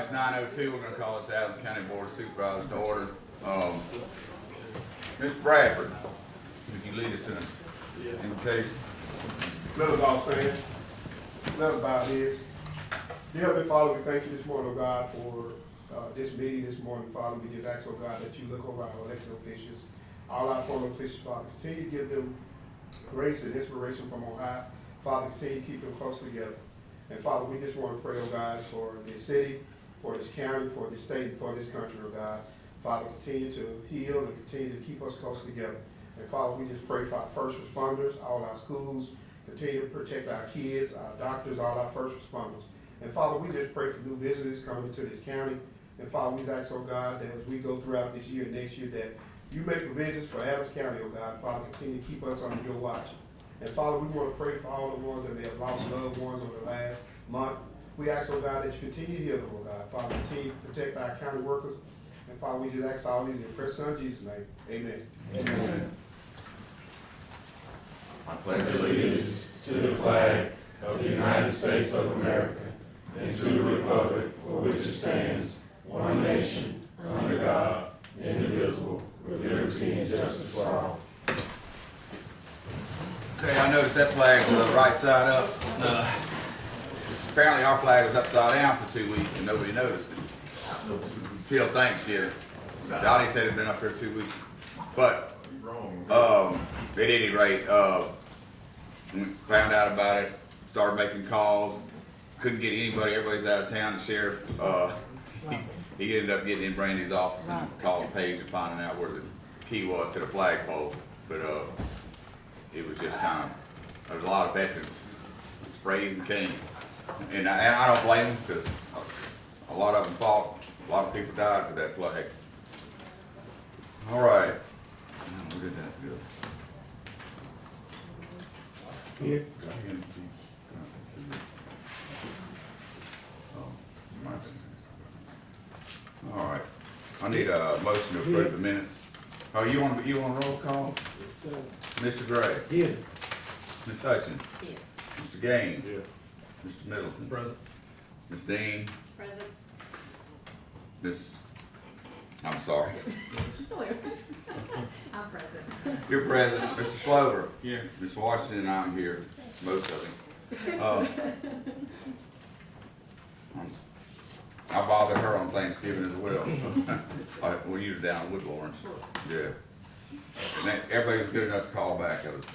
it's 9:02. We're going to call this Adams County Board of Supervisors to order. Mr. Bradford, would you lead us in an invitation? Let us all stand. Let us bow heads. Dear Heavenly Father, we thank you this morning, oh God, for this meeting this morning, Father. We just ask, oh God, that you look over our elected officials, all our former officials, Father. Continue to give them grace and inspiration from on high. Father, continue to keep them close together. And Father, we just want to pray, oh God, for this city, for this county, for this state, and for this country, oh God. Father, continue to heal and continue to keep us close together. And Father, we just pray for our first responders, all our schools, continue to protect our kids, our doctors, all our first responders. And Father, we just pray for new visitors coming into this county. And Father, we ask, oh God, that as we go throughout this year and next year, that you make provisions for Adams County, oh God. Father, continue to keep us under your watch. And Father, we want to pray for all the ones that may have lost loved ones over the last month. We ask, oh God, that you continue to heal them, oh God. Father, continue to protect our county workers. And Father, we just ask all these in your precious Son, Jesus' name. Amen. Amen. I pledge allegiance to the flag of the United States of America and to the republic for which it stands, one nation, under God, indivisible, with liberty and justice for all. Okay, I noticed that flag was the right side up. Apparently our flag was upside down for 2 weeks and nobody noticed it. Till Thanksgiving. Donnie said it'd been up there 2 weeks. But, at any rate, we found out about it, started making calls, couldn't get anybody, everybody's out of town. The sheriff, he ended up getting in Brandy's office and calling Paige and finding out where the key was to the flagpole. But it was just kind of, there was a lot of veterans sprays and cane. And I don't blame them, because a lot of them fought, a lot of people died for that flag. All right, where did that go? Here. All right, I need a motion to approve the minutes. Oh, you want roll call? Yes, Mr. Gray. Here. Ms. Hutchins. Here. Mr. Gaines. Here. Mr. Middleton. Present. Ms. Dean. Present. I'm sorry. I'm present. You're present. Mr. Slover. Here. Ms. Washington and I'm here, most of them. I bothered her on Thanksgiving as well. Well, you were down in Woodlawrence. Yeah. And then everybody was good enough to call back. I was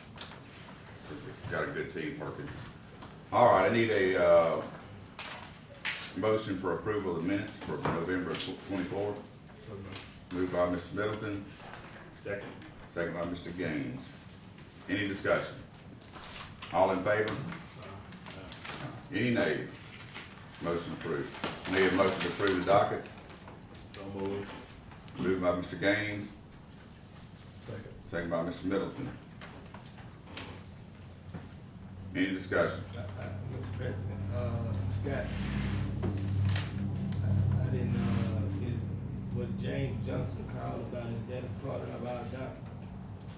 got a good team working. All right, I need a motion for approval of the minutes for November 24th. Moved by Mr. Middleton. Second. Second by Mr. Gaines. Any discussion? All in favor? Any nays? Motion approved. Need a motion to approve the dockets. So moved. Moved by Mr. Gaines. Second. Second by Mr. Middleton. Any discussion? Mr. President, Scott, I didn't know, is what James Johnson called about, is that a part of our document?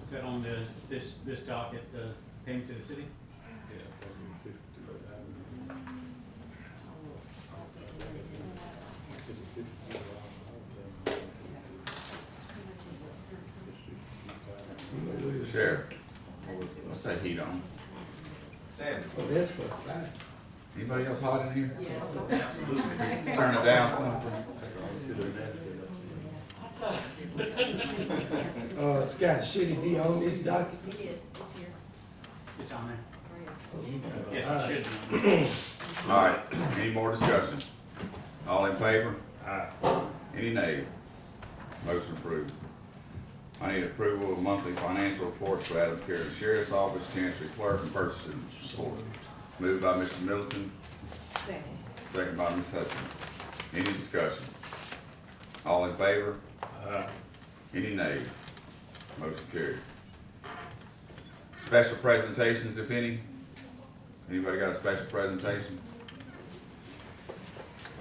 Is that on this docket, payment to the city? Sheriff, what's that heat on? Oh, that's for a fact. Anybody else hot in here? Yes. Turn it down some. Scott, should it be on this document? It is, it's here. It's on there. Oh, you got it. Yes, All it right. should be. All right, any more discussion? All in favor? Aye. Any nays? Motion approved. I need approval of monthly financial reports for Adams County Sheriff's Office, Chancery Clerk, and Purchasing Support. Moved by Mr. Middleton, Second. second by Ms. Hutchins. Any discussion? All in favor? Aye. Any nays? Motion carried. Special presentations, if any? Anybody got a special presentation?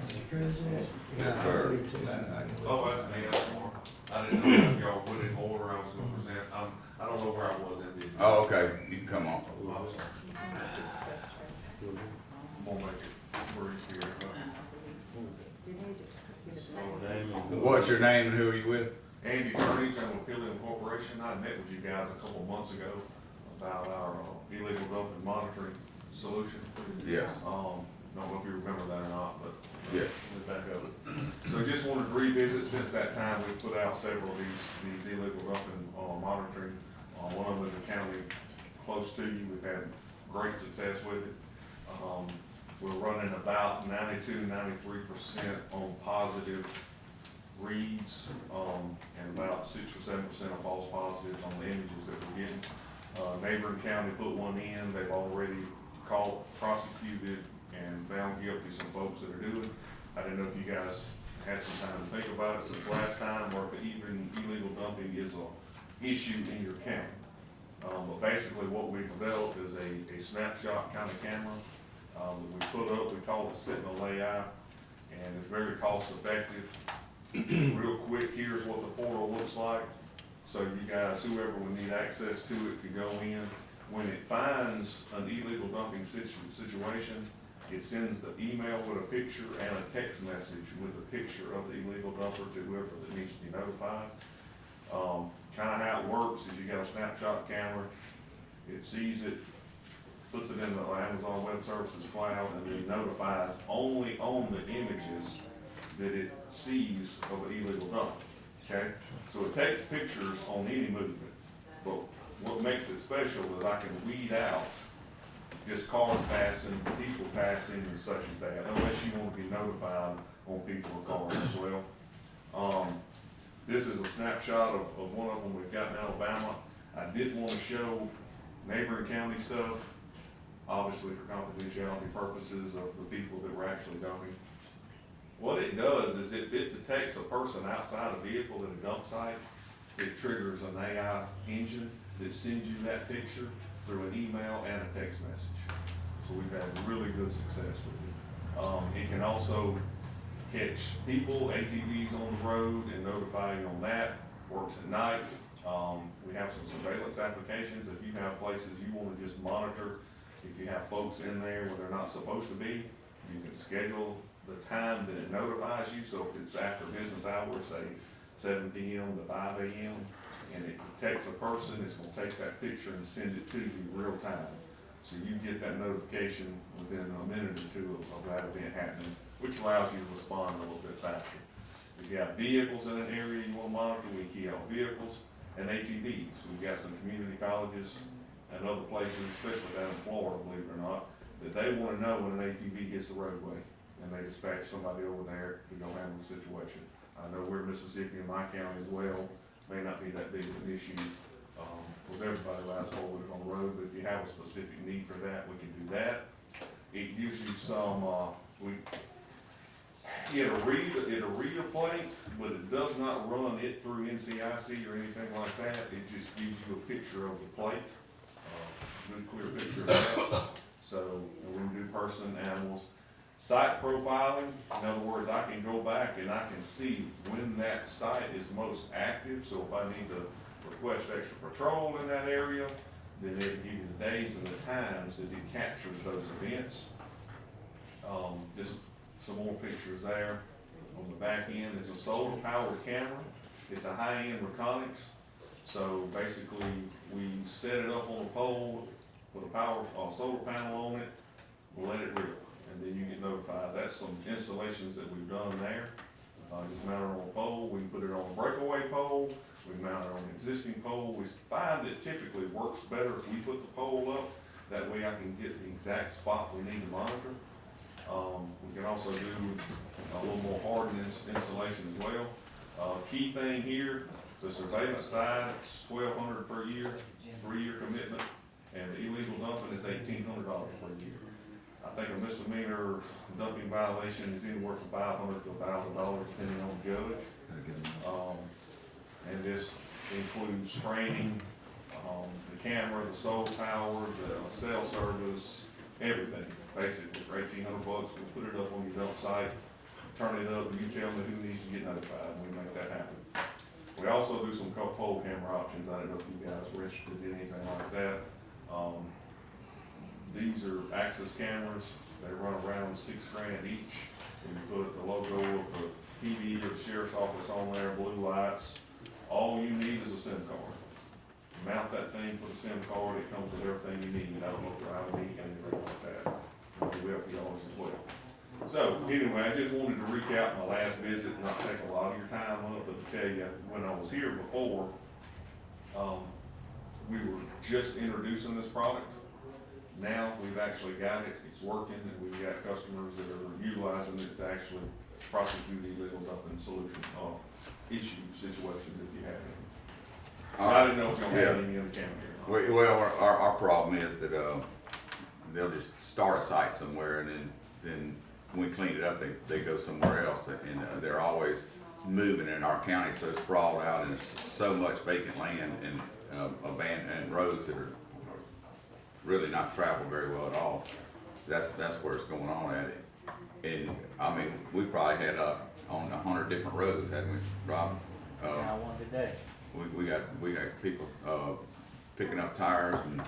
Mr. President? Yes, I'll sir. wait till I know. Oh, that's me, that's more. I didn't know if y'all put in order, I was gonna present, I don't know where I was in the. Oh, okay, you can come on. I'm sorry. I'm gonna make it brief here. What's your name and who are you with? Andy Turnage, I'm with Pillion Corporation. I met with you guys a couple months ago about our illegal dumping monitoring solution. Yes. Don't know if you remember that or not, but Yeah. we're back of it. So just wanted to revisit, since that time, we've put out several of these illegal dumping, monitoring. One of them is a county close to you. We've had great success with it. We're running about 92–93% on positive reads, and about 6 or 7% of false positives on the images that we're getting. Neighboring county put one in, they've already caught, prosecuted, and found guilty some folks that are doing it. I didn't know if you guys had some time to think about it since last time, or if even illegal dumping is a issue in your county. But basically what we developed is a snapshot kind of camera, that we put up, we call it Sentinel AI, and it's very cost effective. Real quick, here's what the portal looks like. So you guys, whoever would need access to it, can go in. When it finds an illegal dumping situation, it sends the email with a picture and a text message with a picture of the illegal dumper to whoever that needs to be notified. Kind of how it works is you got a snapshot camera, it sees it, puts it in the Amazon Web Services cloud, and then notifies only on the images that it sees of an illegal dump, okay? So it takes pictures on any movement, but what makes it special is I can weed out just cars passing, people passing, and such as that, unless you want to be notified on people or cars as well. This is a snapshot of one of them we've got in Alabama. I did want to show neighboring county stuff, obviously for confidentiality purposes of the people that were actually dumping. What it does is it detects a person outside a vehicle at a dump site. It triggers an AI engine that sends you that picture through an email and a text message. So we've had really good success with it. It can also catch people, ATVs on the road, and notify you on that. Works at night. We have some surveillance applications. If you have places you want to just monitor, if you have folks in there where they're not supposed to be, you can schedule the time that it notifies you. So if it's after business hours, say 7 p.m. to 5 a.m., and it detects a person, it's gonna take that picture and send it to you real time. So you get that notification within a minute or two of that event happening, which allows you to respond a little bit faster. If you have vehicles in an area you wanna monitor, we key out vehicles and ATVs. We've got some community colleges and other places, especially down in Florida, believe it or not, that they wanna know when an ATV hits the roadway, and they dispatch somebody over there to go handle the situation. I know we're Mississippi in my county as well, may not be that big of an issue, with everybody last forward on the road, but if you have a specific need for that, we can do that. It gives you some, it'll read a plate, but it does not run it through NCIC or anything like that. It just gives you a picture of the plate, good clear picture of that. So we can do person, animals. Site profiling, in other words, I can go back and I can see when that site is most active. So if I need to request extra patrol in that area, then it'll give you the days and the times that it captures those events. Just some more pictures there. On the back end, it's a solar powered camera. It's a high-end Reconics. So basically, we set it up on a pole with a solar panel on it, we'll let it rip, and then you get notified. That's some installations that we've done there. Just mount it on a pole, we can put it on a breakaway pole, we mount it on an existing pole. We find it typically works better if we put the pole up, that way I can get the exact spot we need to monitor. We can also do a little more hardened installation as well. Key thing here, the surveillance side, it's $1,200 per year, 3-year commitment, and the illegal dumping is $1,800 per year. I think a misdemeanor dumping violation is anywhere from $500 to $1,000 depending on the judge. And this includes training, the camera, the solar power, the cell service, everything. Basically, for $1,800, we'll put it up on your dump site, turn it up, and you tell me who needs to get notified, and we make that happen. We also do some pole camera options. I don't know if you guys are interested in anything like that. These are access cameras. They run around $6 grand each. We put the logo of PD or the sheriff's office on there, blue lights. All you need is a SIM card. Mount that thing, put a SIM card, it comes with everything you need. I don't know if I need anything like that. We help you always as well. So, anyway, I just wanted to recap my last visit, not take a lot of your time up, but to tell you, when I was here before, we were just introducing this product. Now, we've actually got it, it's working, and we've got customers that are utilizing it to actually prosecute illegal dumping solution, issue situations if you have any. So I didn't know if y'all had any in the county or not. Well, our problem is that, they'll just start a site somewhere and then when we clean it up, they go somewhere else, and they're always moving, and our county's so sprawled out, and there's so much vacant land and abandoned roads that are really not traveled very well at all. That's where it's going on at it. And, I mean, we probably had, on 100 different roads, hadn't we, Rob? Now, one today. We got people, picking up tires and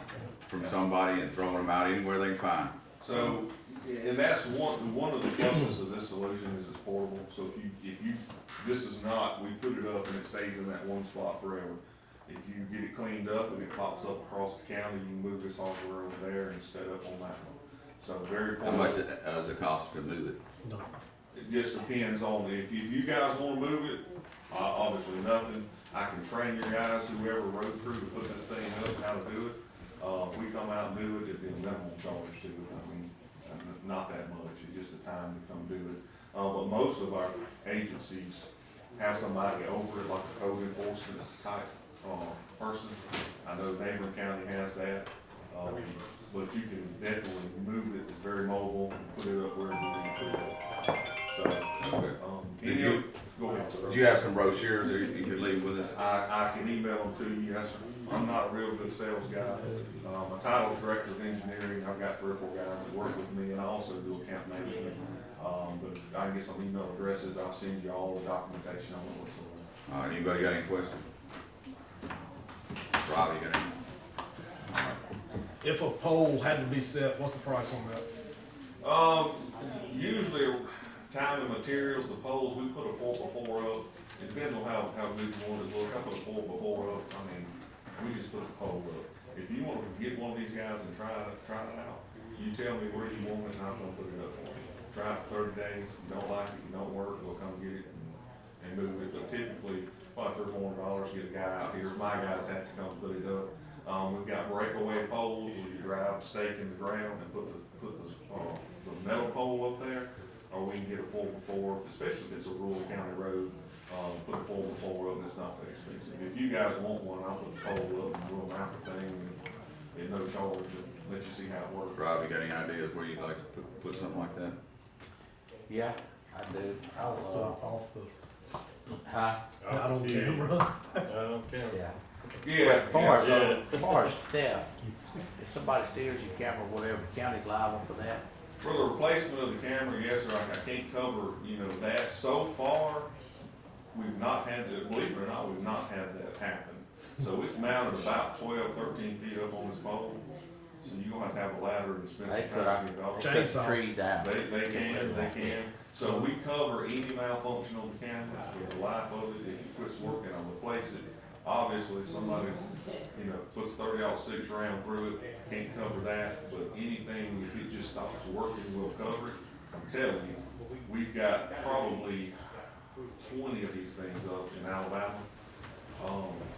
from somebody and throwing them out anywhere they can find. So, and that's one of the pluses of this solution is it's portable. So if you, this is not, we put it up and it stays in that one spot forever. If you get it cleaned up and it pops up across the county, you can move this software over there and set up on that one. So very How portable. much does it cost to move it? It just depends on, if you guys wanna move it, obviously nothing. I can train your guys, whoever road crew, to put this thing up, how to do it. If we come out and do it, it'd be a minimal charge to it. I mean, not that much, it's just the time to come do it. But most of our agencies have somebody over it, like a code enforcement type, person. I know neighboring county has that. But you can definitely move it, it's very mobile, put it up wherever you need to put it up. So, go ahead, sir. Do you have some brochures that you could leave with us? I can email them to you, yes, sir. I'm not a real good sales guy. My title's director of engineering, I've got 3 or 4 guys that work with me, and I also do account management. But I can get some email addresses, I'll send you all the documentation on it whatsoever. All right, anybody got any questions? Rob, you got any? If a pole had to be set, what's the price on that? Usually, time and materials, the poles, we put a 4x4 up. It depends on how good you want it to look. I put a 4x4 up, I mean, we just put the pole up. If you wanna get one of these guys and try it out, you tell me where you want it and I'm gonna put it up for you. Try it for 30 days, you don't like it, you don't work, we'll come get it and move it. But typically, probably $300 or $400, get a guy out here. My guys have to come put it up. We've got breakaway poles where you drive a stake in the ground and put the metal pole up there, or we can get a 4x4, especially if it's a rural county road, put a 4x4 up and it's not that expensive. If you guys want one, I'll put the pole up and we'll mount the thing and at no charge and let you see how it works. Rob, you got any ideas where you'd like to put something like that? Yeah, I do. Off the, Huh? not on camera. I don't care. Yeah. Yeah, As far as theft, if somebody steals your camera, whatever, the county's liable for that. for the replacement of the camera, yes, sir, I can't cover, that. So far, we've not had to, believe it or not, we've not had that happen. So it's mounted about 12, 13 feet up on this pole. So you're gonna have to have a ladder and spend They some could, time to get it off. Chain- Cut Chainsaw. the tree down. They can. So we cover any malfunction on the camera for the life of it. If it quits working, I'll replace it. Obviously, somebody, puts 30-06 round through it, can't cover that, but anything, if it just stops working, we'll cover it. I'm telling you, we've got probably 20 of these things up in Alabama.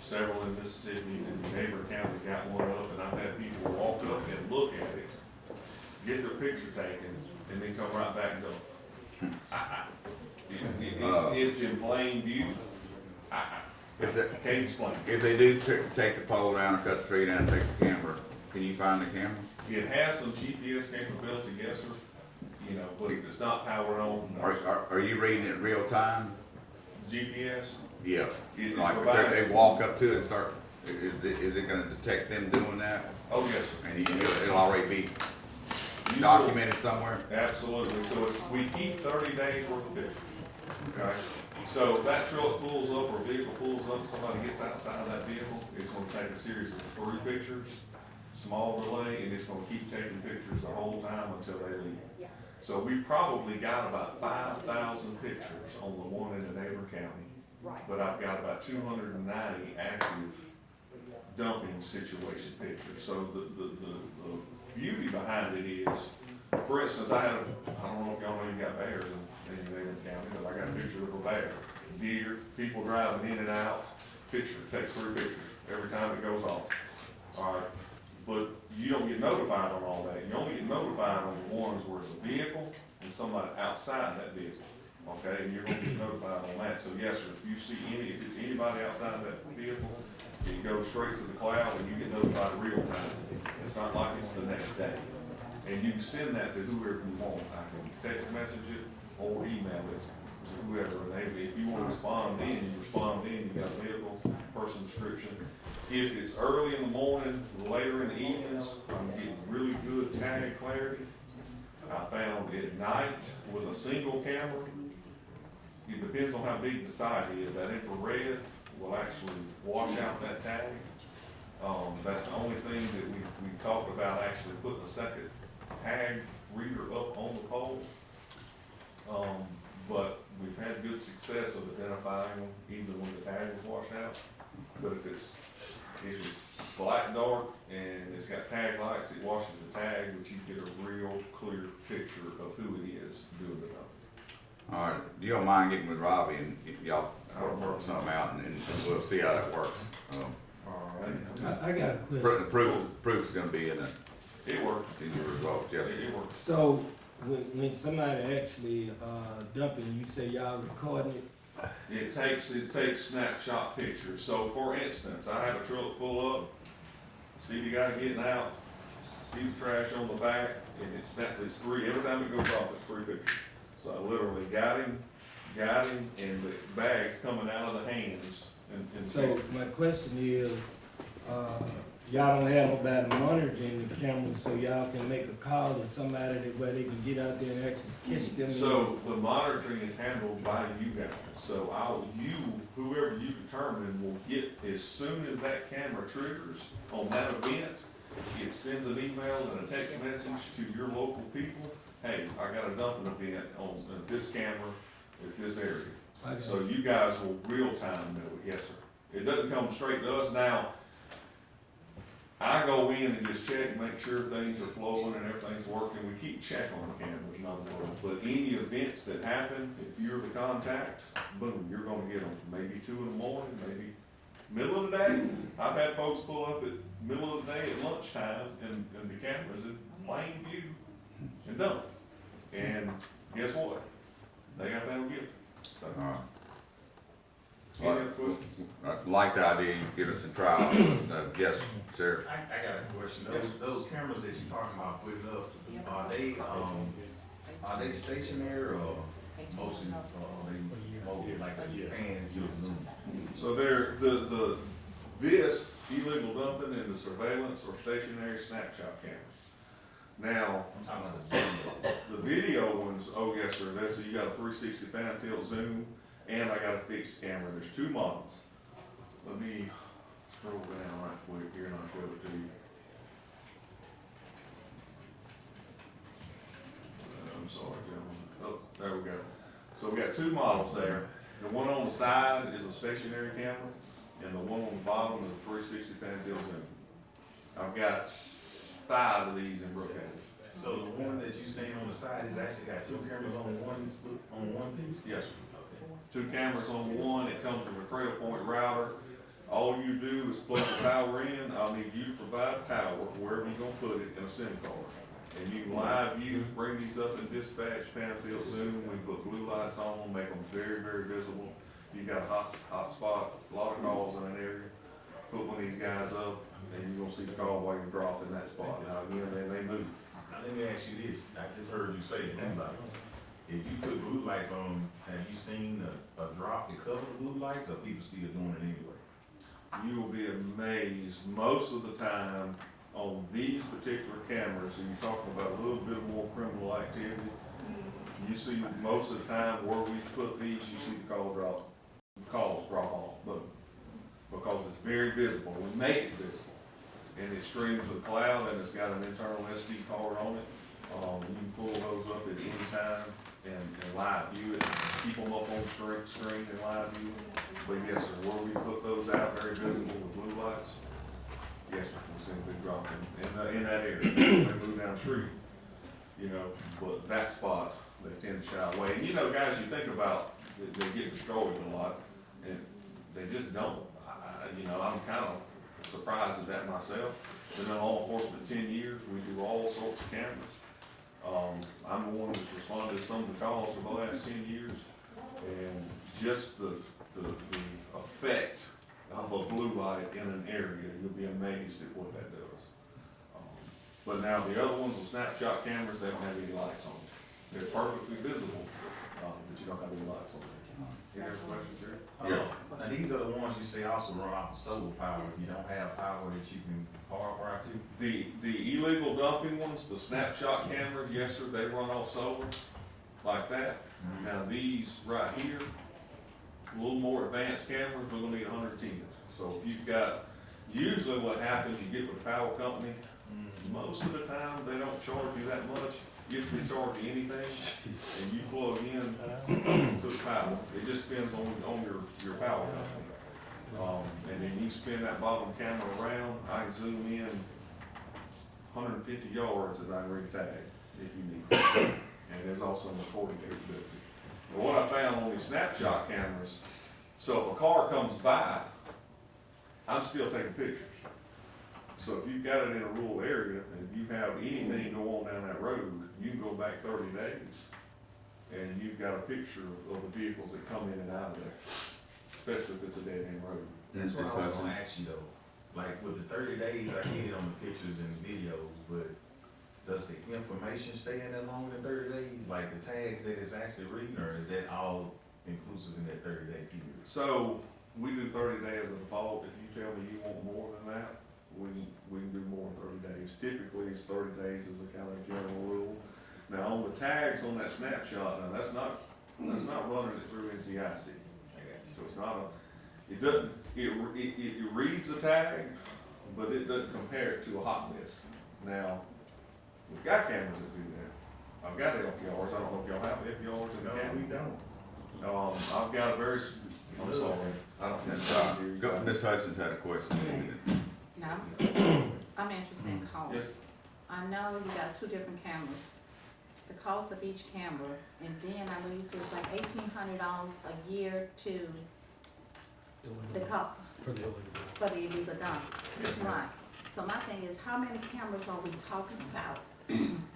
Several in Mississippi, and the neighbor county got one up, and I've had people walk up and look at it, get their picture taken, and then come right back and go, it's in plain view. If they, Can't explain. if they do take the pole down and cut the tree down and take the camera, can you find the camera? It has some GPS capability, yes, sir, but if it's not powered on, no. Are you reading it real time? GPS, Yeah. It Like if provides- they walk up to it and start, is it gonna detect them doing that? oh, yes, sir. And it'll already be You documented somewhere? will- Absolutely, so we keep 30 days worth of pictures, okay? So if that truck pulls up or a vehicle pulls up, somebody gets outside of that vehicle, it's gonna take a series of 3 pictures, small delay, and it's gonna keep taking pictures the whole time until they leave. So we probably got about 5,000 pictures on the one in the neighbor county. But I've got about 290 active dumping situation pictures. So the beauty behind it is, for instance, I don't know if y'all know you got bears in neighbor county, but I got a picture of a bear, deer, people driving in and out, picture, takes 3 pictures every time it goes off. All right, but you don't get notified on all that. You only get notified on the ones where it's a vehicle and somebody outside that vehicle. Okay, and you're gonna get notified on that. So yes, sir, if you see if it's anybody outside that vehicle, it goes straight to the cloud and you get notified real time. It's not like it's the next day. And you can send that to whoever you want. I can text message it or email it to whoever. And if you want to respond then, you respond then. You got vehicle, person description. If it's early in the morning, later in the evenings, I'm getting really good tag clarity. I found at night with a single camera, it depends on how big the site is. That infrared will actually wash out that tag. That's the only thing that we talked about, actually putting a second tag reader up on the pole. But we've had good success of identifying them even when the tag was washed out. But if it's black dark and it's got tag lights, it washes the tag, but you get a real clear picture of who it is doing the dumping. All right, you don't mind getting with Robbie and y'all work something out and we'll see how that works. All right. I got a question. The proof's gonna be in It works. your results, yes. It works. So, when somebody actually, dumping, you say y'all recording it? It takes snapshot pictures. So for instance, I have a truck pull up, see the guy getting out, see the trash on the back, and it's 3, every time it goes off, it's 3 pictures. So I literally got him, and the bag's coming out of the hands. And So, my question is, y'all don't have nobody monitoring the cameras, so y'all can make a call to somebody where they can get out there and actually catch them? So the monitoring is handled by you guys. So whoever you determine will get, as soon as that camera triggers on that event, it sends an email and a text message to your local people. Hey, I got a dumping event on this camera at this area. Okay. So you guys will real time know it, yes, sir. It doesn't come straight to us now. I go in and just check, make sure things are flowing and everything's working. We keep check on the cameras, in other words. But any events that happen, if you're the contact, boom, you're gonna get them. Maybe 2 in the morning, maybe middle of the day. I've had folks pull up at middle of the day at lunchtime and the cameras in plain view and dump. And guess what? They got found guilty. So, All right. any other questions? I like the idea, you give us a trial. Yes, sir. I got a question. Those cameras that you're talking about putting up, are they stationary or motion, or are they mobile, like a pan, zoom? So this illegal dumping and the surveillance or stationary snapshot cameras. Now, I'm talking about the zoom. the video ones, oh yes, sir, you got a 360 pan tilt zoom, and I got a fixed camera. There's 2 models. Let me scroll down right quick here and I'll show it to you. I'm sorry, gentlemen. Oh, there we go. So we got 2 models there. The one on the side is a stationary camera, and the one on the bottom is a 360 pan tilt zoom. I've got 5 of these in Brookhaven. So the one that you saying on the side is actually got 2 cameras on one piece? Yes, sir. 2 cameras on one. It comes from a cradle point router. All you do is plug the power in. I'll need you to provide power wherever you're gonna put it in a SIM card. And you can live view, bring these up in dispatch, pan tilt zoom. We put blue lights on them, make them very, very visible. You got a hot spot, a lot of calls in an area. Put one of these guys up, and you're gonna see the call waiting drop in that spot. Now again, they move. Now let me ask you this, I just heard you say blue lights. If you put blue lights on, have you seen a drop because of blue lights, or people still doing it anyway? You will be amazed most of the time on these particular cameras, and you're talking about a little bit more criminal activity. You see most of the time where we put these, you see the calls drop off, boom. Because it's very visible, we make it visible. And it streams to the cloud and it's got an internal SD card on it. You can pull those up at any time and live view it, keep them up on screen and live view. But yes, sir, where we put those out very visible with blue lights, yes, sir, we've seen a big drop in that area. They move down the street, you know, but that spot, they tend to shy away. And you know, guys, you think about, they get destroyed a lot, and they just don't. You know, I'm kind of surprised at that myself. Been in law enforcement 10 years, we do all sorts of cameras. I'm the one that's responded to some of the calls for the last 10 years, and just the effect of a blue light in an area, you'll be amazed at what that does. But now the other ones, the snapshot cameras, they don't have any lights on them. They're perfectly visible, but you don't have any lights on them. Any other questions, Jerry? Yes. Now, these are the ones you say also run off of solar power, if you don't have power that you can hardwire to? The illegal dumping ones, the snapshot cameras, yes, sir, they run off solar, like that. Now, these right here, a little more advanced cameras, we're gonna need 110. So if you've got, usually what happens, you get with a power company, most of the time, they don't charge you that much. If they charge you anything, and you plug in to the power, it just depends on your power company. And then you spin that bottom camera around, I can zoom in 150 yards and I can read a tag if you need to. And there's also recording capability. But what I found on these snapshot cameras, so if a car comes by, I'm still taking pictures. So if you've got it in a rural area and you have anything go on down that road, you can go back 30 days and you've got a picture of the vehicles that come in and out of there, especially if it's a dead end road. That's what I was gonna ask you though. Like with the 30 days, I get it on the pictures and videos, but does the information stay in that longer than 30 days? Like the tags that it's actually reading, or is that all inclusive in that 30-day period? So we do 30 days as a default. If you tell me you want more than that, we can do more than 30 days. Typically, it's 30 days as a kind of general rule. Now, on the tags on that snapshot, now that's not running it through NCIC. So it's not it doesn't, it reads the tag, but it doesn't compare it to a hot list. Now, we've got cameras that do that. I've got LPRs. I don't know if y'all have LPRs in the camera. We don't. I've got a very, I'm sorry, I don't have. Ms. Hutchins had a question. Now, I'm interested in cost. Yes. I know you got two different cameras. The cost of each camera, and then I know you said it's like $1,800 a year to the For the illegal. for the illegal dump. Right. So my thing is, how many cameras are we talking about?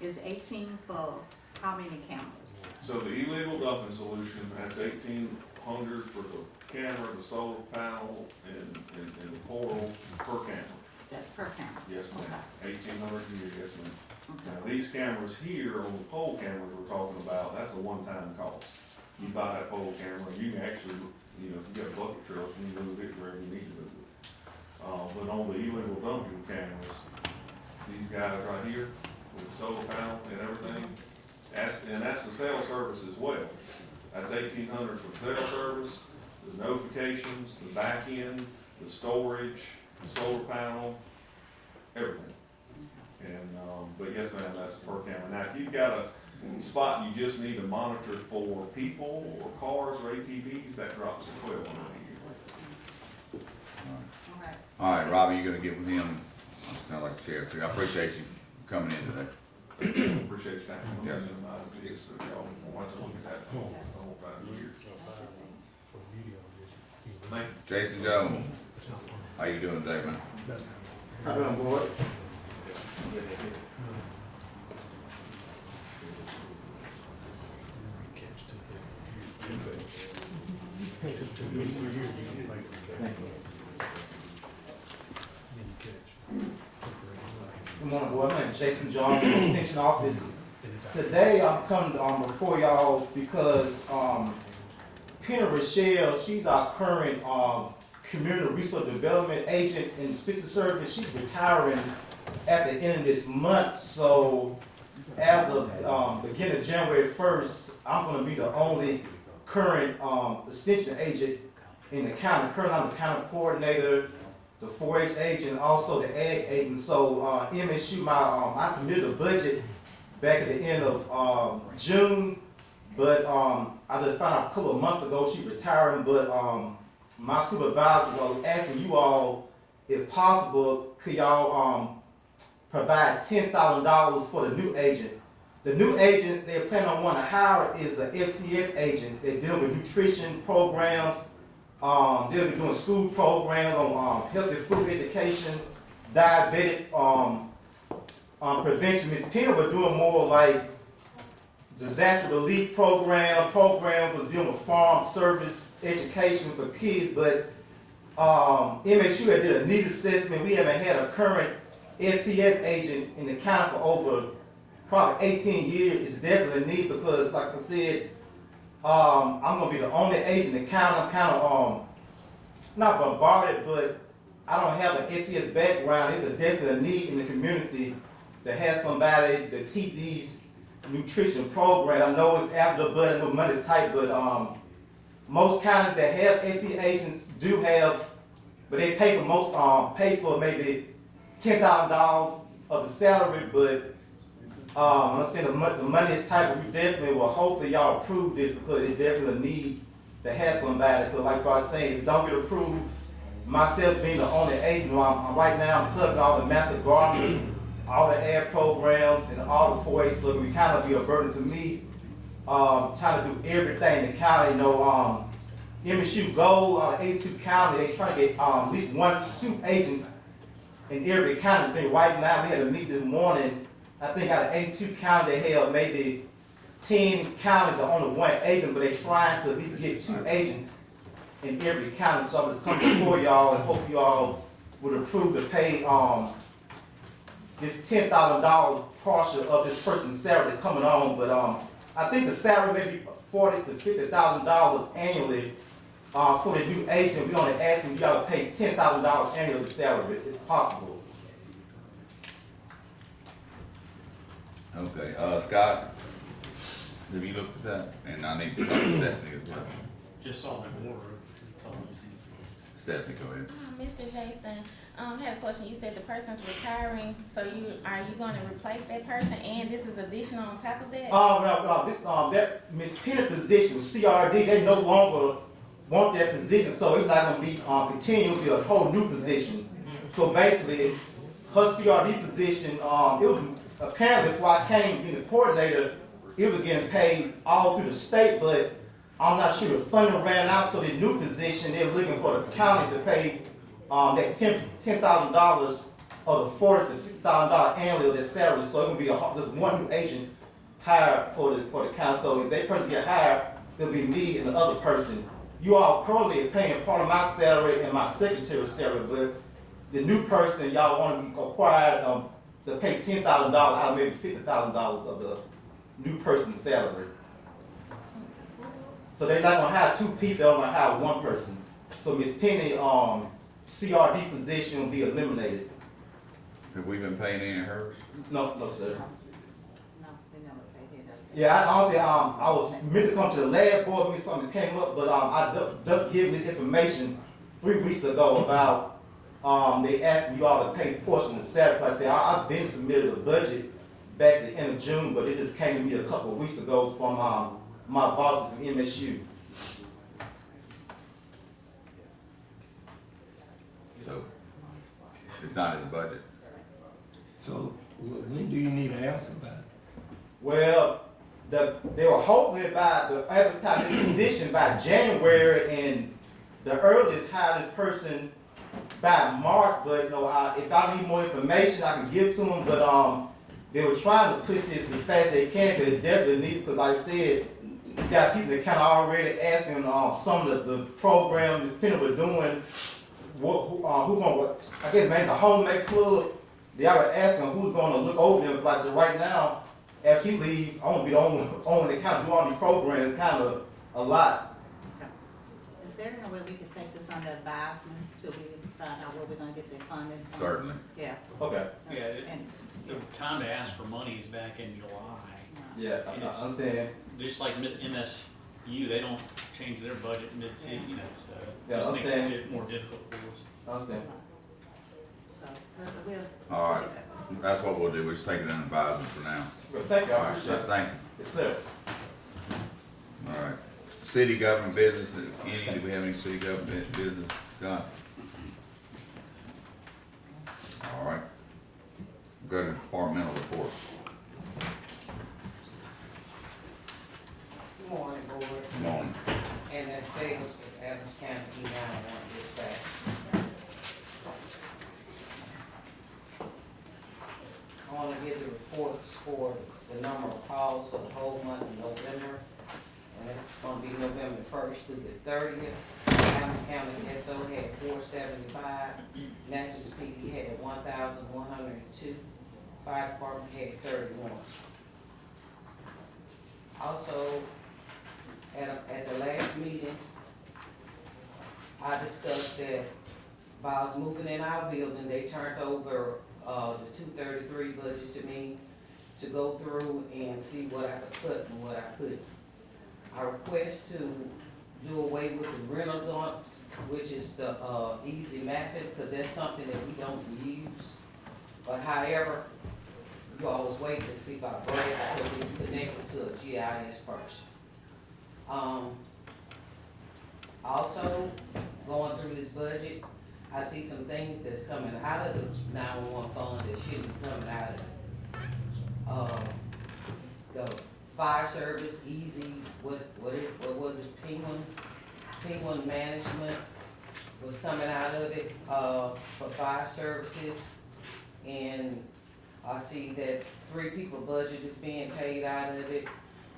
Is 18 for how many cameras? So the illegal dumping solution, that's 1,800 for the camera, the solar panel, and the portal per camera. That's per camera? Yes, ma'am. Okay. 1,800 a year, yes, ma'am. Okay. Now, these cameras here, on the pole cameras we're talking about, that's a one-time cost. You buy that pole camera, you can actually, you know, if you got a bucket truck, you can move it wherever you need to move it. But on the illegal dumping cameras, these guys right here, with the solar panel and everything, that's the cell service as well. That's 1,800 for the cell service, the notifications, the back end, the storage, the solar panel, everything. And, but yes, ma'am, that's per camera. Now, if you've got a spot you just need to monitor for people or cars or ATVs, that drops to 1,200 a year. All right. All right, Robbie, you're gonna get with him. Sound like a sheriff too. I appreciate you coming in today. Appreciate your time. Yes. Minimize this, so y'all want to look at that the whole time here. Thank you. Jason Jones, how you doing today, man? How doing, boy? Good morning, board. My name is Jason Jones, from the Extension Office. Today, I'm coming before y'all because Penny Rochelle, she's our current community resource development agent in Inspector Service. She's retiring at the end of this month, so as of beginning of January 1st, I'm going to be the only current extension agent in the county. Currently, I'm the county coordinator, the 4-H agent, also the ag agent. So MSU, I submitted a budget back at the end of, June. But, I just found out a couple of months ago she retiring, but, my supervisor was asking you all, if possible, could y'all, provide $10,000 for the new agent. The new agent they're planning on wanting to hire is a FCS agent. They deal with nutrition programs. They'll be doing school programs on healthy food education, diabetic prevention. Ms. Pena was doing more like disaster relief programs was dealing with farm service education for kids. But MSU had did a need assessment. We haven't had a current FCS agent in the county for over probably 18 years. It's definitely a need because, like I said, I'm gonna be the only agent in the county. I'm kind of not bombarded, but I don't have an FCS background. It's a definitely a need in the community to have somebody to teach these nutrition programs. I know it's after the budget, no money's tight, but most counties that have FCS agents do have, but they pay for most pay for maybe $10,000 of the salary, but I understand the money is tight, but we definitely will hopefully y'all approve this because it's definitely a need to have somebody. Because like I was saying, if it don't get approved, myself being the only agent, I'm right now I'm covering all the master gardeners, all the ad programs, and all the 4-H, so it kind of be a burden to me. Trying to do everything in the county, you know. MSU Gold, out of 82 county, they trying to get at least 1-2 agents in every county. I think right now we had a meeting this morning. I think out of 82 counties, they held maybe 10 counties are only one agent, but they trying to at least get 2 agents in every county. So I'm just coming before y'all and hope y'all would approve to pay this $10,000 partial of this person's salary coming on. But I think the salary may be $40,000 to $50,000 annually. For the new agent, we only asking y'all to pay $10,000 annual salary if possible. Okay, Scott, have you looked at that? And I need to talk to Stephanie as well. Just saw the order. Stephanie, go ahead. Mr. Jason, had a question. You said the person's retiring, so are you going to replace that person, and this is additional on top of that? That Ms. Penny position with CRD, they no longer want that position, so it's not going to be continuing to be a whole new position. So basically, her CRD position, it was apparently before I came being the coordinator, it was getting paid all through the state, but I'm not sure the funding ran out, so the new position, they're looking for the county to pay that $10,000 or the $40,000 to $50,000 annually of their salary. So it can be just one new agent hired for the county. So if that person get hired, it'll be me and the other person. You all currently are paying part of my salary and my secretary's salary, but the new person, y'all want to be required to pay $10,000 out of maybe $50,000 of the new person's salary. So they're not gonna hire 2 people, they're gonna hire 1 person. So Ms. Penny, CRD position will be eliminated. Have we been paying any of hers? No, sir. No, they never paid it. Yeah, I honestly, I was meant to come to the lab board meeting, something came up, but I just given this information 3 weeks ago about, they asked you all to pay a portion of the salary. I said, I've been submitted a budget back at the end of June, but it just came to me a couple of weeks ago from, my bosses from MSU. So, it's not in the budget. So when do you need an answer by? Well, they were hoping by the advertising position by January, and the earliest hire this person by March. But you know, if I need more information, I can give to them. But they were trying to push this as fast as they can because it's definitely needed. Because like I said, you got people that kind of already asking some of the programs this people were doing. Who gonna? I guess maybe the homemade club. They already asking who's gonna look over them. Like I said, right now, after he leave, I want to be the only that kind of do all these programs, kind of a lot. Is there any way we could take this under advisement till we find out where we're gonna get the funding from? Certainly. Yeah. Okay. Yeah, And the time to ask for money is back in July. Yeah, I understand. Just like MSU, they don't change their budget mid-season, you know, so Yeah, it makes understand. it more difficult for us. I understand. so, we'll. All right, that's what we'll do, we'll just take it in advisement for now. Well, thank you, I All right, appreciate so it. thank you. Yes, sir. All right. City government business, any, do we have any city government business done? All right. Go to departmental report. Good morning, board. Come on. And that's Davis with Adams County E911 dispatch. I want to give the reports for the number of calls for the whole month of November. And it's going to be November 1st through the 30th. Adams County SO had 475. Natchez PD had 1,102. Fire Department had 31. Also, at the last meeting, I discussed that while I was moving in our building, they turned over the 233 budget to me to go through and see what I could cut and what I couldn't. I request to do away with the Renaissance, which is the easy method, because that's something that we don't use. But however, you always wait to see about Brad because he's connected to a GIS person. Also, going through this budget, I see some things that's coming out of the 911 fund that shouldn't be coming out of it. The fire service, easy, what was it, Penguin Management was coming out of it, for fire services. And I see that 3 people budget is being paid out of it.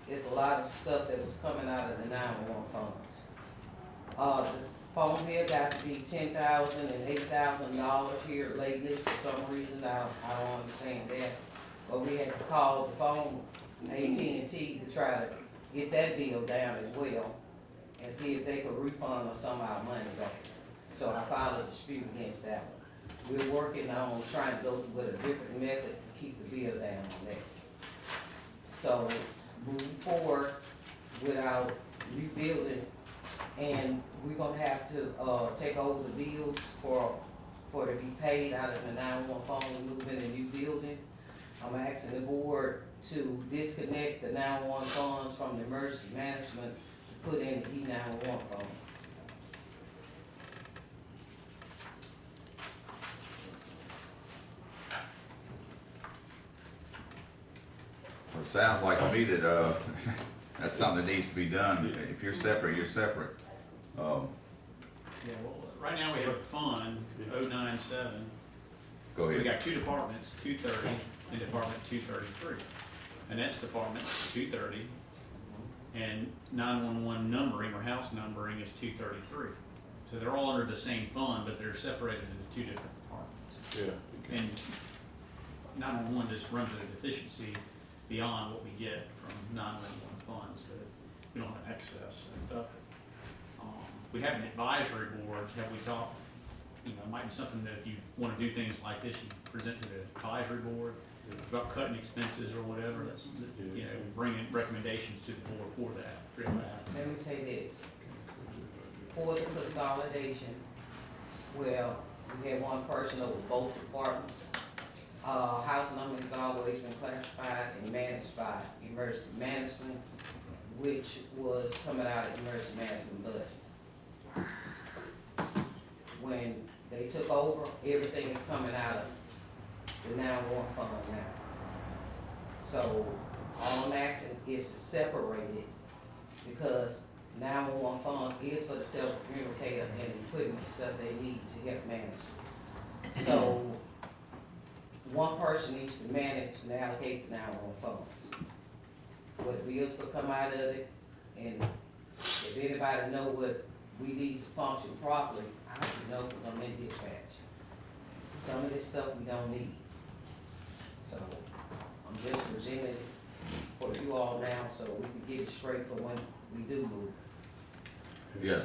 It's a lot of stuff that was coming out of the 911 funds. The phone bill got to be $10,000 and $8,000 here lately for some reason. I don't understand that. But we had to call the phone, AT&T, to try to get that bill down as well and see if they could refund us some of our money back. So I filed a dispute against that one. We're working on trying to go with a different method to keep the bill down on that. So moving forward without rebuilding, and we're gonna have to take over the bills for to be paid out of the 911 phone, moving a new building. I'm asking the board to disconnect the 911 funds from the emergency management to put in the E911 fund. Well, it sounds like to me that, that's something that needs to be done. If you're separate, you're separate. Yeah, well, right now we have a fund, 097. Go We ahead. got 2 departments, 230 and Department 233. And that's Department 230. And 911 numbering or house numbering is 233. So they're all under the same fund, but they're separated into 2 different departments. Yeah. And 911 just runs at a deficiency beyond what we get from 911 funds, but we don't have excess. We have an advisory board. Have we talked, it might be something that if you want to do things like this, you present to the advisory board about cutting expenses or whatever. That's, bringing recommendations to the board for that. Let me say this. For the consolidation, well, we had one person over both departments. House numbering has always been classified and managed by emergency management, which was coming out of emergency management budget. When they took over, everything is coming out of the 911 fund now. So all I'm asking is to separate it because 911 funds is for the telecommunicator and equipment and stuff they need to help manage. So one person needs to manage and allocate the 911 funds. What bills will come out of it, and if anybody know what we need to function properly, I should know because I'm in dispatch. Some of this stuff we don't need. So I'm just presenting it for you all now so we can get it straight for when we do move. Yes,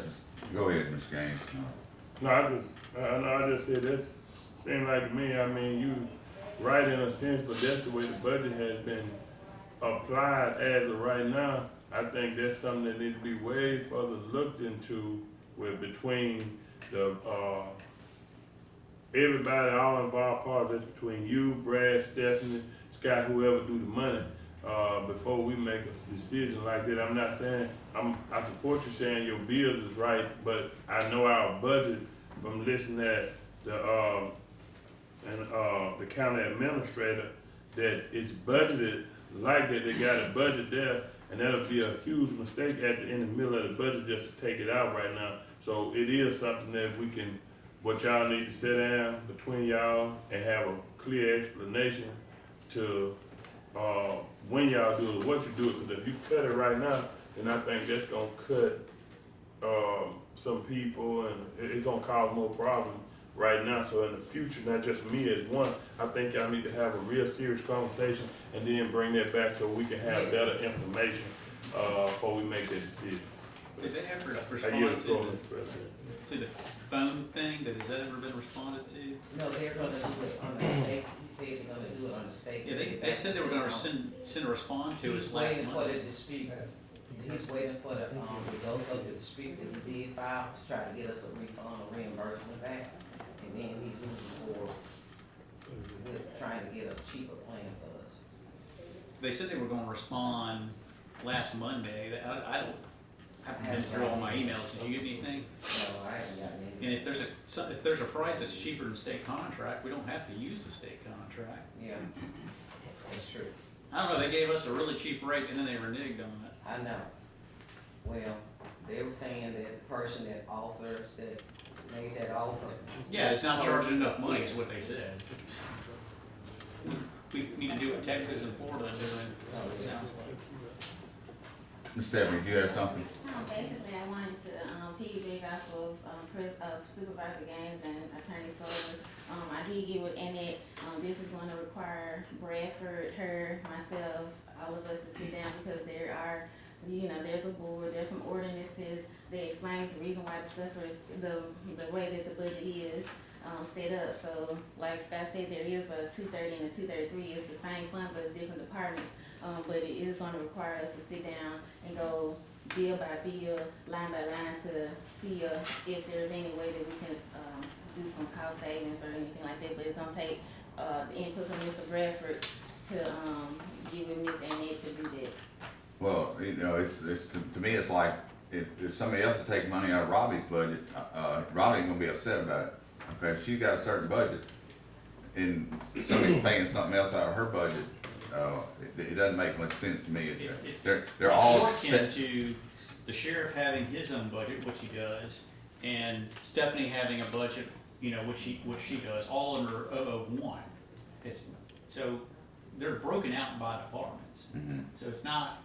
go ahead, Ms. Gaines. No, I just said this seemed like to me, I mean, you right in a sense, but that's the way the budget has been applied as of right now. I think that's something that needs to be way further looked into with between the, everybody, all involved parties, that's between you, Brad, Stephanie, Scott, whoever do the money. before we make a decision like that. I'm not saying, I support you saying your bills is right, but I know our budget from listening at the county administrator, that it's budgeted like that, they got a budget there, and that'll be a huge mistake in the middle of the budget just to take it out right now. So it is something that we can, what y'all need to sit down between y'all and have a clear explanation to, when y'all do it, what you do it, because if you cut it right now, then I think that's gonna cut, some people, and it's gonna cause more problems right now. So in the future, not just me as one, I think y'all need to have a real serious conversation and then bring that back so we can have better information, before we make that decision. Did they ever I yield the respond floor, Mr. President. to the phone thing? Has that ever been responded to? No, they're gonna do it on the state, he said they're gonna do it on the state. Yeah, they said they were gonna send a respond to us He's last waiting for month. the dispute, he's waiting for the, results of the dispute that he did file to try to get us a refund or reimbursement back. And then he's moving forward with trying to get a cheaper plan for us. They said they were gonna respond last Monday. I haven't been through all my emails. Did you get anything? No, I haven't gotten And any. if there's a price that's cheaper than state contract, we don't have to use the state contract. Yeah, that's true. I don't know, they gave us a really cheap rate and then they reneged on it. I know. Well, they were saying that the person that offers, that made that offer. Yeah, it's not charging enough money is what they said. We need to do what Texas and Florida are doing, it sounds like. Ms. Stephanie, did you have something? Basically, I wanted to, piggyback off of Supervisor Gaines and Attorney Sawyer. I did get with Annette, this is gonna require Bradford, her, myself, all of us to sit down because there are, there's a board, there's some ordinances that explains the reason why the stuff is, the way that the budget is, set up. So, like Scott said, there is a 230 and a 233, it's the same fund, but it's different departments. But it is gonna require us to sit down and go bill by bill, line by line to see if there's any way that we can, do some cost savings or anything like that. But it's gonna take, the input from Mr. Bradford to, get with Ms. Annette to do that. Well, it's to me, it's like, if somebody else is taking money out of Robbie's budget, Robbie ain't gonna be upset about it. Okay, if she's got a certain budget, and somebody's paying something else out of her budget, it doesn't make much sense to me. They're all Akin set. to the sheriff having his own budget, which he does, and Stephanie having a budget, which she does, all under 001. So they're broken out by departments. Mhm. So it's not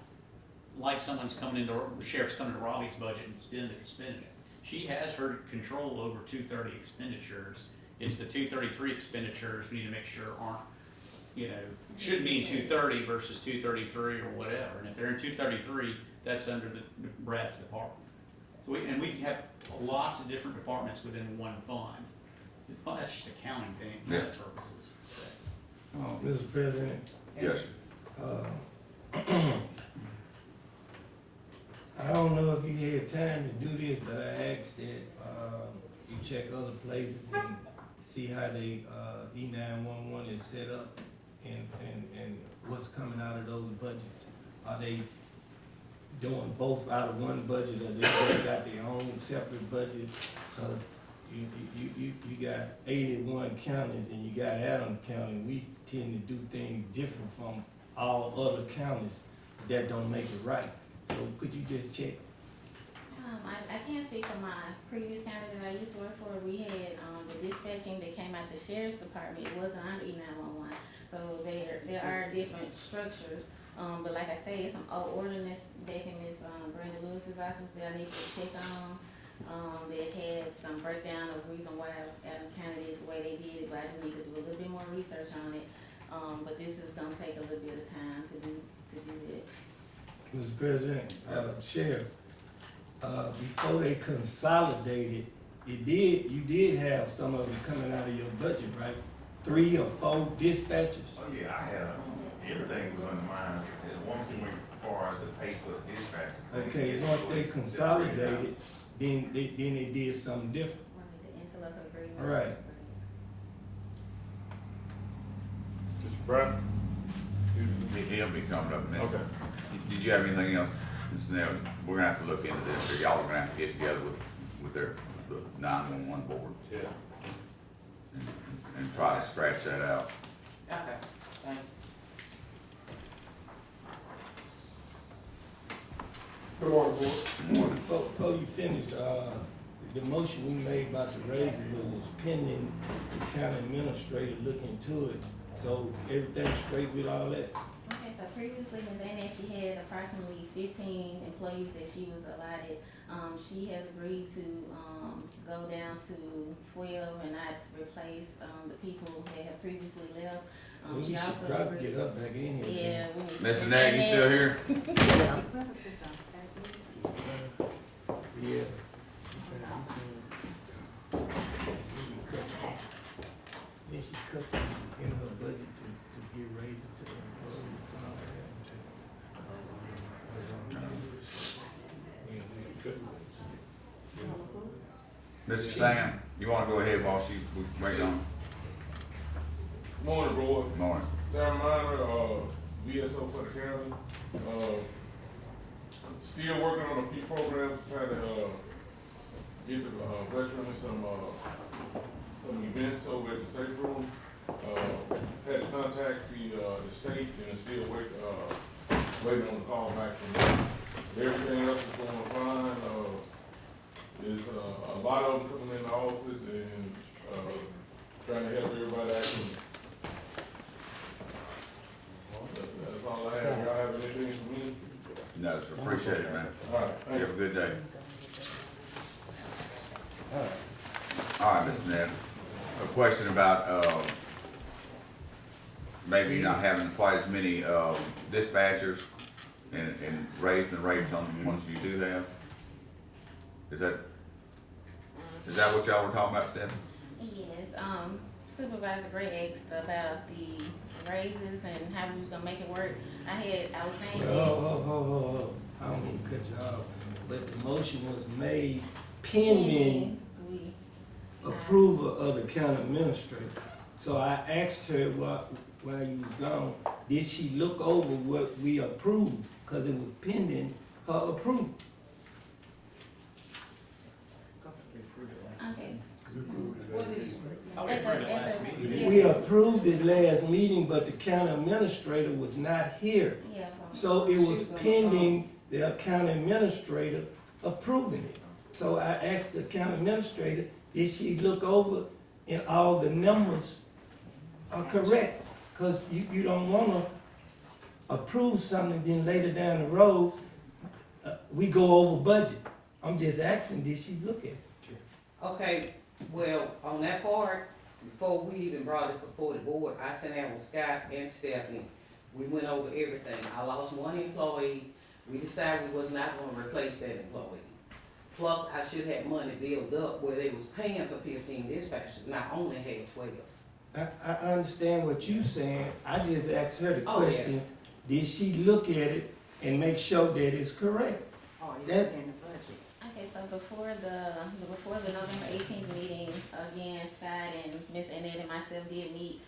like the sheriff's coming to Robbie's budget and spending it. She has her control over 230 expenditures. It's the 233 expenditures we need to make sure aren't, shouldn't be in 230 versus 233 or whatever. And if they're in 233, that's under the Brad's department. So we have lots of different departments within one fund. That's just accounting thing, Yeah. purposes. Mr. President, Yes. I don't know if you had time to do this, but I asked that, you check other places and see how they, E911 is set up and what's coming out of those budgets. Are they doing both out of one budget, or they just got their own separate budget? Cause you got 81 counties and you got Adams County. We tend to do things different from all other counties. That don't make it right. So could you just check? I can't speak for my previous county that I used to work for. We had, the dispatching that came out the sheriff's department, it wasn't under E911. So there are different structures. But like I say, it's some old ordinance back in Ms. Brenda Lewis's office that I need to check on. That had some breakdown of reason why Adams County did the way they did it, but I just need to do a little bit more research on it. But this is gonna take a little bit of time to do that. Mr. President, Sheriff, before they consolidated, you did have some of it coming out of your budget, right? 3 or 4 dispatchers? Oh, yeah, I had, everything was under mine, as long as it went as far as the pay for the dispatch. Okay, once they consolidated, then they did something different. The interlocal agreement. All right. Mr. Bradford? He'll be coming up in a minute. Okay. Did you have anything else, Mr. Neville? We're gonna have to look into this, or y'all are gonna have to get together with the 911 board Yeah. and try to scratch that out. Okay, thank you. Good morning, board. Before you finish, the motion we made about the raises was pending the county administrator look into it. So everything's straight with all that? Okay, so previously, Ms. Annette, she had approximately 15 employees that she was allotted. She has agreed to, go down to 12 and not replace, the people that have previously left. We She should also try to agreed. get up back in here. Yeah, we need. Mr. Nag, you still here? Whoever sits down, pass me. Yeah. Then she cuts in her budget to get raises to the employees and all that. Mr. Sam, you wanna go ahead while we wait on? Morning, board. Morning. Sam Minor, VSO for the county. Still working on a few programs, trying to, get the, veterans some events over at the safe room. Had to contact the state and still waiting on the call back from them. Everything else is going fine. There's a lot of them coming in the office and, trying to help everybody out. That's all I have. Y'all have anything for me? No, sir, appreciate it, man. All right, You thank have you. a good day. All right, Mr. Ned, a question about, maybe you're not having quite as many, dispatchers and raising the rates on the ones you do have? Is that what y'all were talking about, Stephanie? Yes, Supervisor Gray asked about the raises and how we was gonna make it work. I was saying that. Oh, I don't mean to cut you off, but the motion was made pending We, approval of the county administrator. So I asked her while you was gone, did she look over what we approved? Cause it was pending her approval. okay. What is, Oh, we approved it last meeting. We approved it last meeting, but the county administrator was not here. Yeah, So it was pending the county administrator approving it. So I asked the county administrator, did she look over and all the numbers are correct? Cause you don't wanna approve something, then later down the road, we go over budget. I'm just asking, did she look at it? okay, well, on that part, before we even brought it before the board, I sat down with Scott and Stephanie. We went over everything. I lost one employee. We decided we was not gonna replace that employee. Plus, I should have money built up where they was paying for 15 dispatchers, and I only had 12. I understand what you saying. I just asked her the Oh, yeah. question, did she look at it and make sure that it's correct? Oh, it's That- in the budget. Okay, so before the November 18th meeting, again, Scott and Miss Annette and myself did meet.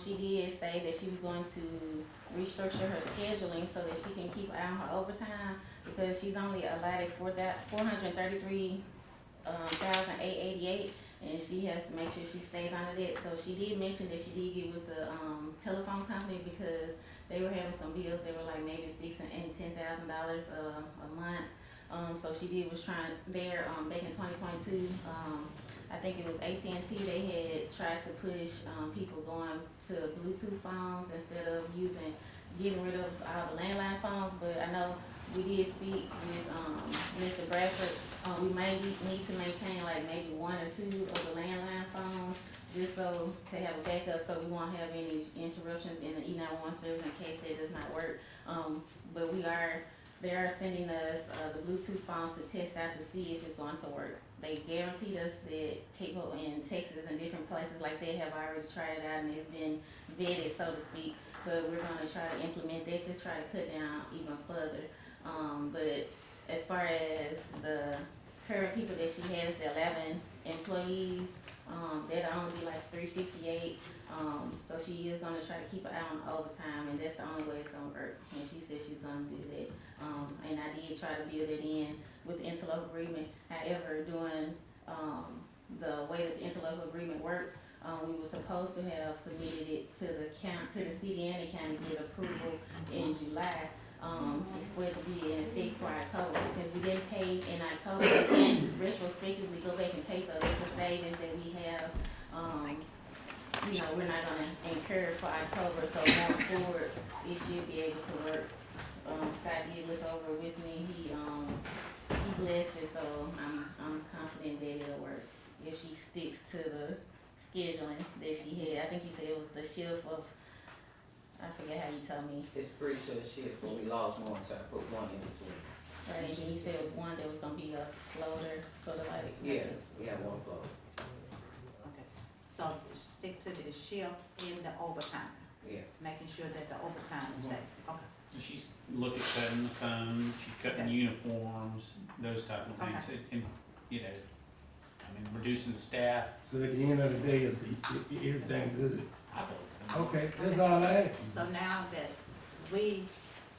She did say that she was going to restructure her scheduling so that she can keep an eye on her overtime, because she's only allotted for that 433,888, and she has to make sure she stays under that. So she did mention that she did get with the telephone company, because they were having some bills that were like maybe $6,000 and $10,000 a month. So she was trying there back in 2022. I think it was AT&T. They had tried to push people going to Bluetooth phones instead of getting rid of all the landline phones. But I know we did speak with Mr. Bradford. We may need to maintain like maybe one or two of the landline phones, just so to have a backup, so we won't have any interruptions in the E911 service in case that does not work. But they are sending us the Bluetooth phones to test out to see if it's going to work. They guaranteed us that people in Texas and different places like that have already tried it out and it's been vetted, so to speak. But we're going to try to implement that to try to cut down even further. But as far as the current people that she has, the 11 employees, that'll only be like $3.58. So she is gonna try to keep an eye on the overtime, and that's the only way it's gonna work. And she said she's gonna do that. And I did try to build it in with the interlocal agreement. However, doing, the way that the interlocal agreement works, we were supposed to have submitted it to the city and the county to get approval in July. It's supposed to be in effect for October. Since we didn't pay in October, we can retrospectively go back and pay, so it's a savings that we have. We're not gonna incur for October, so going forward, it should be able to work. Scott did look over with me, he blessed it, so I'm confident that it'll work. If she sticks to the scheduling that she had, I think you said it was the shift of, I forget how you told me. It's 3 to a shift, but we lost one, so I put one in between. Right, and then you said it was one that was gonna be a floater, sort of like. Yeah, we have one floor. Okay, so stick to the shift in the overtime, Yeah. making sure that the overtime stay, okay. And she's looked at cutting the phones, she's cutting Okay. uniforms, those type of things, and, you know, I mean, reducing the staff. So at the end of the day, is everything good? I thought so. Okay, that's all I ask. So now that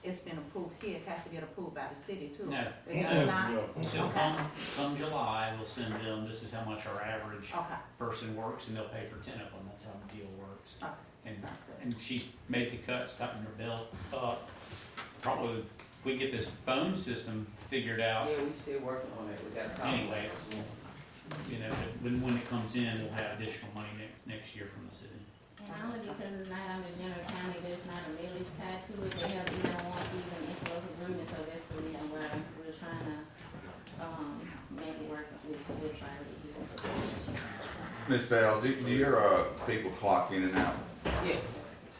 it's been approved here, it has to get approved by the city too. No. It's No. not, So okay, come July, we'll send them, this is how much our average okay, person works, and they'll pay for 10 of them, that's how the deal works. okay, And, sounds good. and she's made the cuts, tightened her belt up. Probably, if we get this phone system figured out, Yeah, we still working on it, we got a couple. Anyway. you know, that when it comes in, we'll have additional money next year from the city. And only because it's not under general county, there's not a millage tied to it, they have E-911 fees and interlocal agreement, so that's the reason why we're trying to, make it work with side of it. Ms. Fells, do your, people clock in and out? Yes.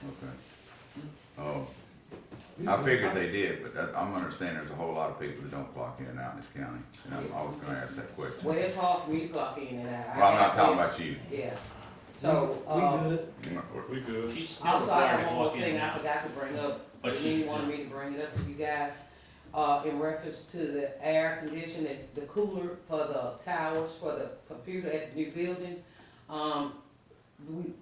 Okay. Oh, I figured they did, but I'm understanding there's a whole lot of people that don't clock in and out in this county, and I'm always gonna ask that question. Well, it's hard for me to clock in and out. Well, I'm not talking about you. Yeah, so, We good. We good. She's still also, I required have to one more clock in thing and I out. forgot to bring up, But but she's you wanted me to bring it up to you guys. In reference to the air conditioning, the cooler for the towers, for the computer at the new building.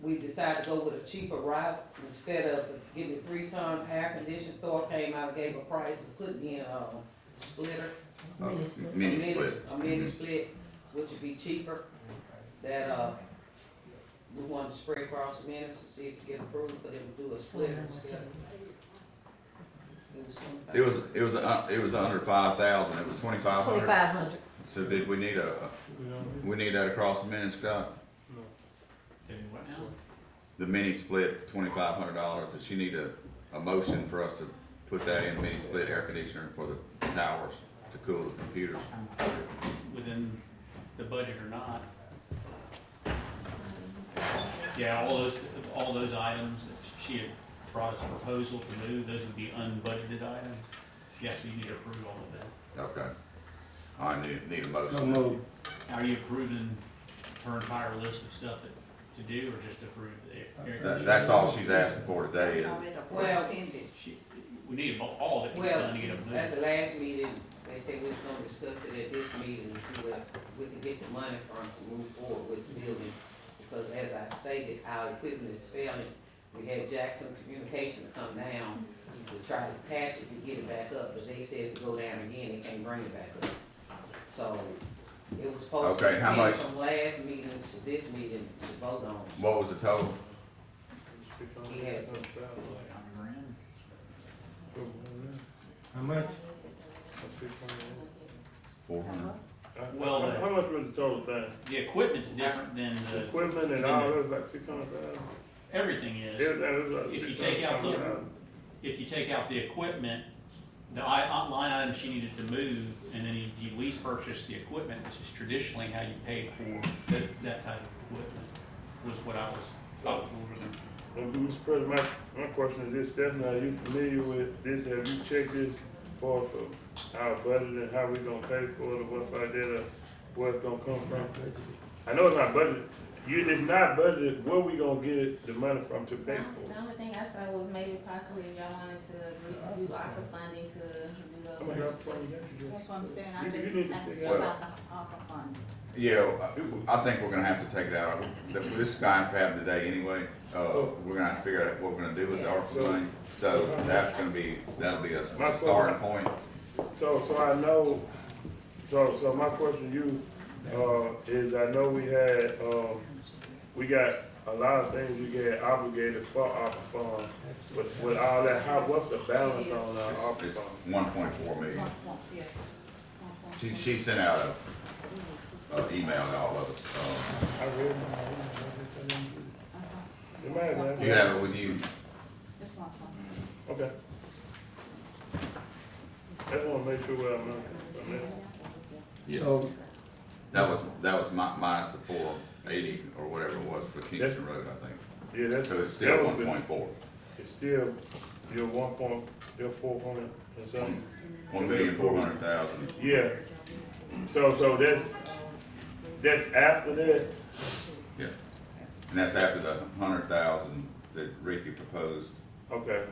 We decided to go with a cheaper route, instead of getting a 3-ton air conditioner. Thor came out and gave a price of putting in a splitter. Mini split. A mini split, which would be cheaper, that, we wanted to spread across the minutes to see if we get approved for them to do a splitter instead. It was under 5,000, it was 2,500. 2,500. So did we need that across the minutes, Scott? Tell you what now? The mini split, $2,500, does she need a motion for us to put that in, mini split air conditioner for the towers to cool the computers? Within the budget or not. Yeah, all those items that she had brought us a proposal to move, those would be unbudgeted items. Yes, you need to approve all of that. Okay. I need a So motion. moved. Are you approving her entire list of stuff to do, or just approve the? That's all she's asking for today. It's is- already Well, approved. We need all of it to be done to get it Well, at moved. the last meeting, they said we was gonna discuss it at this meeting and see what we can get the money from to move forward with the building. Because as I stated, our equipment is failing. We had Jackson Communication to come down to try to patch it and get it back up, but they said to go down again, they can't bring it back up. So it was supposed to Okay, how be much? from last meeting to this meeting to vote on. What was the total? He has How much? 400. Well, How much was the total thing? The equipment's different than the, Equipment and all, it was like 600,000. everything is. It was like If you take out the, 600,000. if you take out the equipment, the line item she needed to move, and then you lease purchase the equipment, which is traditionally how you pay for that type of equipment, was what I was talking over them. And Mr. President, my question is this, Stephanie, are you familiar with this? Have you checked this for our budget and how we gonna pay for it or what's like that, or where it's gonna come from? I know it's not budget it's not budgeted, where we gonna get it, the money from to pay for The it? only thing I saw was maybe possibly if y'all wanted to agree to do ARPA funding to do How those much purchases. ARPA funding you got? That's what I'm saying, You I just, need to asked figure about the ARPA fund. Yeah, I think we're gonna have to take it out. This is guy pad today anyway. We're gonna have to figure out what we're gonna do with the ARPA money. So that'll be a My starting point. So I know, so my question to you, is I know we got a lot of things we get obligated for ARPA funds. With all that, what's the balance on our ARPA It's funds? 1.4 million. Yeah. She sent out a email to all of us. I read it might have Do you have it with you? Just one fund. Okay. I just wanna make sure what I'm in. Yeah. So, That was minus the 480 or whatever it was for Kingston Road, I think. Yeah, that's. So it's still that was the- 1.4. It's still, you're 400 and something. 1,400,000. Yeah. So that's after that? Yeah. And that's after the 100,000 that Ricky proposed Okay,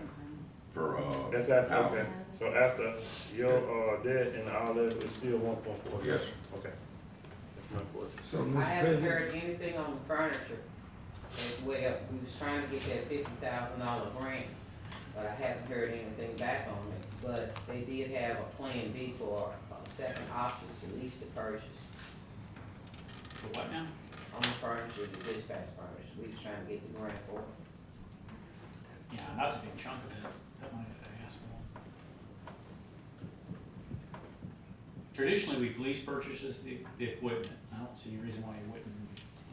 for, that's after, housing. okay. So after your, debt and all that, it's still 1.4? Yes. Okay. That's my question. so I Mr. haven't President, heard anything on the furniture as well. We was trying to get that $50,000 grant, but I haven't heard anything back on it. But they did have a plan B for a second option to lease the purchase For what now? on the furniture, the dispatch furniture. We was trying to get the grant for it. Yeah, and that's a big chunk of it, that money that they asked for. Traditionally, we've leased purchases the equipment. I don't see any reason why you wouldn't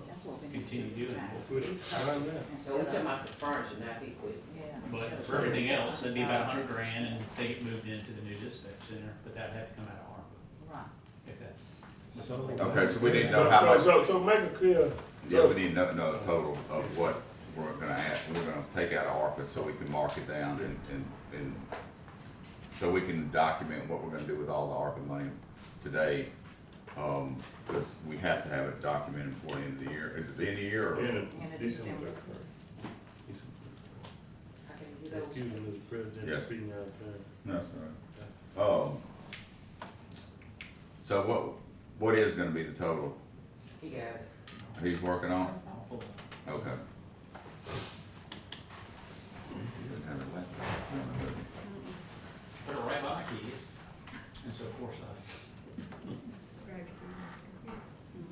That's what we need to continue do. doing tonight. it. These I know. purchases So we're instead talking of- about the furniture, not the equipment. Yeah. But instead of for everything else, 36,000. it'd be about $100,000 and they get moved into the new dispatch center, but that'd have to come out of ARPA, Right. if that's. So- Okay, so we need to know how much. So make it clear. Yeah, we need to know the total of what we're gonna ask, we're gonna take out of ARPA so we can mark it down and so we can document what we're gonna do with all the ARPA money today. Because we have to have it documented before the end of the year. Is it the end of the year or? In In a a December. December. I can do those. Excuse me, Mr. President, Yes. speaking out of turn. No, that's all right. So what is gonna be the total? He got it. He's working on it? I'll pull it. Okay. He doesn't have it left. Put it right by my keys, and so of course I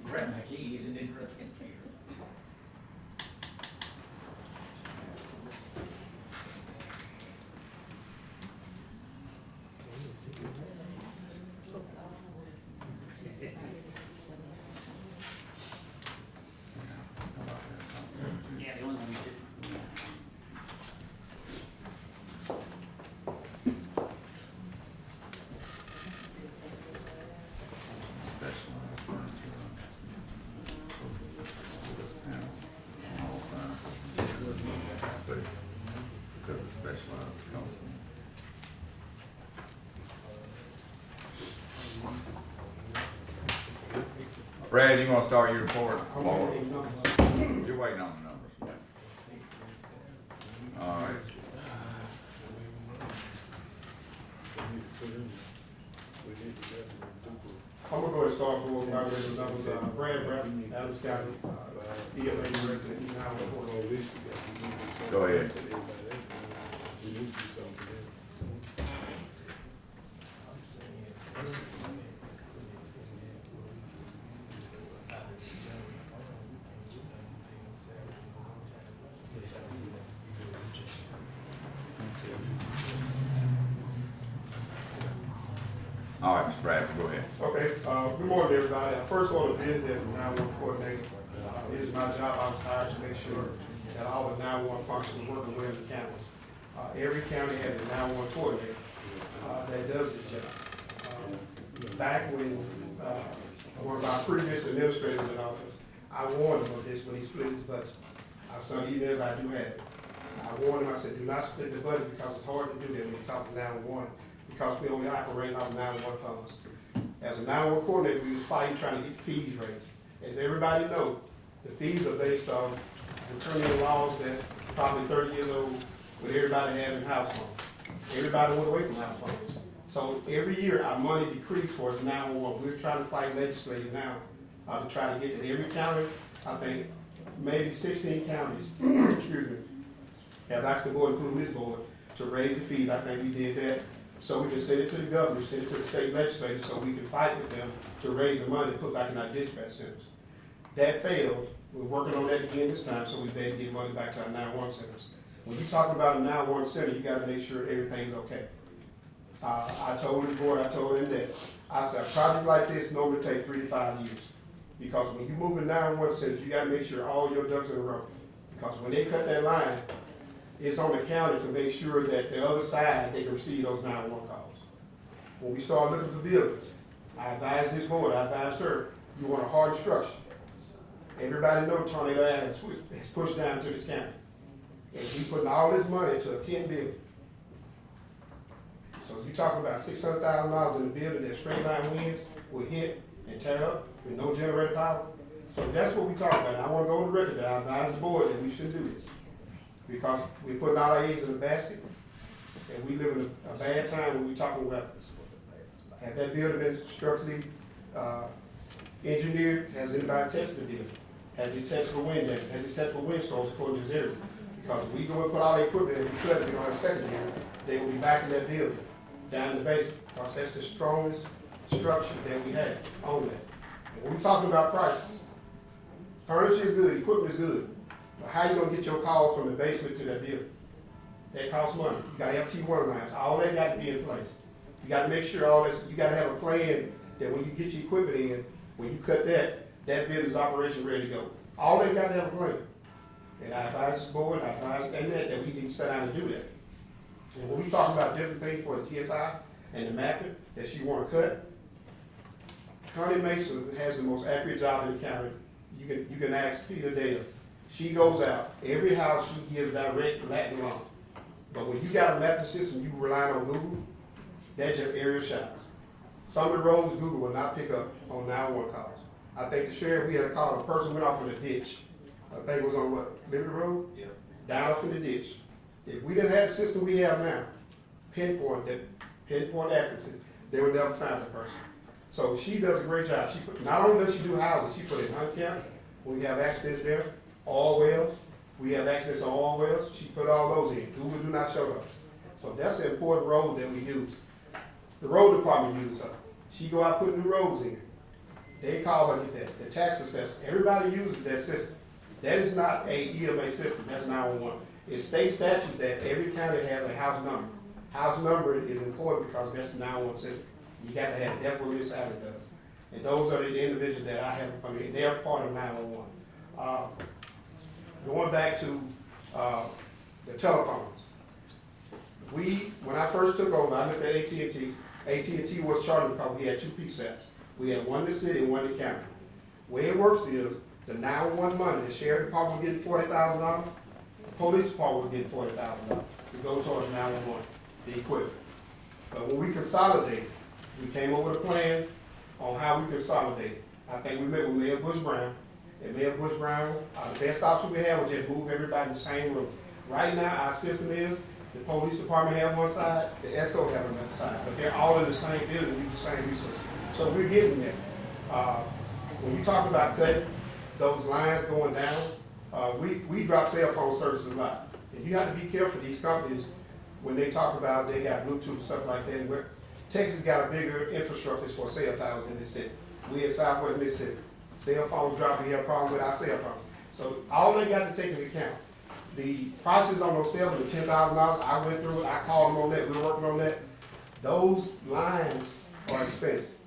grabbed my keys and didn't grab the computer. Yeah, the only one we did. Specialized furniture. This panel, all signed. But it's because of specialized company. Brad, you wanna start your report? I'm waiting on numbers. You're waiting on the numbers. All right. I'm gonna go and start going by the numbers, Brad Rapp, Adams County, ELA director, Go ahead. All right, Mr. Bradford, go ahead. Okay, good morning, everybody. First order of business as a 911 coordinator. It is my job, I was hired to make sure that all the 911 functions work well in the counties. Every county has a 911 coordinator that does the job. Back when one of our previous administrators in office, I warned him of this when he split his budget. I sent emails, I do have it. I warned him, I said, do not split the budget because it's hard to do that when you talk to 911, because we only operate off 911 funds. As a 911 coordinator, we was fighting trying to get fees raised. As everybody knows, The fees are based on determining laws that's probably 30 years old, with everybody having house phones. Everybody went away from house phones. So every year, our money decreased for us 911. We're trying to fight legislature now to try to get to every county. I think maybe 16 counties, excuse me, have asked the board, including this board, to raise the fees. I think we did that. So we can send it to the governor, send it to the state legislature, so we can fight with them to raise the money to put back in our dispatch centers. That failed. We're working on that again this time, so we better get money back to our 911 centers. When you're talking about a 911 center, you gotta make sure everything's okay. I told the board, I told them that, I said, a project like this normally takes 3 to 5 years. Because when you move in 911 centers, you gotta make sure all your ducks are in a row. Because when they cut that line, it's on the county to make sure that the other side, they can receive those 911 calls. When we start looking for buildings, I advise this board, I advise her, you want a hard structure. Everybody knows Tornado Ave has pushed down to this county. And we putting all this money into a 10 building. So if you're talking about $600,000 in a building that straight line winds will hit and tear up with no generator power. So that's what we talking about. I want to go on the record that I advise the board that we shouldn't do this. Because we're putting all our eggs in a basket, and we live in a bad time when we're talking weapons. Have that building been structurally engineered? Has anybody tested the building? Has it tested for wind damage? Has it tested for windstorms according to this area? Because if we go and put all the equipment in, we cut it, we don't have a secondary, they will be back in that building, down in the basement, because that's the strongest structure that we have on that. And when we're talking about prices, furniture is good, equipment is good. But how you gonna get your calls from the basement to that building? That costs money. You gotta have T1 lines. All that got to be in place. You gotta make sure all this, you gotta have a plan that when you get your equipment in, when you cut that building's operation ready to go. All they got to have a plan. And I advise the board, I advise Annette that we need to sit down and do that. And when we talk about different things for the GSI and the mapping that she wanna cut, Connie Mason has the most accurate job in the county. You can ask Peter Dale. She goes out, every house she gives direct Latin law. But when you got a mapping system, you rely on Google, that's just aerial shots. Some of the roads Google will not pick up on 911 calls. I think the sheriff, we had a call, a person went off in a ditch. I think it was on what, Liberty Road? Yep. Down off in the ditch. If we didn't have the system we have now, pinpoint accuracy, they would never find the person. So she does a great job. Not only does she do houses, she put in Hunt County, when we have accidents there, all wells, we have accidents on all wells, she put all those in. Google do not show up. So that's an important road that we use. The road department uses her. She go out put new roads in. They call her, get that, the tax assessor. Everybody uses that system. That is not a EMA system, that's 911. It's state statute that every county has a house number. House number is important because that's the 911 system. You got to have it, that's what Miss Allen does. And those are the individuals that I have, I mean, they're part of 911. Going back to the telephones. When I first took over, I looked at AT&T. AT&T was charging because we had 2 PSAPs. We had one in the city and one in the county. The way it works is, the 911 money, the sheriff department was getting $40,000, the police department was getting $40,000 to go towards 911, the equipment. But when we consolidated, we came up with a plan on how we consolidated. I think we met with Mayor Bush Brown. And Mayor Bush Brown, the best option we had was just move everybody in the same room. Right now, our system is, the police department have one side, the SO have another side, but they're all in the same building, use the same resources. So we're getting there. When you talk about cutting those lines going down, we drop cell phone services a lot. And you have to be careful, these companies, when they talk about they got Bluetooth and stuff like that, and Texas got a bigger infrastructure for cell towers in this city. We in Southwest Mississippi. Cell phones drop, we have problems with our cell phones. So all they got to take into account, the prices on those cell phones, the $10,000, I went through it, I called them on that, we're working on that. Those lines are expensive.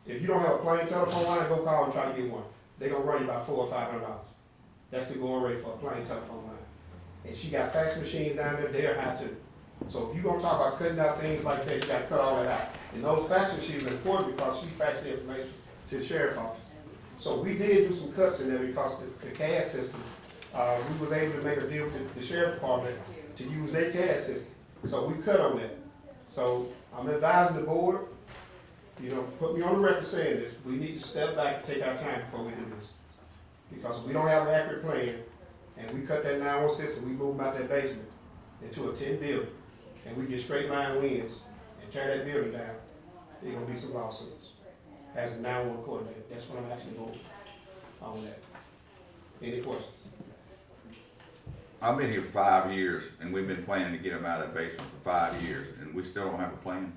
If you don't have a plain telephone line, go call and try to get one. They're gonna run you about $400 or $500. That's the going rate for a plain telephone line. And she got fax machines down there, they're high too. So if you're gonna talk about cutting out things like that, you gotta cut all that out. And those fax machines are important because she faxed the information to the sheriff's office. So we did do some cuts in there because the CAD system, we was able to make a deal with the sheriff department to use their CAD system. So we cut on that. So I'm advising the board, put me on the record saying this, we need to step back and take our time before we do this. Because if we don't have an accurate plan, and we cut that 911 system, we move them out that basement into a 10 building, and we get straight line winds and tear that building down, there's gonna be some lawsuits. As a 911 coordinator, that's what I'm actually going on that. Any questions? I've been here for 5 years, and we've been planning to get them out of that basement for 5 years, and we still don't have a plan.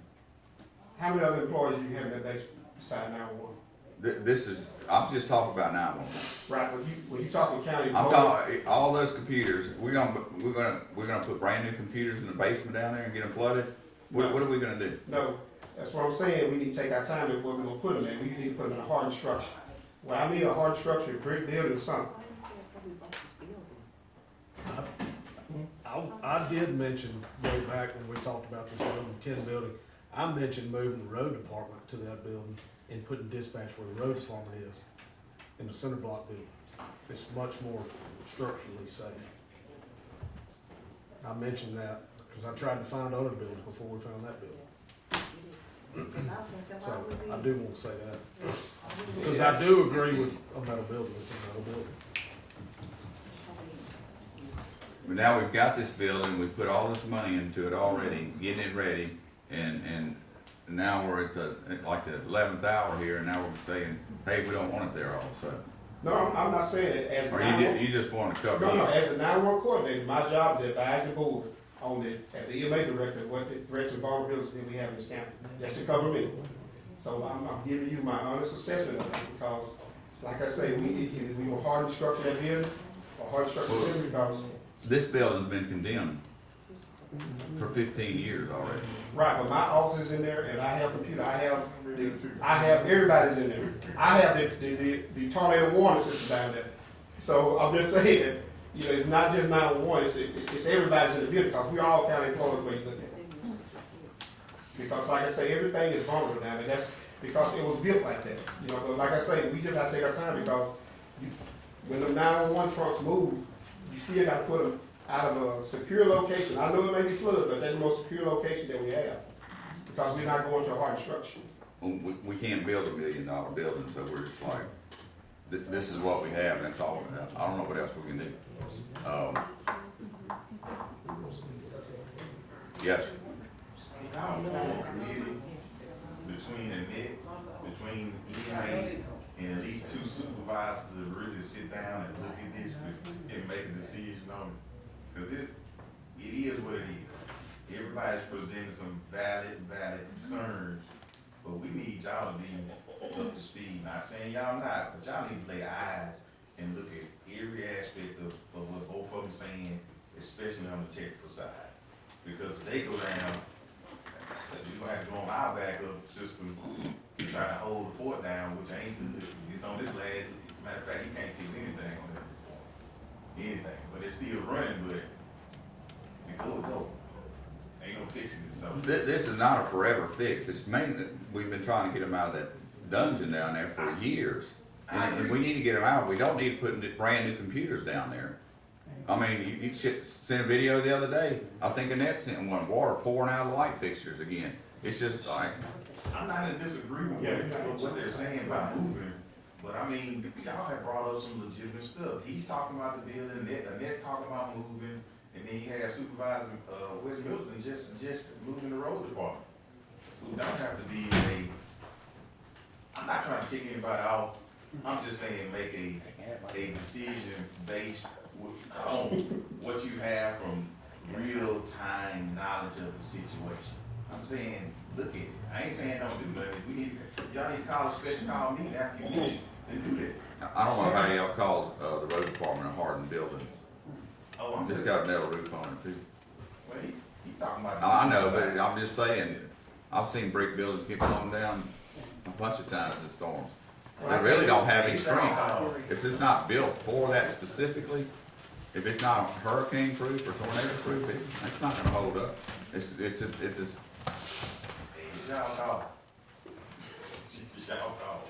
How many other employees do you have in that basement besides 911? I'm just talking about 911. Right, when you talking county. I'm talking, all those computers, we're gonna put brand new computers in the basement down there and get them flooded? What are we gonna do? No, that's what I'm saying, we need to take our time and where we're gonna put them in, we need to put them in a hardened structure. Well, I mean a hardened structure, a brick building or something. I did mention way back when we talked about this building, 10 building, I mentioned moving the road department to that building and putting dispatch where the road department is, in the center block building. It's much more structurally safe. I mentioned that because I tried to find other buildings before we found that building. So I do want to say that. Because I do agree with a metal building, it's a metal building. But now we've got this building, we put all this money into it already, getting it ready, and now we're at the 11th hour here, and now we're saying, hey, we don't want it there all of a sudden. No, I'm not saying that as a Or 911. you just want to cover No, it? as a 911 coordinator, my job is to advise the board on the, as the EMA director, what the threats and vulnerabilities that we have in this county. That's to cover me. So I'm giving you my honest assessment of that, because, like I say, we will harden structure that building, or harden structure the building, because. This building's been condemned for 15 years already. Right, but my office is in there, and I have computer, I have everybody's in there. I have the tornado warning system down there. So I'm just saying that, you know, it's not just 911, it's everybody's in the building, because we're all county employees when you look at it. Because like I say, everything is vulnerable down there, that's because it was built like that. You know, but like I say, we just gotta take our time, because when the 911 trucks move, you still gotta put them out of a secure location. I know it may be flooded, but that's the most secure location that we have, because we're not going to a hard structure. We can't build $1 million building, so we're just like, this is what we have, and that's all we have. I don't know what else we can do. Yes, sir. Y'all form a committee between Annette, between EMA, and at least 2 supervisors to really sit down and look at this and make a decision on it. Cause it is what it is. Everybody's presenting some valid concerns, but we need y'all to be up to speed. Not saying y'all not, but y'all need to lay eyes and look at every aspect of what both of them saying, especially on the technical side. Because if they go down, we're gonna have to go on our backup system to try to hold the fort down, which ain't good. It's on this last, matter of fact, you can't fix anything on that. Anything, but it's still running, but it go. Ain't no fixing it, so. This is not a forever fix. It's mainly, we've been trying to get them out of that dungeon down there for years. And we need to get them out. We don't need to put brand new computers down there. I mean, you sent a video the other day. I think Annette sent one, water pouring out of the light fixtures again. It's just like. I'm not in disagreement with what they're saying about moving, but I mean, y'all have brought up some legitimate stuff. He's talking about the building, Annette talking about moving, and then you have Supervisor Wes Milton just moving the road department. We don't have to be I'm not trying to take anybody off. I'm just saying make a decision based on what you have from real-time knowledge of the situation. I'm saying, look at it. I ain't saying don't do nothing. Y'all need to call a special call meeting after you meet and do that. I don't know how y'all call the road department a hardened building. Oh, I'm It's got a metal roof on it too. Well, he talking about. I know, but I'm just saying, I've seen brick buildings get blown down a bunch of times in storms. They really don't have any strength. If it's not built for that specifically, if it's not hurricane proof or tornado proof, it's not gonna hold up. It's just. Y'all call. Y'all call.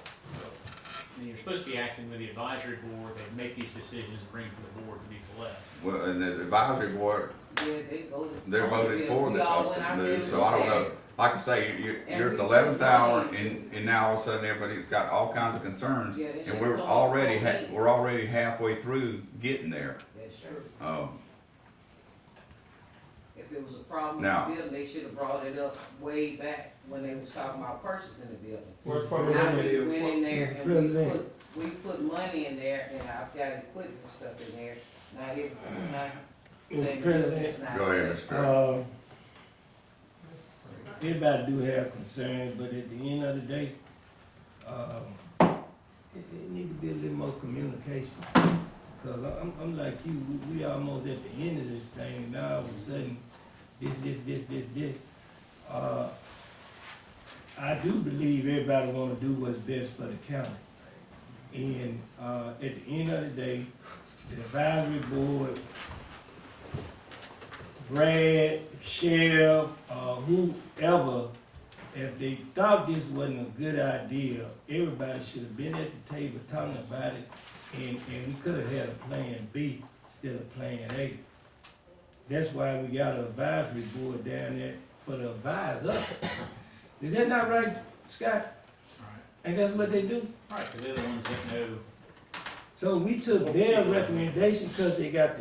And you're supposed to be acting with the advisory board, they make these decisions and bring them to the board to be blessed. Well, and the advisory board, Yeah, they voted. they're voted for We the all went out there move, and so I don't looked at know. it. like I say, you're And at the we 11th put hour, money and now all of a sudden everybody's got all kinds of concerns, Yeah, they and should we're come already, up with we're already halfway through getting there. That's true. If there was a problem in Now- the building, they should have brought it up way back when they was talking about purchasing the building. What's funny Now about it we is, went in there Mr. and President. we put money in there and I've got equipment stuff in there. Now it, now. Mr. President. Go ahead, Mr. Curry. Everybody do have concerns, but at the end of the day, it need to be a little more communication. Cause I'm like you, we almost at the end of this thing, and now all of a sudden, this. I do believe everybody wanna do what's best for the county. And, at the end of the day, the advisory board, Brad, Sheriff, whoever, if they thought this wasn't a good idea, everybody should have been at the table talking about it, and we could have had a plan B instead of plan A. That's why we got an advisory board down there for the advise us. Is that not right, Scott? Right. And that's what they do? Right, because they're the ones that know. So we took their recommendation, because they got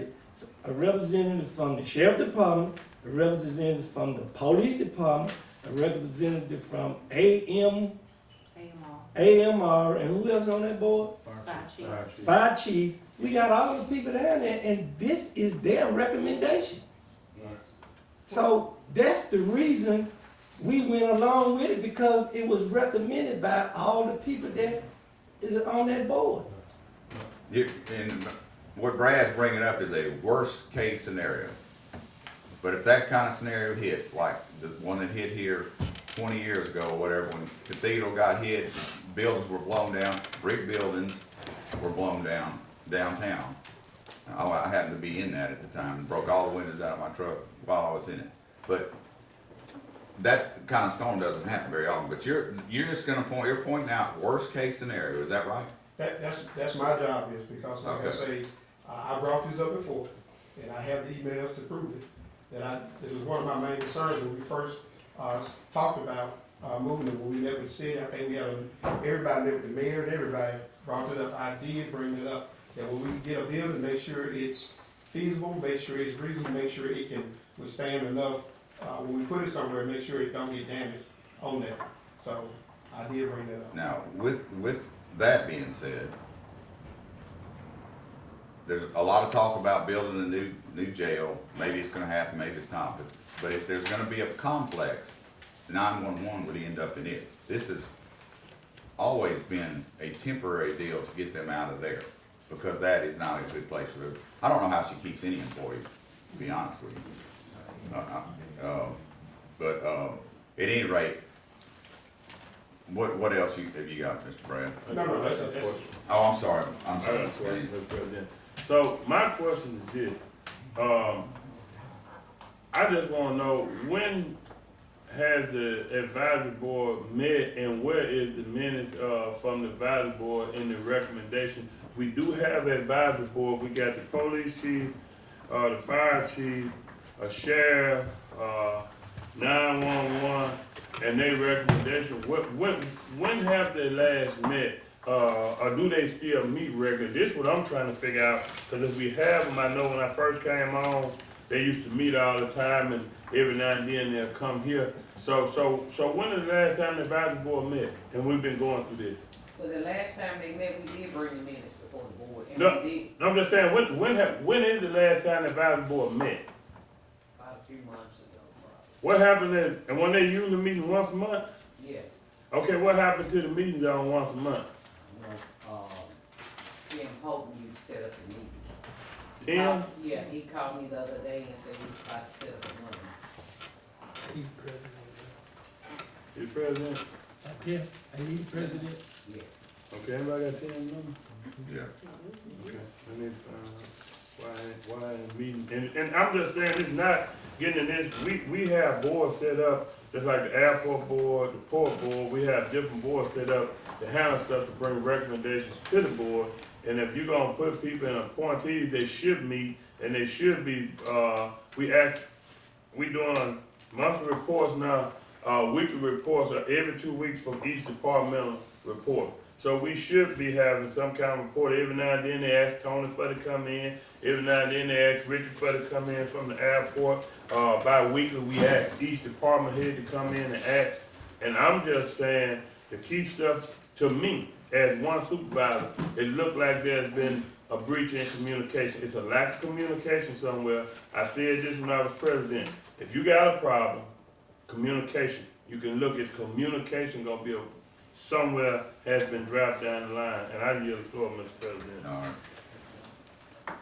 a representative from the sheriff department, a representative from the police department, a representative from AMR, and who else on that board? Fire chief. We got all the people down there, and this is their recommendation. So that's the reason we went along with it, because it was recommended by all the people that is on that board. And what Brad's bringing up is a worst case scenario. But if that kind of scenario hits, like the one that hit here 20 years ago or whatever, when Cathedral got hit, buildings were blown down, brick buildings were blown down downtown. I happened to be in that at the time, and broke all the windows out of my truck while I was in it. But that kind of storm doesn't happen very often, but you're just gonna you're pointing out worst case scenario, is that right? that's my job, is because like I Okay. say, I brought this up before, and I have the emails to prove it. It was one of my main concerns when we first, talked about, moving it, when we met with the city. I think we had, everybody met with the mayor and everybody brought it up. I did bring it up, that when we get a building, make sure it's feasible, make sure it's reasonable, make sure it can withstand enough, when we put it somewhere, make sure it don't get damaged on there. So I did bring that up. Now, with that being said, there's a lot of talk about building a new jail. Maybe it's gonna happen, maybe it's not. But if there's gonna be a complex, 911 would end up in it. This has always been a temporary deal to get them out of there, because that is not a good place for them. I don't know how she keeps any employees, to be honest with you. But at any rate, what else have you got, Mr. Brad? No, that's Oh, I'm sorry. I'm I sorry. got a question, Mr. President. So my question is this, I just wanna know, when has the advisory board met, and where is the minutes, from the advisory board and the recommendation? We do have an advisory board, we got the police chief, the fire chief, a sheriff, 911, and their recommendation. When have they last met? Or do they still meet regularly? This is what I'm trying to figure out, because if we have them, I know when I first came on, they used to meet all the time, and every now and then they'll come here. So when is the last time the advisory board met? And we've been going through this. But the last time they met, we did bring the minutes before the board, and No, we did I'm just saying, when is the last time the advisory board met? about a few months ago, probably. What happened is, and when they usually meeting once a month? Yes, Okay, what happened to the meetings on once a month? you know, Tim Holton, you set up the meetings. Tim? Yeah, he called me the other day and said he was about to set up another. You president? I guess, I need president. Yeah. Okay, anybody got Tim's number? Yeah. Okay, I need to find out why in meeting, and I'm just saying, it's not getting in this, we have boards set up, just like the airport board, the port board, we have different boards set up to handle stuff, to bring recommendations to the board. And if you're gonna put people in appointees, they should meet, and they should be, we doing monthly reports now, weekly reports are every 2 weeks from each departmental report. So we should be having some kind of report. Every now and then they ask Tony for to come in. Every now and then they ask Richard for to come in from the airport. Bi-weekly we ask each department head to come in and ask. And I'm just saying to keep stuff, to me, as one supervisor, it looked like there's been a breach in communication. It's a lack of communication somewhere. I said this when I was president. If you got a problem, communication. You can look, is communication gonna be somewhere has been dropped down the line? And I yield the floor, Mr. President. All right.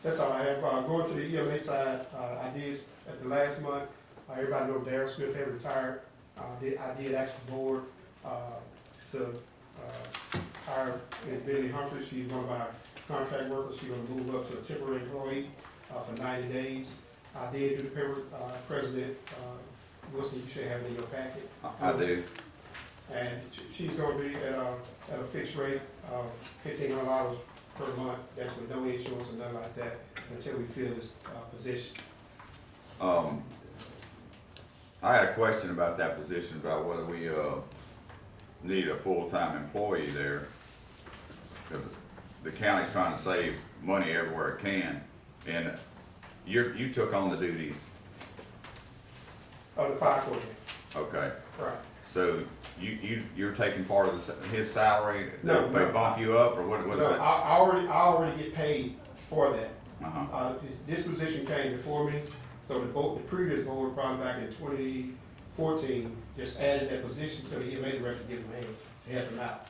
That's all I have. Going to the EMA side, I did at the last month, everybody know Darryl Smith had retired. I did ask the board to hire Ms. Billy Humphrey. She's one of our contract workers. She's gonna move up to a temporary employee for 90 days. I did do the paper, President Wilson, you should have it in your packet. I do. And she's gonna be at a fixed rate of $1,500 per month. That's with no insurance and nothing like that until we fill this position. I had a question about that position, about whether we need a full-time employee there. Because the county's trying to save money everywhere it can, and you took on the duties. Of the fire coordinator, Okay, right. so you're taking part of his salary? No, They no. bump you up, or what is No, that? I already get paid for that. Uh-huh. This position came before me, so the previous board, probably back in 2014, just added that position so the EMA director give them hands, to help them out.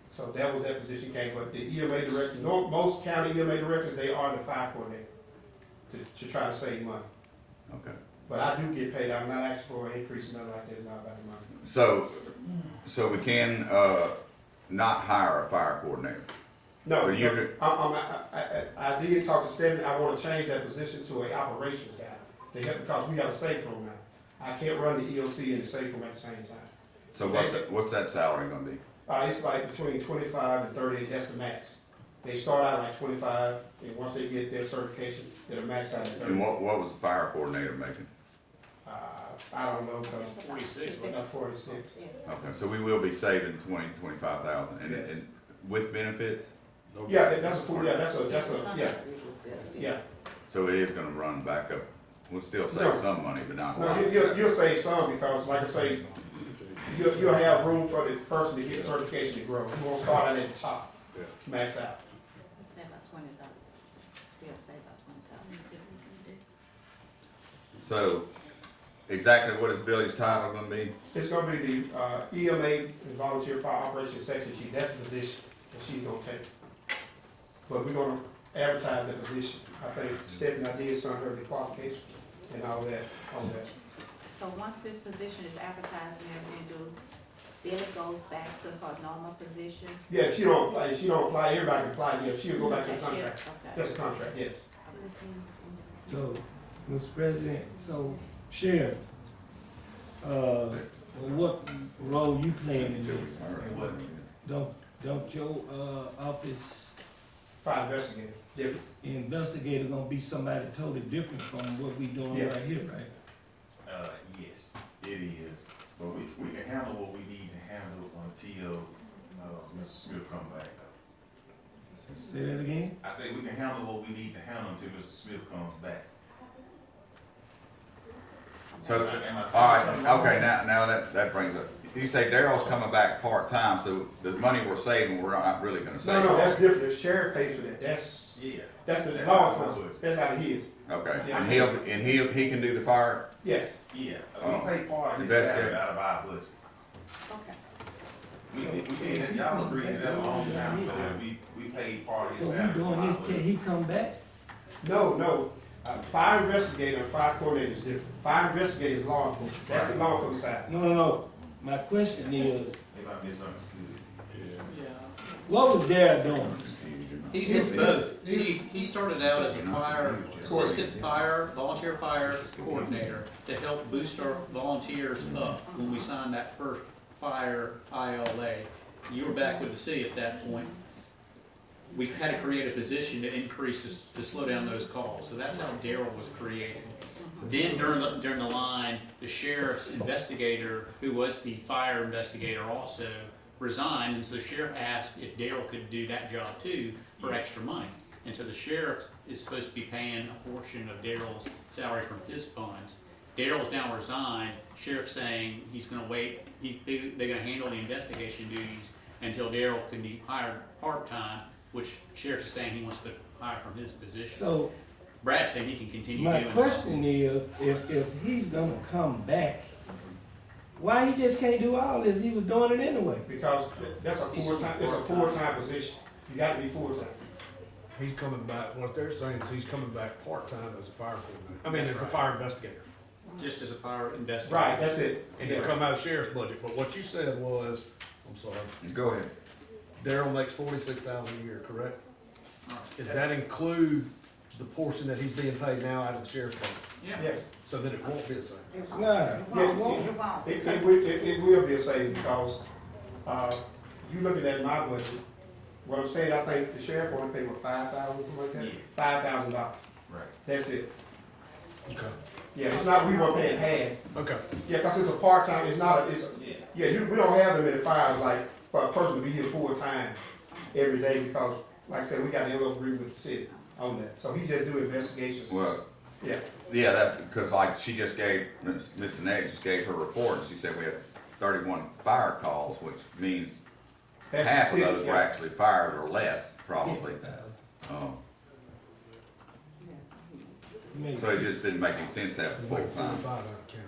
So that was that position came, but the EMA director, most county EMA directors, they are the fire coordinator to try to save money. Okay. But I do get paid, I'm not asking for an increase, nothing like that, it's not about the money. So we can not hire a fire coordinator? No, But you're- I did talk to Stephanie, I wanna change that position to a operations guy, to help, because we have a safe room now. I can't run the EOC and the safe room at the same time. So what's that salary gonna be? It's like between 25 and 30, that's the max. They start out like 25, and once they get their certification, they're max out at 30. And what was the fire coordinator making? I don't know, because 46, about 46. Okay, so we will be saving 25,000, and with benefits? Yeah, that's a full, yeah, yeah. So it is gonna run back up. We'll still save No. some money, but not a No, lot. you'll save some, because like I say, you'll have room for the person to get the certification to grow. You won't start out at the top, max out. Let's say about 20,000. We'll say about 20,000. So exactly what is Billy's title gonna be? It's gonna be the EMA, the Volunteer Fire Operations Section Chief, that's the position that she's gonna take. But we're gonna advertise that position. I think Stephanie, I did some of her qualifications and all that, So once this position is advertised and everything, Billy goes back to her normal position? Yeah, if she don't apply, everybody can apply, yeah, she'll go back to the Okay, contract. okay. That's a contract, yes. So, Mr. President, so Sheriff, what role you playing in this? Don't your, office Fire investigator, different. investigator gonna be somebody totally different from what we doing Yeah. right here, right? Yes, it is, but we can handle what we need to handle until, Mr. Smith come back though. Say that again? I say we can handle what we need to handle until Mr. Smith comes back. So, Am I saying all right, something? okay, now that brings up, you say Daryl's coming back part-time, so the money we're saving, we're not really gonna save. No, that's different. If sheriff pays for that, that's Yeah. the That's law how it enforcement, was. that's out of his. Okay, Yeah. and he can do the fire? Yes. Yeah, we pay part of his Investigate. salary out of our budget. Okay. We did, y'all agreed to that a long time ago, we paid part of his So salary. we doing from our this till budget. he come back? No, fire investigator and fire coordinator is different. Fire investigator is law enforcement, that's the law enforcement side. No. My question is, If I misunderstood. Yeah. what was Darryl doing? He's in both. See, he started out as a fire, assistant fire, volunteer fire coordinator to help boost our volunteers up when we signed that first fire ILA. You were back with the city at that point. We had to create a position to increase, to slow down those calls. So that's how Daryl was created. Then during the line, the sheriff's investigator, who was the fire investigator also, resigned, and so the sheriff asked if Daryl could do that job too for extra money. And so the sheriff is supposed to be paying a portion of Daryl's salary from his funds. Daryl's now resigned, sheriff's saying he's gonna wait, they're gonna handle the investigation duties until Daryl can be hired part-time, which sheriff is saying he wants to hire from his position. So Brad's saying he can continue my doing. question is, if he's gonna come back, why he just can't do all this? He was doing it anyway. Because that's a full-time position. You gotta be full-time. He's coming back, what they're saying is he's coming back part-time as a fire coordinator, I mean, as a fire investigator. Just as a fire investigator. Right, that's it. And it'll come out of sheriff's budget, but what you said was, I'm sorry, Go ahead. Daryl makes $46,000 a year, correct? Does that include the portion that he's being paid now out of the sheriff's budget? Yeah. Yes. So then it won't be the same. Nah, It won't, it won't, It because will be a saving because, you looking at my budget, what I'm saying, I think the sheriff only paid, what, $5,000, something like that? $5,000. Right. That's it. Okay. Yeah, it's not, we weren't paying half. Okay. Yeah, because it's a part-time, it's not, we don't have them in the fires like for a person to be here full-time every day because, like I said, we got to agree with the city on that. So he just do investigations. Well, Yeah, yeah, that, because like she just gave, Miss Annette just gave her report, and she said we had 31 fire calls, which means that's half of the city, those were yeah. actually fires or less, probably. So it just didn't make any sense to have a full Like time. 45 out of count.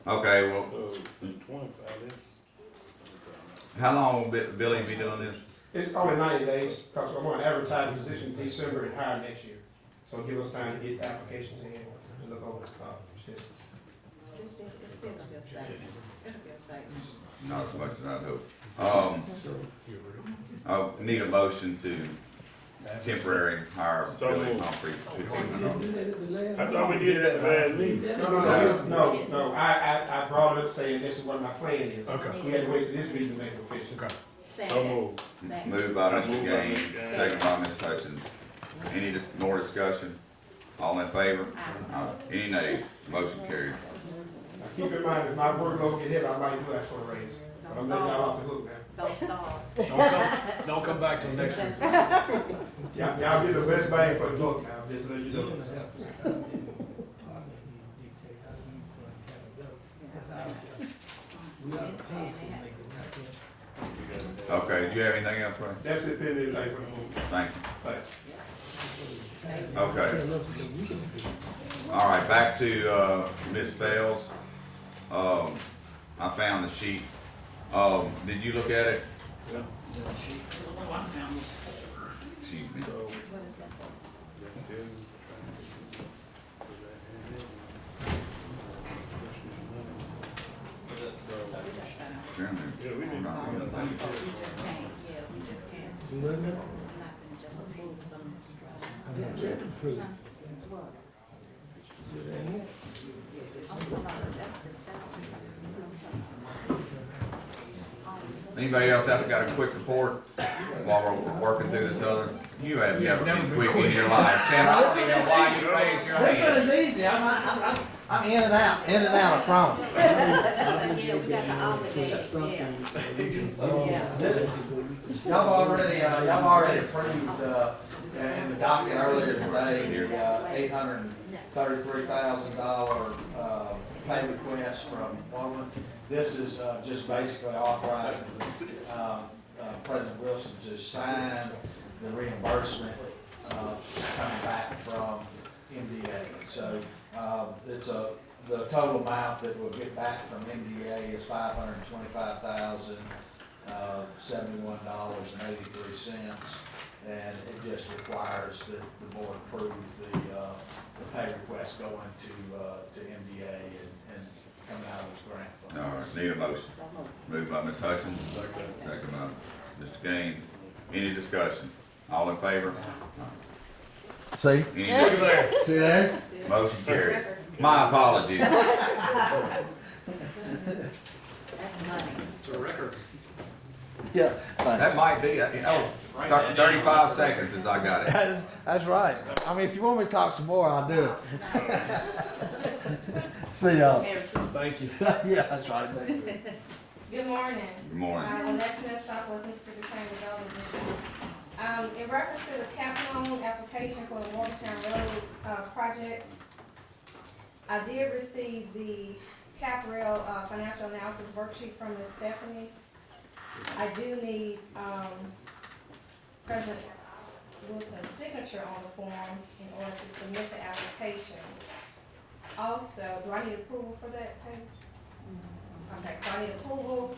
Okay, well, So, in 25, that's. how long will Billy be doing this? It's only 90 days because I'm going to advertise the position in December and hire next year. So give us time to get applications in and look over the system. it's still gonna be a savings. It'll be a savings. Not as much as I'd hope. I need a motion to temporary hire So Billy moved. Humphrey. I thought we did it at the last meeting. No. I brought it up saying this is what my plan is. Okay. We had to wait till this meeting to make it official. Okay. So Second. moved. Second. Moved by Mr. Moved by Gaines, Mr. Gaines. second by Ms. Hutchins. Any more discussion? All in favor? Aye. Any nays? Motion carries. Now, keep in mind, if my workload get heavy, I might do ask for a raise. But I'm letting y'all off the hook now. Don't start. Don't come back till next week. Y'all get the best bang for the buck now, just to let you know. Okay, do you have anything else, Ray? That's it, pending like for the move. Thank you. Thanks. Okay. All right, back to, Ms. Fales. I found the sheet. Did you look at it? Well, I found this. Excuse me. What is that? Apparently, Yeah, we did. not We really. just can't, yeah, we just can't, nothing, just approve some. What? Oh, no, that's the salary. Anybody else out there got a quick report while we're working through this other? You have never been quick in your life. Chandler, I don't even know why you raised your This one hand. is easy, I'm in and out, I promise. So, yeah, we got the obligation, yeah. Y'all already approved, in the docket earlier today, the $833,000, pay request from Woven. This is, just basically authorizing, President Wilson to sign the reimbursement, coming back from MDA. So, the total amount that we'll get back from MDA is $525,071.83. And it just requires that the board approve the pay request going to MDA and coming out of this grant fund. All right, need a motion. Moved by Ms. Hutchins, second by Mr. Gaines. Any discussion? All in favor? See? Any there. See there? motion carries. My apologies. That's money. It's a record. Yeah, That thanks. might be, that was 35 seconds since I got it. That's right. I mean, if you want me to talk some more, I'll do it. See y'all. Merry Christmas. Thank you. Yeah, that's right. Thank you. Good morning. Good morning. Lynette Smith, Southwest Mississippi County Development District. In reference to the capital loan application for the Morgantown Road, project, I did receive the CapRail, financial analysis worksheet from Ms. Stephanie. I do need, President Wilson's signature on the form in order to submit the application. Also, do I need approval for that, Paige? Okay, so I need approval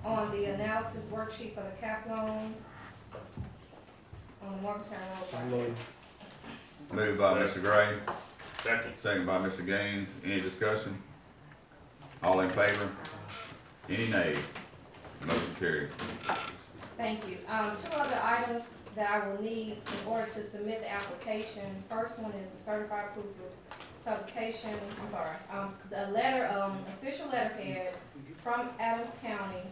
on the analysis worksheet for the cap loan on the Morgantown Road project. Moved by Mr. Gray, Second. second by Mr. Gaines. Any discussion? All in favor? Any nays? Motion carries. Thank you. Two other items that I will need in order to submit the application. First one is the certified proof of publication, the letter, official letterhead from Adams County,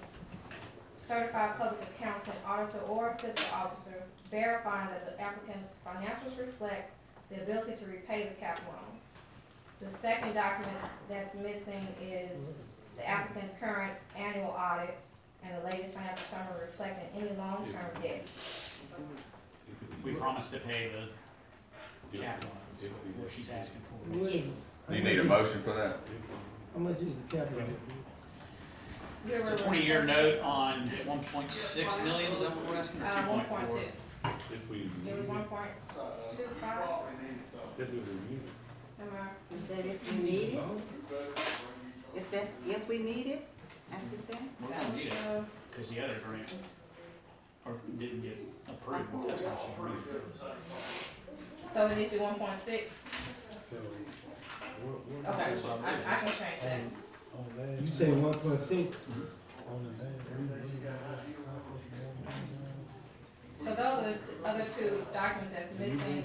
certified public accountant, auditor, or fiscal officer, verifying that the applicant's financials reflect the ability to repay the cap loan. The second document that's missing is the applicant's current annual audit and the latest financial summary reflecting any long-term debt. We promised to pay the cap loan, what she's asking for. Yes. Do you need a motion for that? How much is the capital? It's a 20-year note on 1.6 million, is that what we're asking, or 2.4? 1.2. If we, It was 1.25. if we review Am I? Is that if we need it? If we need it, as you said? We're gonna need it, because the other grant, or didn't get approved, that's why she agreed to it. So it needs to be 1.6. So, Okay, I can change that. You say 1.6? So those are the other two documents that's missing,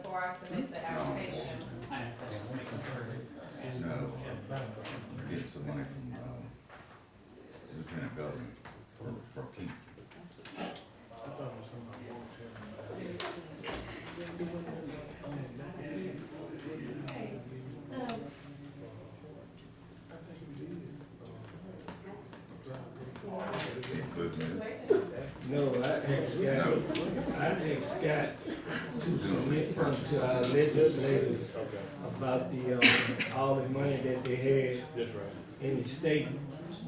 before I submit the application. I know, that's making sure. No. We're getting some money from, independent government for Kingston. No, I asked Scott to submit something to our legislators about all the money that they had that's right. in the state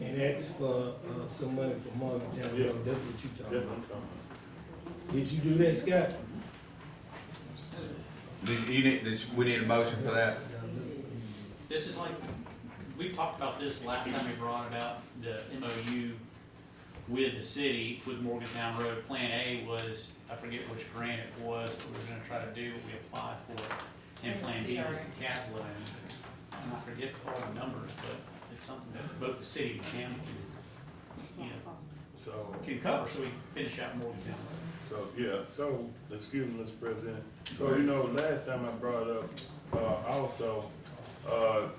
and asked for, some money for Morgantown Yeah. Road. That's what you That's talking what about. I'm talking about. Did you do that, Scott? We need a motion for that? This is like, we talked about this last time we brought it up, the MOU with the city, with Morgantown Road. Plan A was, I forget which grant it was, that we were gonna try to do, we applied for it. And Plan B was the capital, and I forget all the numbers, but it's something that both the city and county can, So, can cover, so we can finish out Morgantown Road. so, yeah, so, excuse me, Mr. President. So, you know, last time I brought up, also,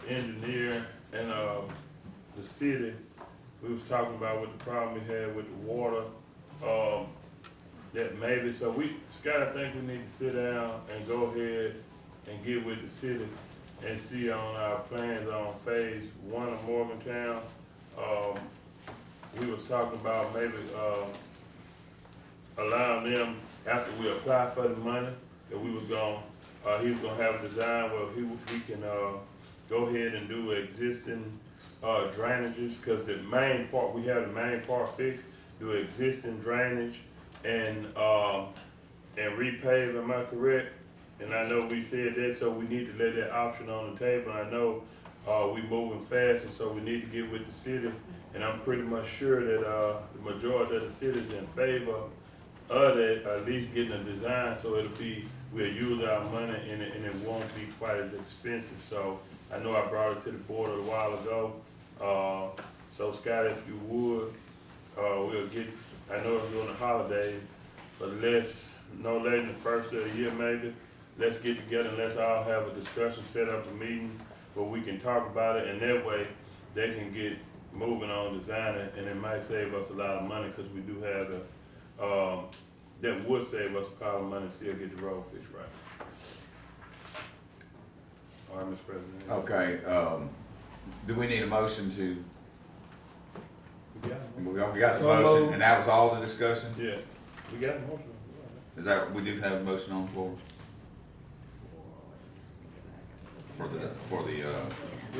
engineer and, the city, we was talking about what the problem we had with the water, that maybe, so Scott, I think we need to sit down and go ahead and get with the city and see on our plans on phase 1 of Morgantown. We was talking about maybe, allowing them, after we apply for the money, that we was he was gonna have a design where we can, go ahead and do existing, drainages, cause the main part, we have the main part fixed, do existing drainage and repave, am I correct? And I know we said that, so we need to let that option on the table. I know, we moving fast, and so we need to get with the city. And I'm pretty much sure that, the majority of the city's in favor of that, at least getting a design, so we'll use our money and it won't be quite as expensive. So I know I brought it to the board a while ago. So Scott, if you would, we'll get, I know it's during the holidays, but no later than the first of the year maybe, let's get together and let's all have a discussion, set up a meeting where we can talk about it, and that way they can get moving on, designing, and it might save us a lot of money, cause we do have that would save us a pile of money and still get the road fixed right. All right, Mr. President. Okay, do we need a motion to, we got the So motion, moved. and that was all the discussion? Yeah, we got the motion. Is that, we do have a motion on the floor? For the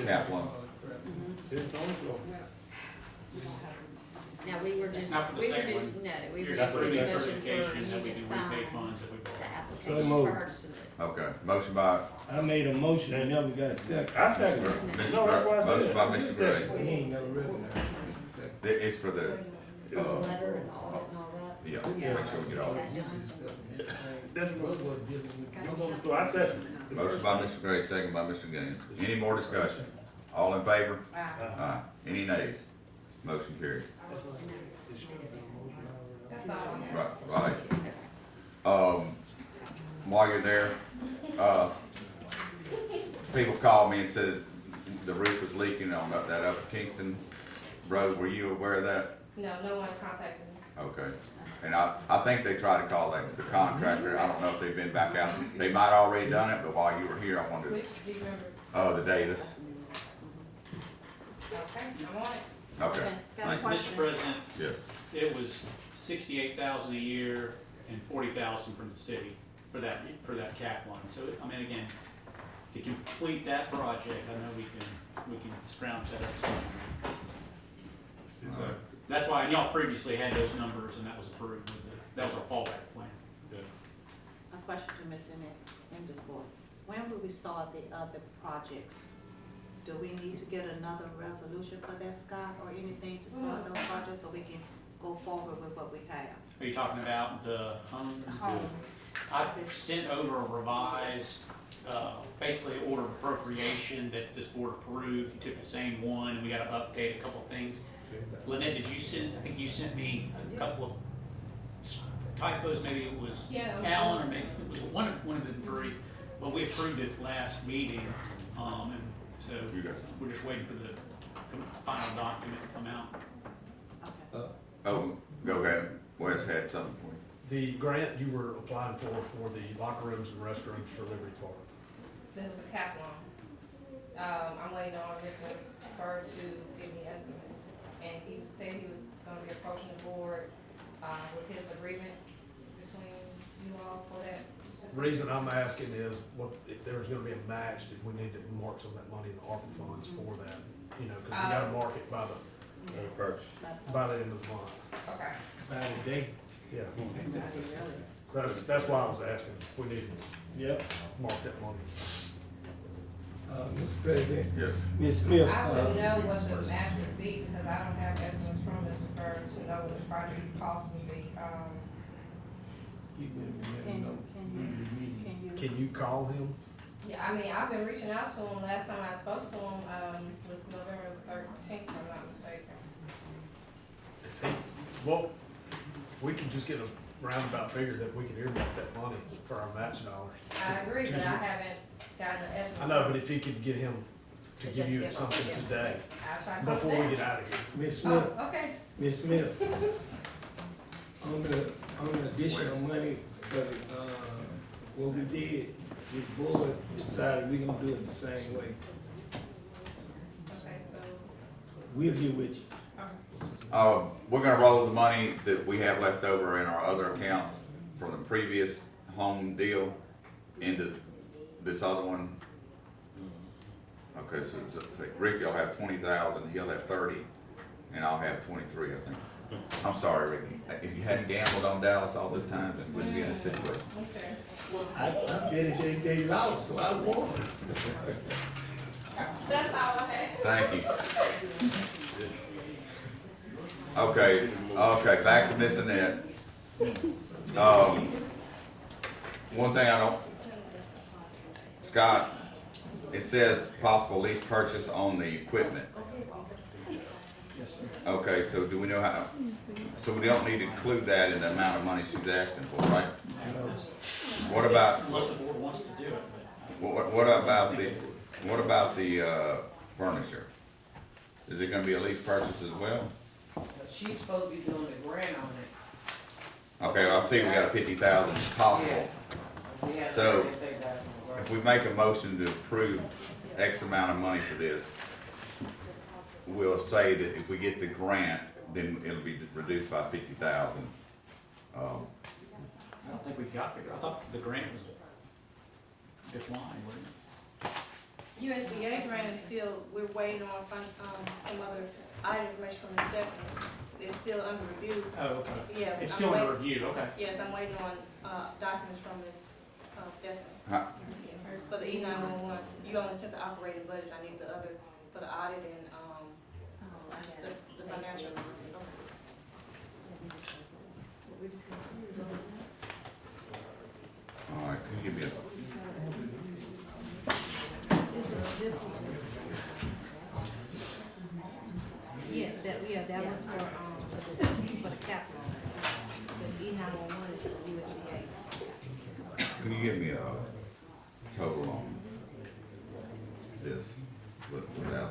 cap loan? It's on the floor. Now, we were just, Not for the we were second just, one. no, we You're were just just approving making a motion certification for that you we to can sign repay funds that we the borrowed. application moved. for her to submit. Okay, motion by I made a motion, and never got second. I second it. Mr. No, that's Gray, why I said motion it. by You Mr. said Gray. He ain't never recognized it. It's for the, For the letter and all that and all that. yeah, Yeah. make sure we get all that. That's what I'm on the floor. I second it. Motion by Mr. Gray, second by Mr. Gaines. Any more discussion? All in favor? Aye. Any nays? Motion carries. That's all I have. Right. While you're there, people called me and said the roof was leaking on that up Kingston Road. Were you aware of that? No, no one contacted me. Okay. And I think they tried to call the contractor. I don't know if they've been back out. They might already done it, but while you were here, I wondered. Which, do you remember? The Davis. Okay, I'm on it. Okay. Okay, got a Thank you. question? Mr. President, Yes. it was 68,000 a year and 40,000 from the city for that cap line. So, I mean, again, to complete that project, I know we can scrounge that up somewhere. So, that's why, and y'all previously had those numbers and that was approved, that was our fallback plan. A question to Ms. in this board. When will we start the other projects? Do we need to get another resolution for that, Scott, or anything to start those projects so we can go forward with what we have? Are you talking about the home? Home. I sent over a revised, basically order of appropriation that this board approved. You took the same one, and we gotta update a couple of things. Lynette, did you send, I think you sent me a couple of typos, maybe it was Yeah, it Alan, was. or maybe it was one of the three. But we approved it last meeting, and so we're just waiting for the final document to come out. Okay. Oh, go ahead. Wes had something for you. The grant you were applying for the locker rooms and restrooms for Liberty Park. There was a cap loan. I'm waiting on Mr. Bird to give me estimates. And he said he was gonna be approaching the board, with his agreement between you all for that. The reason I'm asking is what, if there's gonna be a match, that we need to mark some of that money in the ARPA funds for that. You know, cause we gotta mark it by the end of the month. Okay. About a day. Yeah. So that's why I was asking, if we need Yep. to mark that money. Mr. President, Yes. Ms. Smith, I wouldn't know what the match would be because I don't have estimates from Mr. Bird to know what the project cost would be. you can let me Can, know. Can you call him? Yeah, I mean, I've been reaching out to him. Last time I spoke to him, was November 13th, if I'm not mistaken. Well, if we can just get a roundabout figure that we can earmark that money for our match dollars. I agree, but I haven't gotten an estimate. I know, but if you could get him to give you Just give us something a guess. today, I'll try to call before we today. get out of here. Ms. Smith, Oh, okay. Ms. Smith, on the additional money for the, what we did, this board decided we gonna do it the same way. Okay, so, We'll get with you. okay. We're gonna roll the money that we have left over in our other accounts from the previous home deal into this other one. Okay, so Rick, you'll have 20,000, he'll have 30, and I'll have 23, I think. I'm sorry, Ricky. If you hadn't gambled on Dallas all this time, then we'd be in this situation. Okay. I bet it they lost, so I won. That's all I had. Thank you. Okay, back to Miss Annette. One thing I don't, Scott, it says possible lease purchase on the equipment. Okay, so do we know how, so we don't need to include that in the amount of money she's asking for, right? What about, Unless the board wants to do it, but. what about the furniture? Is it gonna be a lease purchase as well? She's supposed to be doing the grant on it. Okay, well, I see we got a 50,000 possible. We have to So- take that from the grant. If we make a motion to approve X amount of money for this, we'll say that if we get the grant, then it'll be reduced by 50,000. I don't think we got the, I thought the grant was declined, wasn't it? USDA grant is still, we're waiting on, some other item information from the Stephanie. It's still under review. Oh, okay. Yeah. It's I'm still under waiting- review, okay. Yes, I'm waiting on, documents from Ms. Stephanie. Huh? For the E911, you only sent the operating budget, I need the other, for the audit and, Oh, I got it. the financial. All right, can you give me a, This was. Yes, that was for the capital. The E911 is the USDA. can you give me a total on this without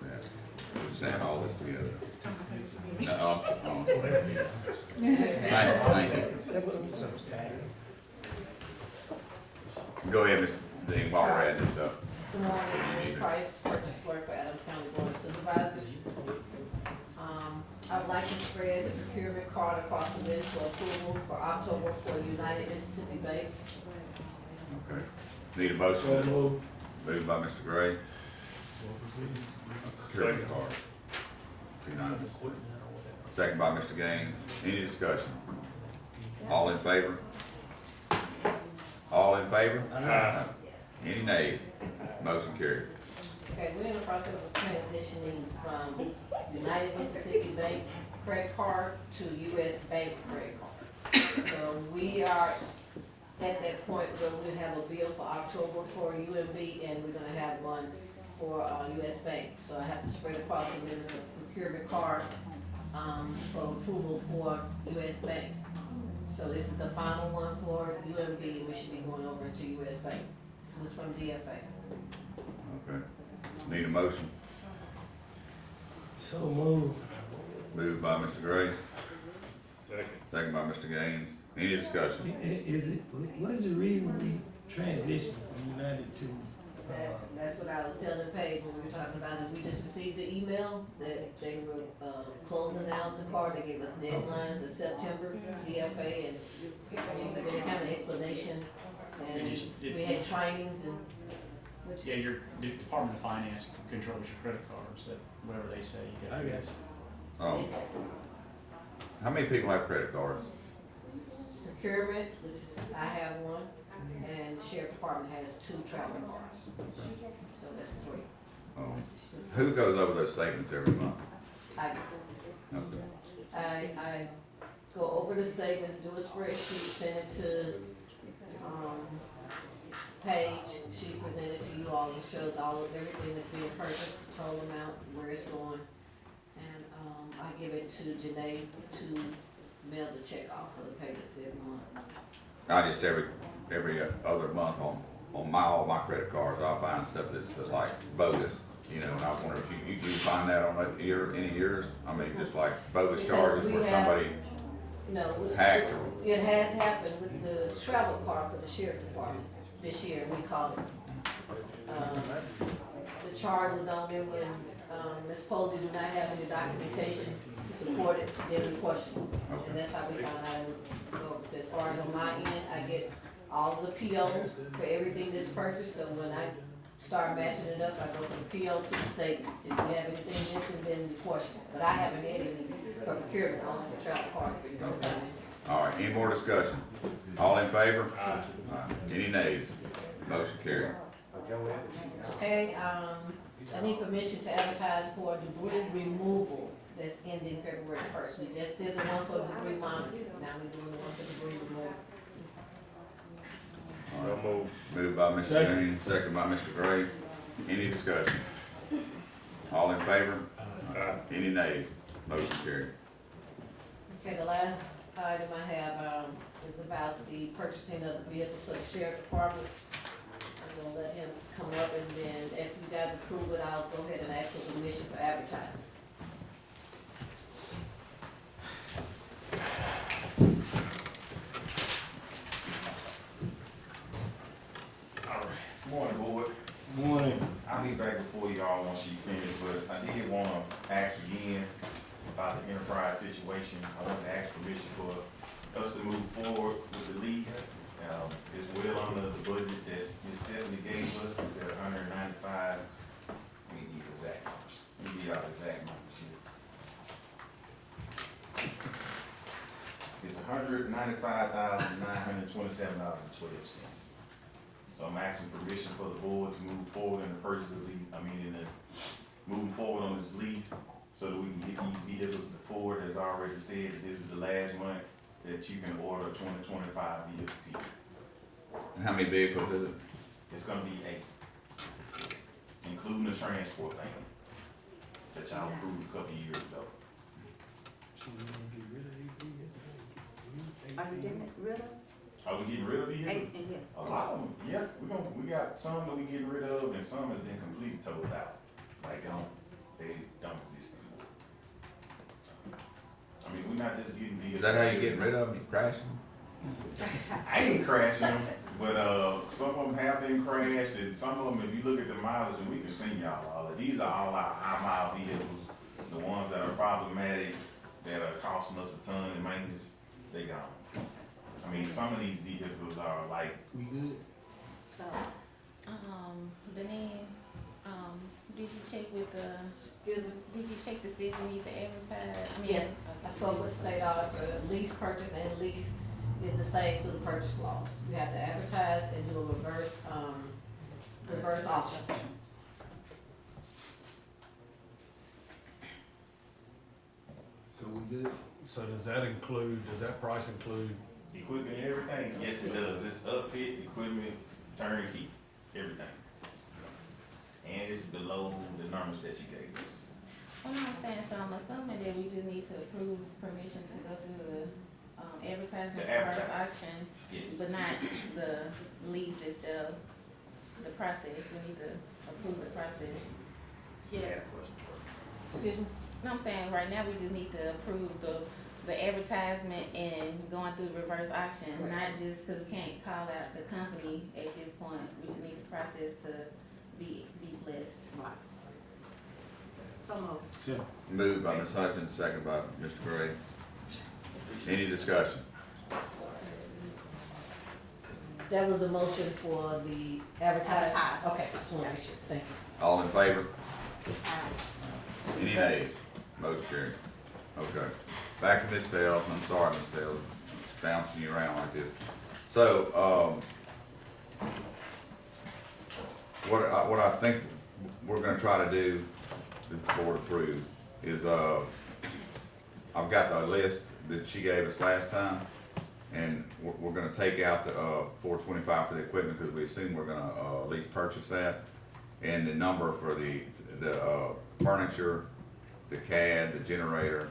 that? Just add all this together. No, thank you. Go ahead, Ms. Dean, while we're adding this up. Good morning, Price, purchase clerk for Adams County Board of Supervisors. I would like to spread the procurement card across the list for approval for October for United Mississippi Bank. Okay. Need a motion? Moved by Mr. Gray. Procurement card. Unanimous. Second by Mr. Gaines. Any discussion? All in favor? All in favor? Aye. Any nays? Motion carries. Okay, we're in the process of transitioning from United Mississippi Bank credit card to US Bank credit card. So we are at that point where we have a bill for October for UMB and we're gonna have one for, US Bank. So I have to spread across the minutes of procurement card, for approval for US Bank. So this is the final one for UMB, and we should be going over to US Bank. This was from DFA. Okay. Need a motion? So moved. Moved by Mr. Gray. Second by Mr. Gaines. Any discussion? What is the reason we transitioned from United to, That's what I was telling Paige when we were talking about it. We just received the email that they were, closing out the card. They gave us deadlines of September, DFA, and but they kind of explanation. And we had trainings and, which, Yeah, your Department of Finance controls your credit cards, that whatever they say, you I get. got you. Oh. How many people have credit cards? procurement, which I have one, and sheriff department has 2 travel cards. So that's 3. Oh. Who goes over those statements every month? I Okay. I go over the statements, do a spreadsheet, send it to, Paige. She presented to you all and shows all of everything that's being purchased, the total amount, where it's going. And, I give it to Janae to mail the check off for the payments every month. I just every other month on all my credit cards, I'll find stuff that's like bogus, you know, and I wonder if you find that on any years? I mean, just like bogus Because charges we where have- somebody No, hacked or, it has happened with the travel card for the sheriff department this year, we called it. The charge was on there when, Ms. Posey do not have any documentation to support it, then we question it. And that's how we found out it was, bogus. As far as on my end, I get all of the POs for everything that's purchased, so when I start matching it up, I go from the PO to the statement. If you have anything missing, then we question it. But I haven't had any for procurement, only for travel card for you. all right, any more discussion? All in favor? Aye. Any nays? Motion carried. Okay, I need permission to advertise for debris removal that's ending February 1st. We just did the one for debris monitoring, now we're doing the one for debris removal. Moved by Mr. Gaines, second by Mr. Gray. Any discussion? All in favor? Any nays? Motion carried. Okay, the last item I have, is about the purchasing of the vehicles for the sheriff department. I'm gonna let him come up, and then if you guys approve it, I'll go ahead and ask for permission for advertising. Morning, board. Morning. I'll be back before y'all once you finish, but I did wanna ask again about the enterprise situation. I want to ask permission for us to move forward with the lease. It's well under the budget that Ms. Stephanie gave us, it's at $195. Let me give exact numbers. Let me give y'all exact numbers here. It's $195,927.12. So I'm asking permission for the board to move forward in the purchase of moving forward on this lease so that we can get these vehicles. The Ford has already said that this is the last month that you can order a 2025 vehicle. How many vehicles is it? It's gonna be 8, including the transport thing that y'all approved a couple years ago. Are you getting rid of? Are we getting rid of these? 8, and yes. A lot of them, yeah. We got some that we getting rid of and some has been completely totaled out. Like, they don't exist anymore. I mean, we're not just getting vehicles. Is that how you getting rid of them? You crashing them? I ain't crashing them, but, some of them have been crashed and some of them, if you look at the mileage, and we can send y'all all of these are all our high mile vehicles. The ones that are problematic, that are costing us a ton in maintenance, they gone. I mean, some of these vehicles are like. We good? So, Deneen, did you check with the, Excuse me? did you check to see if we need to advertise? I mean, Yes, I okay. spoke with the state auditor, lease purchase and lease is the same through the purchase laws. We have to advertise and do a reverse auction. So we good? So does that price include, Equipment and everything? Yes, it does. It's upfit, equipment, turnkey, everything. And it's below the numbers that you gave us. Well, no, I'm saying, so I'm assuming that we just need to approve permission to go through the, advertisement To first advertise. auction, Yes. but not the lease itself, the process. We need to approve the process. You yeah, had a question for me. Excuse me? No, I'm saying right now we just need to approve the advertisement and going through reverse auction, not just because we can't call out the company at this point. We just need the process to be blessed. right. So moved. Sure. Moved by Ms. Hutchins, second by Mr. Gray. Any discussion? That was the motion for the advertising? Advertise. Okay, just want to make sure, thank you. All in favor? Aye. Any nays? Motion carried. Okay. Back to Ms. Fells. I'm sorry, Ms. Fells, bouncing you around like this. So, what I think we're gonna try to do, if the board approves, is, I've got the list that she gave us last time, and we're gonna take out the, $425 for the equipment, because we assume we're gonna, at least purchase that. And the number for the furniture, the CAD, the generator,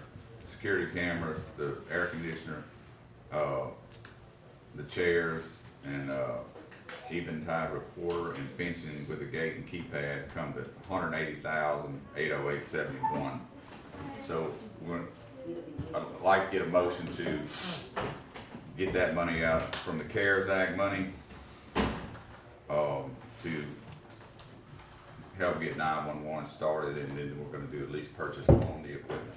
security cameras, the air conditioner, the chairs, and, eventide recorder and fencing with a gate and keypad come to $180,808.71. So I'd like to get a motion to get that money out from the CARES Act money, to help get 911 started, and then we're gonna do at least purchase on the equipment.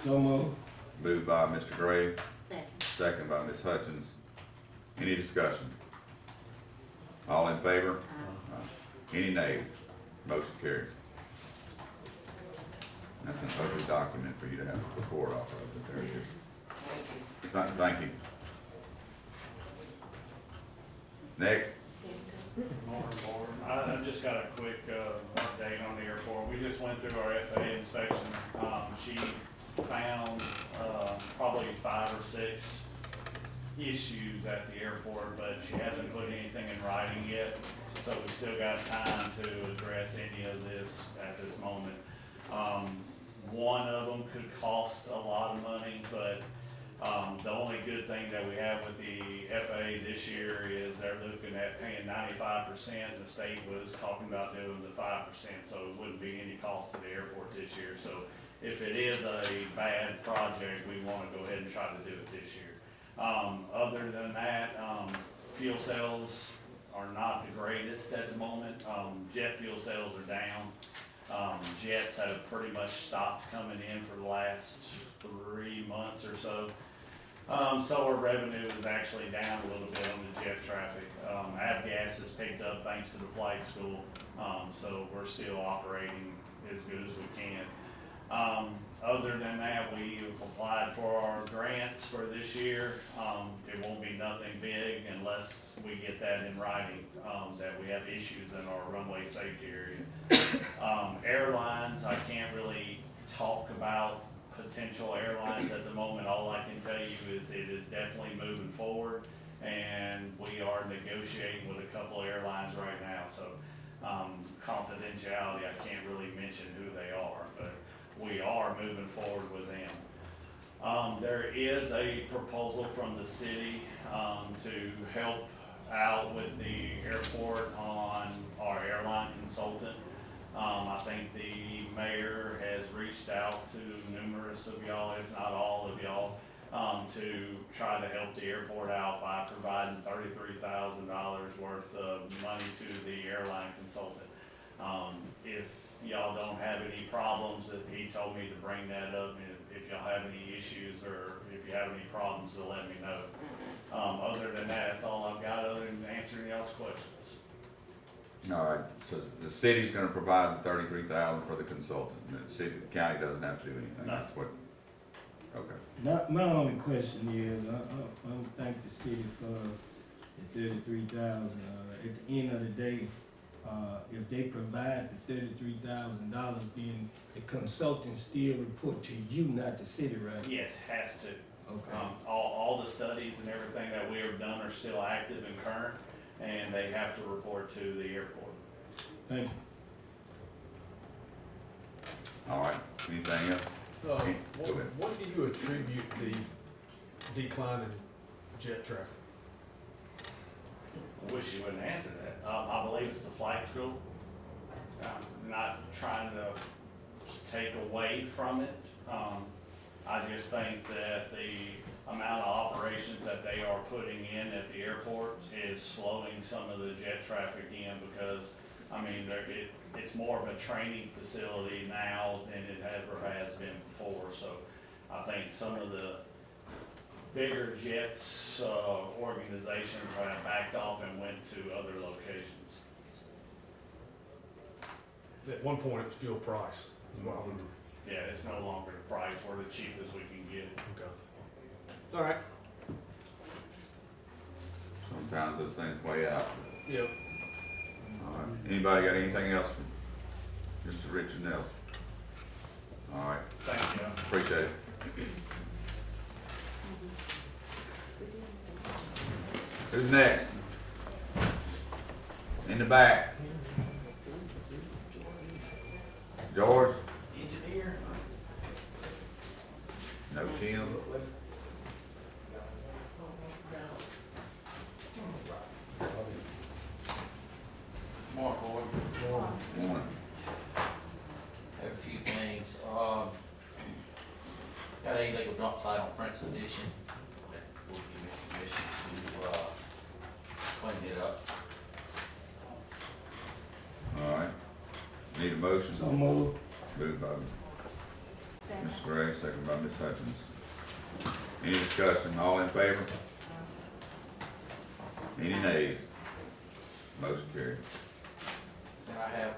So moved. Moved by Mr. Gray, Second. second by Ms. Hutchins. Any discussion? All in favor? Any nays? Motion carries. That's an ugly document for you to have to record off of, but there it is. Thank you. Next. I've just got a quick update on the airport. We just went through our FAA inspection. She found probably 5 or 6 issues at the airport, but she hasn't put anything in writing yet. So we still got time to address any of this at this moment. One of them could cost a lot of money, but The only good thing that we have with the FAA this year is they're looking at paying 95%. The state was talking about doing the 5%, so it wouldn't be any cost to the airport this year. So if it is a bad project, we wanna go ahead and try to do it this year. Other than that, fuel sales are not the greatest at the moment. Jet fuel sales are down. Jets have pretty much stopped coming in for the last 3 months or so. So our revenue is actually down a little bit on the jet traffic. Avgas has picked up thanks to the flight school, so we're still operating as good as we can. Other than that, we have applied for our grants for this year. It won't be nothing big unless we get that in writing, that we have issues in our runway safety area. Airlines, I can't really talk about potential airlines at the moment. All I can tell you is it is definitely moving forward, and we are negotiating with a couple airlines right now. So confidentiality, I can't really mention who they are, but we are moving forward with them. There is a proposal from the city to help out with the airport on our airline consultant. I think the mayor has reached out to numerous of y'all, if not all of y'all, to try to help the airport out by providing $33,000 worth of money to the airline consultant. If y'all don't have any problems, that he told me to bring that up, and if y'all have any issues or if you have any problems, to let me know. Other than that, that's all I've got, other than answering y'all's questions. All right, so the city's gonna provide the $33,000 for the consultant, and the city, the county doesn't have to do anything, that's what, okay. My only question is, I thank the city for the $33,000. At the end of the day, if they provide the $33,000, then the consultant still report to you, not the city, right? Yes, has to. Okay. All the studies and everything that we have done are still active and current, and they have to report to the airport. Thank you. All right, anything else? Go ahead. What do you attribute the decline in jet traffic? I wish you wouldn't answer that. I believe it's the flight school. I'm not trying to take away from it. I just think that the amount of operations that they are putting in at the airport is slowing some of the jet traffic in, because, I mean, it's more of a training facility now than it ever has been before. So I think some of the bigger jets organizations have backed off and went to other locations. At one point, it was fuel price. Is what I remember. Yeah, it's no longer the price. We're the cheapest we can get. Okay. All right. Sometimes those things play out. Yep. All right, anybody got anything else for Mr. Richard Nelson? All right, Thank you. appreciate it. Who's next? In the back. George? Engineer. No Tim? Mark Boyd. One. Have a few things. Got an illegal dump site on Prince Edition. Will give me permission to, clean it up. All right, need a motion? So moved. Moved by Second. Mr. Gray, second by Ms. Hutchins. Any discussion, all in favor? Any nays? Motion carried. Then I have,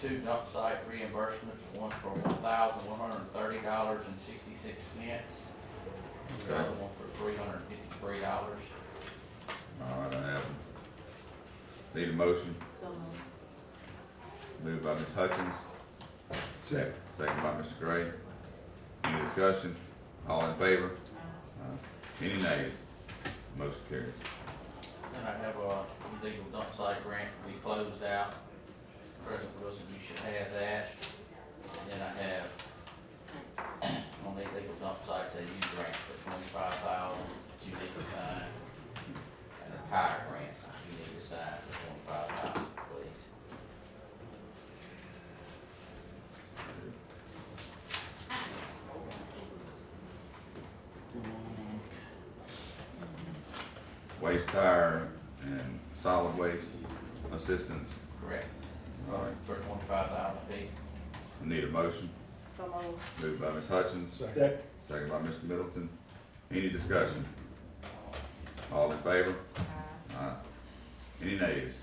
two dump site reimbursements, one for $1,130.66. The other one for $353. All right, I have. Need a motion? So moved. Moved by Ms. Hutchins, Second. second by Mr. Gray. Any discussion? All in favor? Any nays? Motion carried. Then I have a illegal dump site grant to be closed out. President Wilson, you should have that. And then I have, on on the illegal dump sites, they use grants for 25,000, you need to sign. And a power grant, you need to sign for 25,000, please. Waste tire and solid waste assistance. Correct. All right. For 25,000 apiece. I need a motion. So moved. Moved by Ms. Hutchins. Second. Second by Mr. Middleton. Any discussion? All in favor? Aye. Any nays?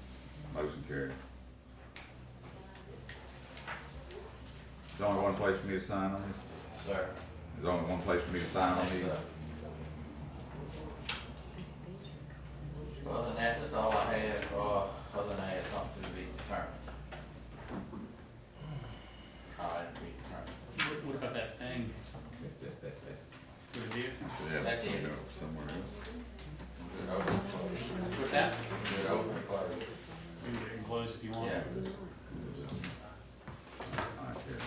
Motion carried. There's only one place for me to sign on this? Sir. There's only one place for me to sign on these? Other than that, that's all I have, other than I had something to be determined. To be determined. What about that thing? Good deal? Yeah, That's it. go somewhere else. Good over. What's that? Good over, close. You can close if you want. Yeah. All right, here.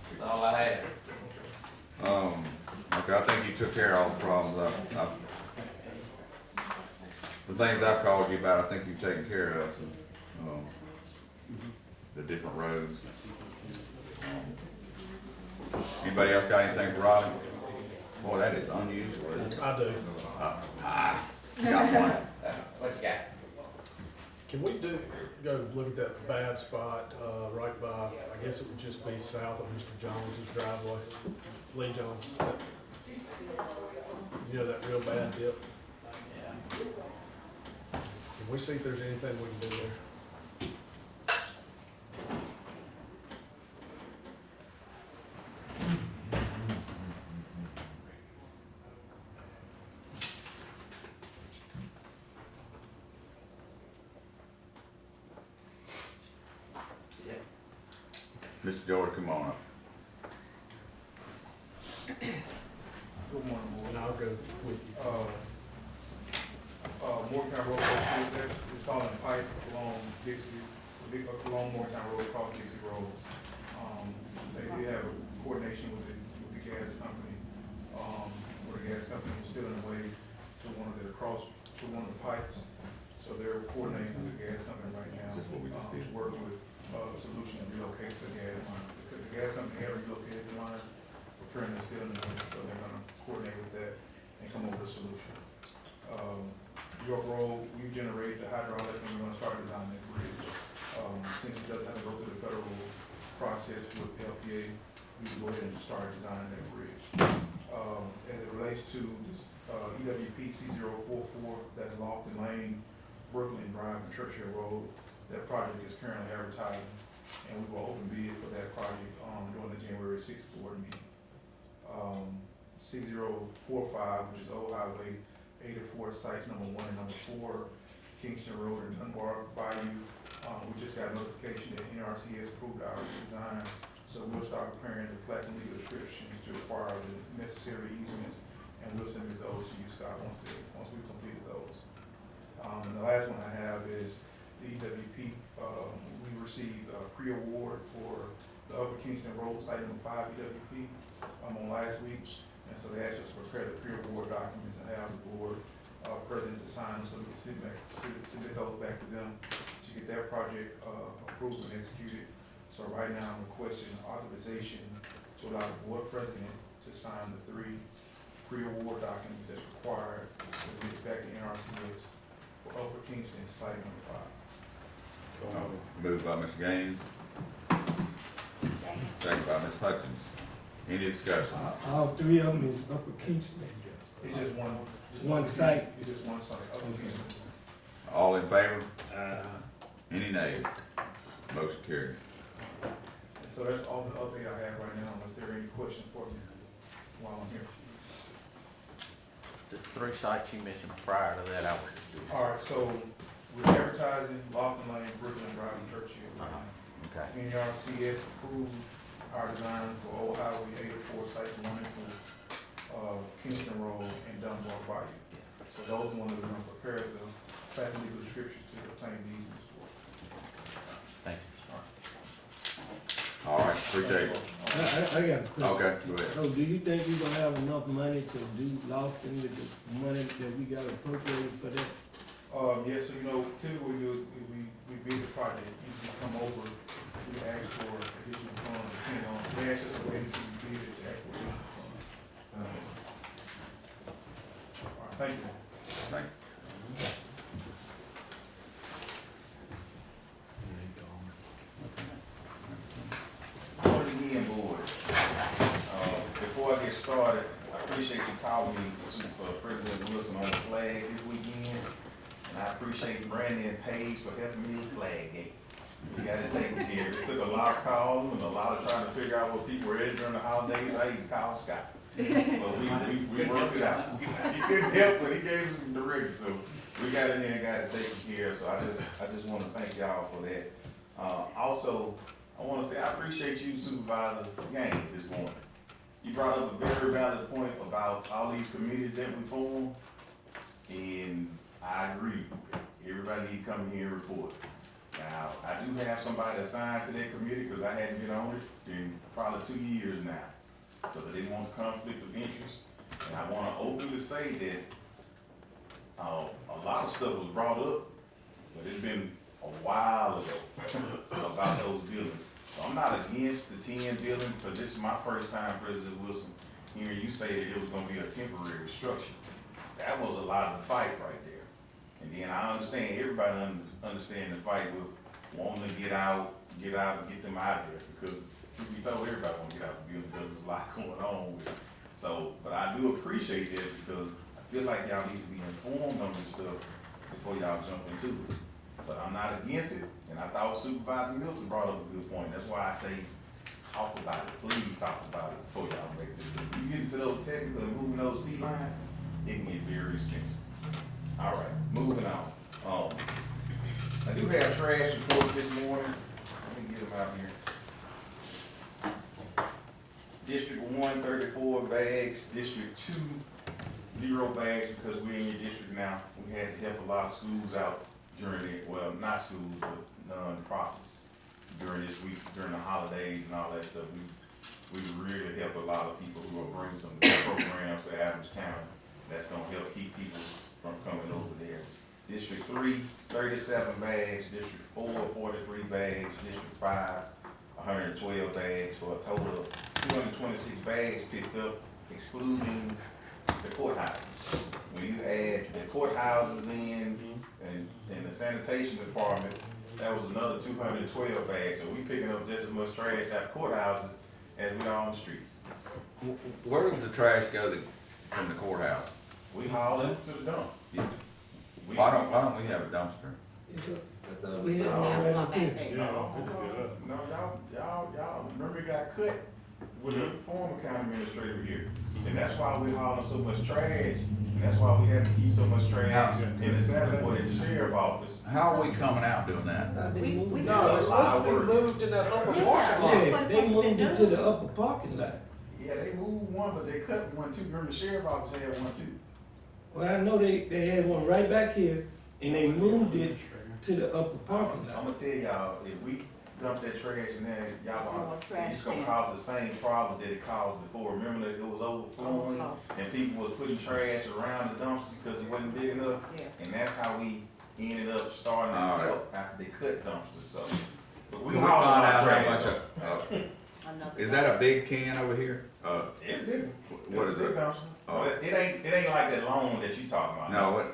That's all I have. Okay, I think you took care of all the problems. The things I've called you about, I think you've taken care of. So, the different roads. Anybody else got anything for Robbie? Boy, that is unusual, isn't it? I do. Got one. What you got? Can we go look at that bad spot, right by, I guess it would just be south of Mr. Jones's driveway, Lee Jones? You know, that real bad dip? Yeah. Can we see if there's anything we can do there? Mr. Jordan, come on up. Good morning, board. And I'll go with you. Moretown Road, it's calling a pipe along Dixie, along Moretown Road, across Dixie Road. They did have a coordination with the gas company, where the gas company was still in the way to one of the pipes. So they're coordinating with the gas company right now, to work with a solution to relocate the gas line. Because the gas company had relocated the line, but currently it's still in the way, so they're gonna coordinate with that and come up with a solution. York Road, we generated the hydraulics and we're gonna start designing that bridge. Since it doesn't have to go through the federal process with LPA, we can go ahead and start designing that bridge. As it relates to this, EWP C044, that's Lofton Lane, Brooklyn Drive and Churchill Road, that project is currently advertising, and we will open bid for that project, during the January 6th board meeting. C045, which is Old Highway 84, sites number 1 and number 4, Kingston Road and Dunbar Bayou. We just got notification that NRCS approved our design, so we'll start preparing the plat and legal descriptions to acquire the necessary easements, and we'll submit those to you, Scott, once we've completed those. And the last one I have is the EWP. We received a pre-award for the Upper Kingston Road, site number 5 EWP, on last week. And so they asked us to prepare the pre-award documents and have the board president to sign them so we can submit those back to them to get that project approved and executed. So right now I'm requesting authorization to allow the board president to sign the 3 pre-award documents that's required to get back to NRCS for Upper Kingston site number 5. Moved by Mr. Gaines. Second by Ms. Hutchins. Any discussion? All 3 of them is Upper Kingston. It's just one. One site. It's just one site, Upper Kingston. All in favor? Any nays? Motion carried. So that's all the update I have right now, unless there are any questions for me while I'm here. The 3 sites you mentioned prior to that, I was. All right, so we're advertising Lofton Lane, Brooklyn Drive, and Churchill. Okay. NRCS approved our design for Old Highway 84, site 1 and 4, Kingston Road, and Dunbar Bayou. So those are the ones that we're gonna prepare the plat and legal description to obtain these. Thank you. Appreciate it. I got a question. Okay, go ahead. So do you think we gonna have enough money to do Lofton with the money that we got appropriated for that? Yes, so typically we bid the project, you come over, we ask for additional funds, depending on, they ask us to wait until we bid it, to ask for additional funds. All right, thank you. Thank you. Morning again, board. Before I get started, I appreciate you calling me President Wilson on the flag this weekend. And I appreciate Brandon Page for helping me with flag gate. We got it taken care of. It took a lot of calls and a lot of trying to figure out what people were at during the holidays. I even called Scott. But we worked it out. He couldn't help, but he gave us some direction. So we got in there and got it taken care of. So I just want to thank y'all for that. Also, I want to say I appreciate you, Supervisor Gaines, this morning. You brought up a very valid point about all these committees that we form, and I agree. Everybody need to come in here and report. Now, I do have somebody assigned to that committee because I hadn't been on it in probably 2 years now, because I didn't want conflict of interest. And I want to openly say that a lot of stuff was brought up, but it's been a while ago about those buildings. So I'm not against the 10 building, because this is my first time, President Wilson, hearing you say that it was gonna be a temporary structure. That was a lot of the fight right there. And then I understand, everybody understand the fight with wanting to get out and get them out of there, because truth be told, everybody wanna get out the building because there's a lot going on with it. So, but I do appreciate that, because I feel like y'all need to be informed on this stuff before y'all jump into it. But I'm not against it, and I thought Supervisor Milton brought up a good point. That's why I say, talk about it, please talk about it before y'all make this. If you get into those technical and moving those T-lines, it can get very expensive. All right, moving on. I do have trash reports this morning. Let me get them out here. District 1, 34 bags. District 2, 0 bags, because we're in your district now. We had to help a lot of schools out during it, well, not schools, but non-profits during this week, during the holidays and all that stuff. We really help a lot of people who are bringing some programs to Adams County that's gonna help keep people from coming over there. District 3, 37 bags. District 4, 43 bags. District 5, 112 bags, for a total of 226 bags picked up, excluding the courthouses. When you add the courthouses in and the sanitation department, that was another 212 bags. So we picking up just as much trash out of courthouses as we are on the streets. Where does the trash go from the courthouse? We haul it to the dump. Why don't we have a dumpster? I thought we had one right up here. No, y'all, remember it got cut with the former county administrator here. And that's why we hauling so much trash, and that's why we have to keep so much trash in the Saturday board at the sheriff's office. How are we coming out doing that? No, it's supposed to be moved in that upper parking lot. Yeah, they moved it to the upper parking lot. Yeah, they moved one, but they cut one too. Remember the sheriff's office had one too. Well, I know they had one right back here, and they moved it to the upper parking I'm lot. gonna tell y'all, if we dump that trash in there, y'all It's more it's gonna trash cause the same problem that it caused before. Remember that it was overflowing and people was putting trash around the dumpsters because it wasn't big enough? Yeah. And that's how we ended up starting to All right. help after they cut dumpsters, so. But Can we haul find our out trash, how much, though. Another is that a big can over here? It's big. What It's is a big it? dumpster. Oh. But it ain't like that long that you talking about.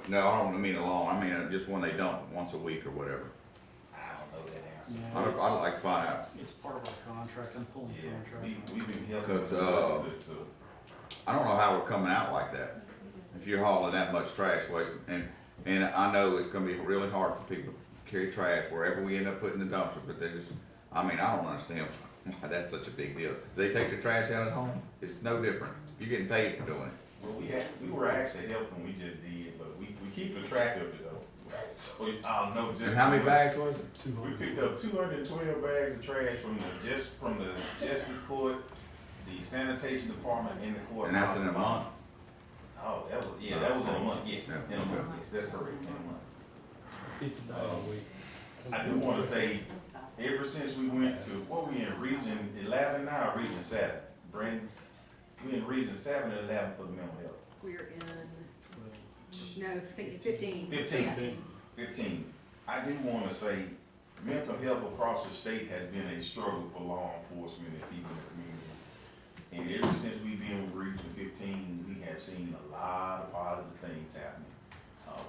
No, I don't mean a long, I mean just when they dump once a week or whatever. I don't know that answer. I'd like to find out. It's part of our contract, I'm pulling the Yeah, contract. we've been helping. 'Cause, so. I don't know how we're coming out like that. If you're hauling that much trash waste, and I know it's gonna be really hard for people to carry trash wherever we end up putting the dumpster, but they just, I mean, I don't understand why that's such a big deal. They take the trash out at home, it's no different. You're getting paid for doing it. Well, we were actually helping, we just did, but we keep the track of it though. So I don't know just. And how many bags was it? We picked up 212 bags of trash from the justice court, the sanitation department, and the courthouse. And that's in a month? Oh, that was in a month, yes, Yeah, in a month, okay. yes, that's correct, in a month. $50 a week. I do wanna say, ever since we went to, what we in, Region 11 now, or Region 7? Brandon, we in Region 7 or 11 for the mental health? We're in, no, I think it's 15. 15. I do wanna say, mental health across the state has been a struggle for law enforcement and people in the communities. And ever since we've been with Region 15, we have seen a lot of positive things happening.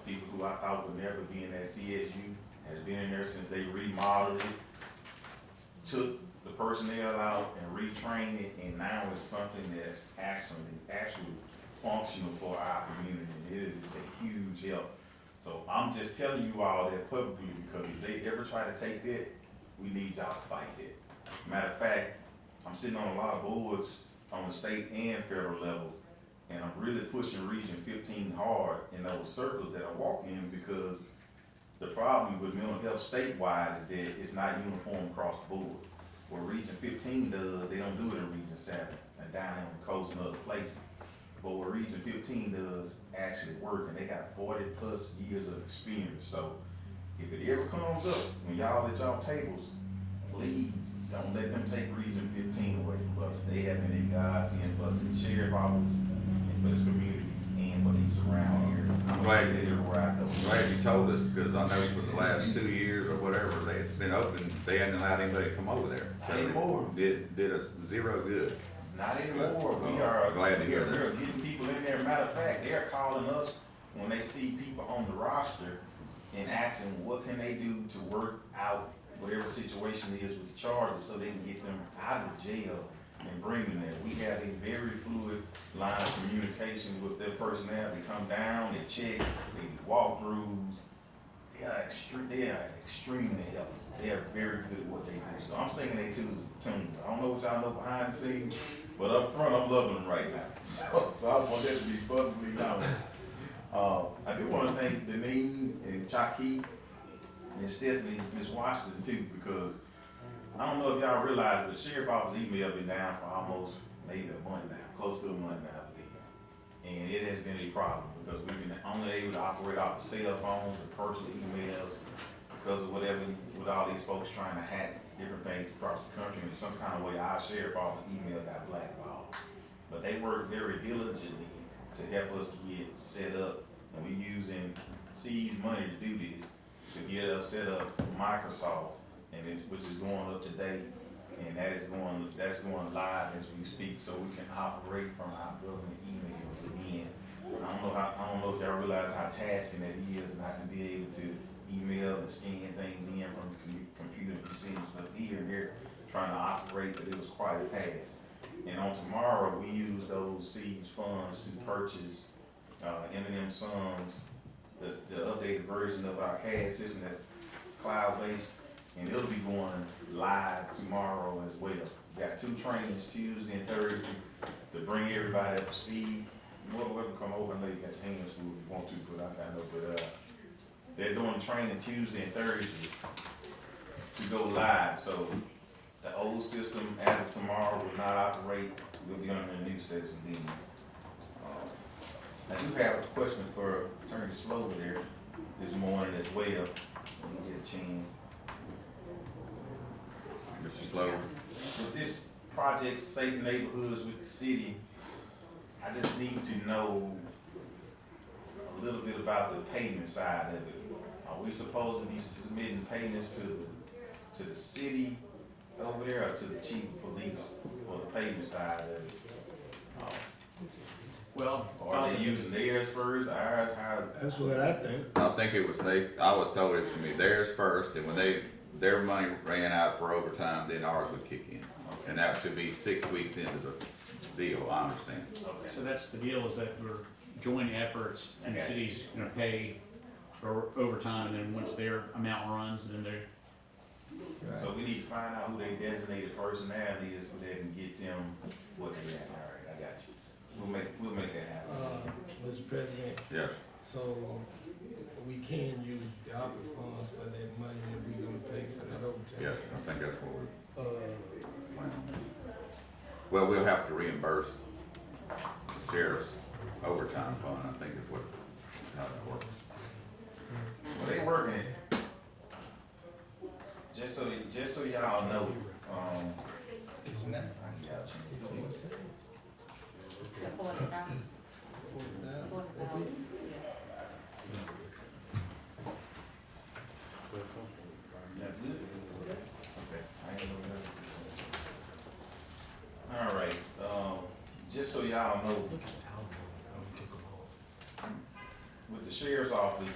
People who I thought would never be in that CSU has been in there since they remodeled it, took the personnel out and retrained it, and now it's something that's actually functional for our community. It is a huge help. So I'm just telling you all that publicly, because if they ever try to take that, we need y'all to fight that. Matter of fact, I'm sitting on a lot of boards on the state and federal level, and I'm really pushing Region 15 hard in those circles that I walk in, because the problem with mental health statewide is that it's not uniform across the board. What Region 15 does, they don't do it in Region 7 and down on the coast and other places. But what Region 15 does actually work, and they got 40+ years of experience. So if it ever comes up, when y'all at y'all tables, please don't let them take Region 15 away from us. They have been a godsend for us in the sheriff office and for this community and for these surrounding areas. I'm glad, everywhere I go. glad you told us, because I know for the last 2 years or whatever, it's been open, they hadn't allowed anybody to come over there. So Not anymore. it did us zero good. Not anymore. We are Glad to hear that. We're getting people in there. Matter of fact, they're calling us when they see people on the roster and asking what can they do to work out whatever situation it is with the charges, so they can get them out of jail and bring them there. We have a very fluid line of communication with their personnel. They come down, they check, they walk throughs. They are extremely helpful. They are very good at what they do. So I'm singing their tunes. I don't know what y'all know behind the scenes, but up front, I'm loving them right now. So I want that to be publicly known. I do want to thank Deneen and Chaki and Stephanie, Ms. Washington too, because I don't know if y'all realize, but the sheriff office email been down for almost maybe a month now, close to a month now, I believe. And it has been a problem, because we've been only able to operate off of cell phones and personal emails because of whatever, with all these folks trying to hack different things across the country. And in some kind of way, our sheriff office email got blackballed. But they work very diligently to help us get set up. And we're using C's money to do this, to get us set up for Microsoft, and which is going up to date. And that's going live as we speak, so we can operate from our government emails again. I don't know if y'all realize how tasking that is, not to be able to email and scan things in from the computer and seeing stuff here and there, trying to operate, but it was quite a task. And on tomorrow, we use those seeds funds to purchase M&M Sons, the updated version of our CAD system that's cloud-based, and it'll be going live tomorrow as well. We got 2 trainings, Tuesday and Thursday, to bring everybody up to speed. You're welcome to come over. I know you got your hands full if you want to, but I know, but they're doing training Tuesday and Thursday to go live. So the old system as of tomorrow will not operate. We'll be under a new system then. I do have a question for Attorney Slover there this morning as well, when you get a chance. Mr. Slover. With this project, Safe Neighborhoods with the city, I just need to know a little bit about the payment side of it. Are we supposed to be submitting payments to the city over there, or to the chief of police for the payment side of it? Well, Or are they using theirs first, ours, how? That's what I think. I think it was I was told it was gonna be theirs first, and when their money ran out for overtime, then ours would kick in. And that should be 6 weeks into the deal, I understand. so that's the deal, is that we're joining efforts, and the Okay. city's gonna pay for overtime, and then once their amount runs, then they're, So we need to find out who they designated personnel is, so they can get them what they have. All right, I got you. We'll make that happen. Mr. President, Yes. so we can use the ARPA funds for that money that we gonna pay for that overtime? Yes, I think that's what we plan on. Well, we'll have to reimburse the sheriff's overtime fund, I think is how that works. Well, they working it. just so y'all know, It's not. The 40,000. 40,000. That good? Okay, I ain't know that. All right, just so y'all know, with the sheriff's office,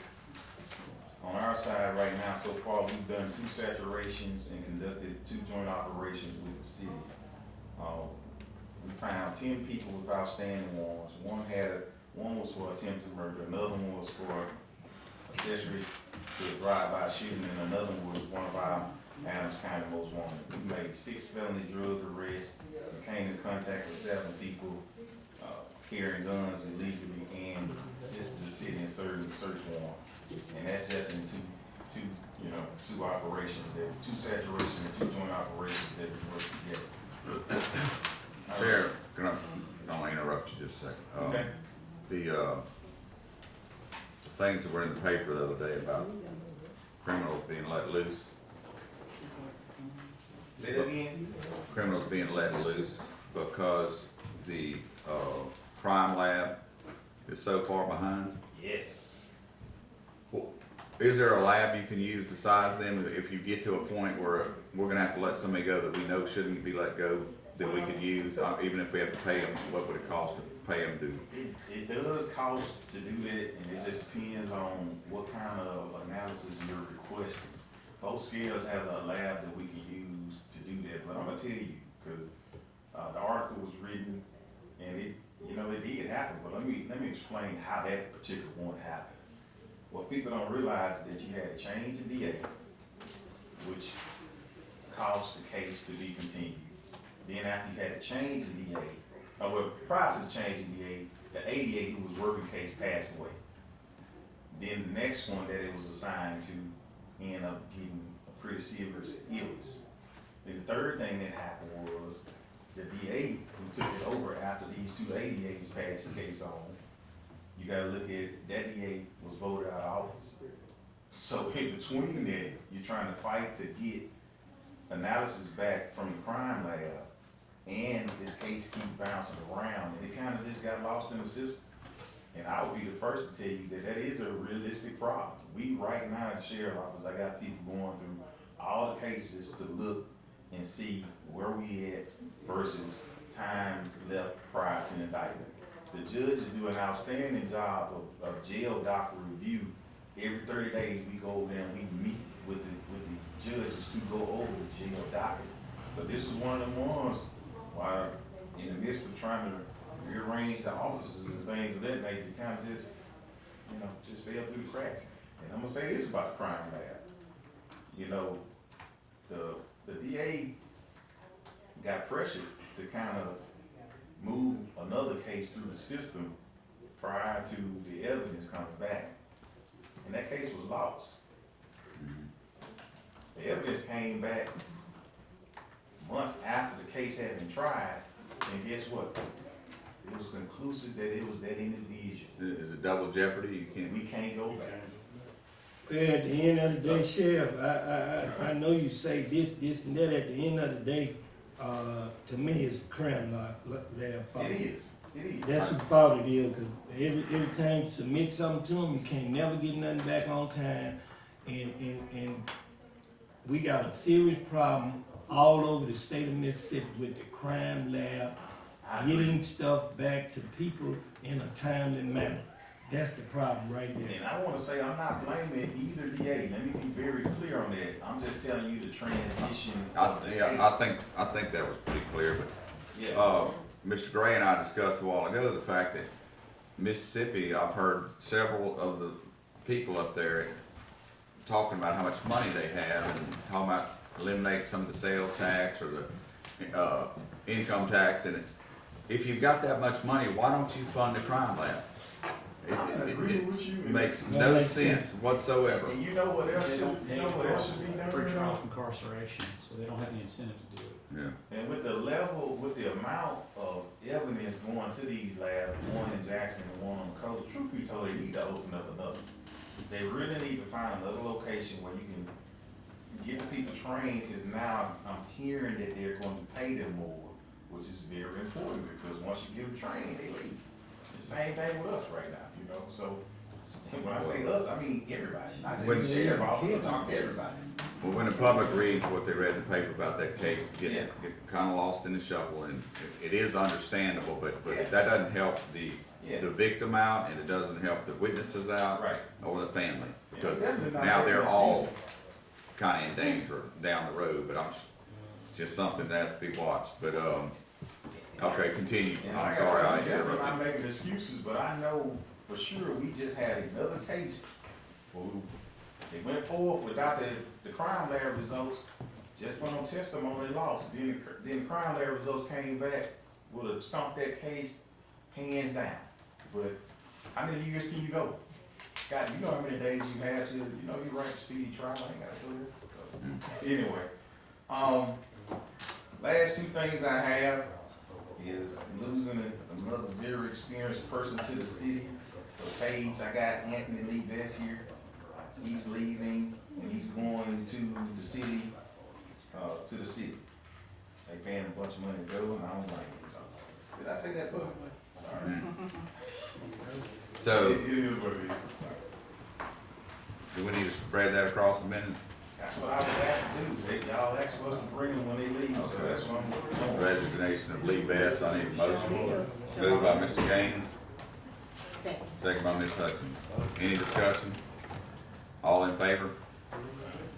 on our side right now, so far, we've done 2 saturations and conducted 2 joint operations with the city. We found 10 people with outstanding warrants. One was for attempted murder, another one was for accessory to a drive-by shooting, and another one was one of our Adams County most wanted. We made 6 felony drug arrests, we came in contact with 7 people, carrying guns illegally and assisted the city in serving search warrants. And that's just in two operations, 2 saturations and 2 joint operations that we work together. Sheriff, can I don't interrupt you just a second. Okay. The things that were in the paper the other day about criminals being let loose. Say that again? Criminals being let loose because the crime lab is so far behind. Yes. Is there a lab you can use besides them if you get to a point where we're gonna have to let somebody go that we know shouldn't be let go, that we could use, even if we have to pay them? What would it cost to pay them to? It does cost to do that, and it just depends on what kind of analysis you're requesting. Both scales have a lab that we can use to do that, but I'm gonna tell you, because the article was written, and it did happen, but let me explain how that particular one happened. What people don't realize is that you had a change in DA, which caused the case to be continued. Then after you had a change in DA, prior to the change in DA, the ADA who was working the case passed away. Then the next one that it was assigned to ended up getting a pretty serious illness. Then the third thing that happened was the DA who took it over after these 2 ADAs passed the case on. You gotta look at, that DA was voted out of office. So in between that, you're trying to fight to get analysis back from the crime lab, and this case keeps bouncing around, and it kind of just got lost in the system. And I would be the first to tell you that that is a realistic problem. We right now at the sheriff's office, I got people going through all the cases to look and see where we at versus time left prior to indictment. The judges do an outstanding job of jail docket review. Every 30 days, we go over there and we meet with the judges to go over the jail docket. But this is one of the ones where, in the midst of trying to rearrange the offices and things of that nature, kind of just fell through the cracks. And I'm gonna say this about the crime lab. The DA got pressured to kind of move another case through the system prior to the evidence coming back. And that case was lost. The evidence came back months after the case had been tried, and guess what? It was conclusive that it was that individual. Is it double jeopardy? We can't go back. Well, at the end of the day, Sheriff, I know you say this, and that. At the end of the day, to me, it's a crime lab fault. It is. That's who fault it is, because every time you submit something to them, you can't never get nothing back on time, and we got a serious problem all over the state of Mississippi with the crime lab getting stuff back to people in a timely manner. That's the problem right there. And I want to say I'm not blaming either DA. Let me be very clear on that. I'm just telling you the transition. I think that was pretty clear, but Yeah. Mr. Gray and I discussed a while ago the fact that Mississippi, I've heard several of the people up there talking about how much money they have and talking about eliminating some of the sales tax or the income tax. And if you've got that much money, why don't you fund the crime lab? It makes no sense whatsoever. And you know what else? They don't You know what else should be done? pretrial incarceration, so they don't have the incentive to do it. Yeah. And with the amount of evidence going to these labs, one in Jackson and one on the coast, truth be told, they need to open up another. They really need to find another location where you can get the people trained, since now I'm hearing that they're going to pay them more, which is very important, because once you get them trained, they leave. The same thing with us right now, you know, so when I say us, I mean everybody, not just the sheriff, I'm talking to everybody. Well, when the public reads what they read in the paper about that case, get kinda lost in the shuffle, and it is understandable, but that doesn't help the victim out, and it doesn't help the witnesses out. Right. Or the family, because definitely not now they're helping the all kinda in danger down the road, but just something that has to be watched, but, okay, continue, And I'm like sorry, I I said, I'm not interrupted. making excuses, but I know for sure we just had another case where they went forward without the crime lab results, just went on testimony and lost. Then the crime lab results came back, would have sunk that case hands down. But how many years can you go? God, you know how many days you have to, you know, you write a speedy trial, I ain't gotta do it. So, anyway, last two things I have is losing another very experienced person to the city. So Paige, I got Anthony Lee Best here. He's leaving and he's going to the city, They paying him a bunch of money to go and I don't like it. So, did I say that publicly? Sorry. So, It is what it is. do we need to spread that across the minutes? That's what I was asked to do. Y'all asked us to bring them when they leave, so that's what I'm doing. Resignation of Lee Bass, I need a motion. Moved by Mr. Gaines, second by Ms. Hutchins. Any discussion? All in favor?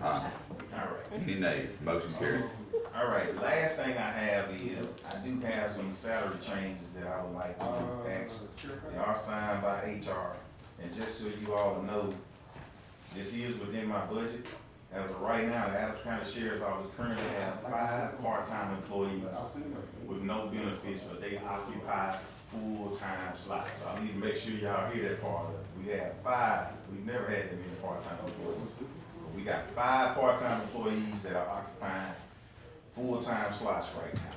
Aye. All right. Any nays? Motion carries. All right, last thing I have is, I do have some salary changes that I would like to ask. They are signed by HR, and just so you all know, this is within my budget. As of right now, the Adams County Sheriff's Office currently have 5 part-time employees with no benefits, but they occupy full-time slots. So I need to make sure y'all hear that part of it. We have 5, we've never had that many part-time employees. But we got 5 part-time employees that are occupying full-time slots right now.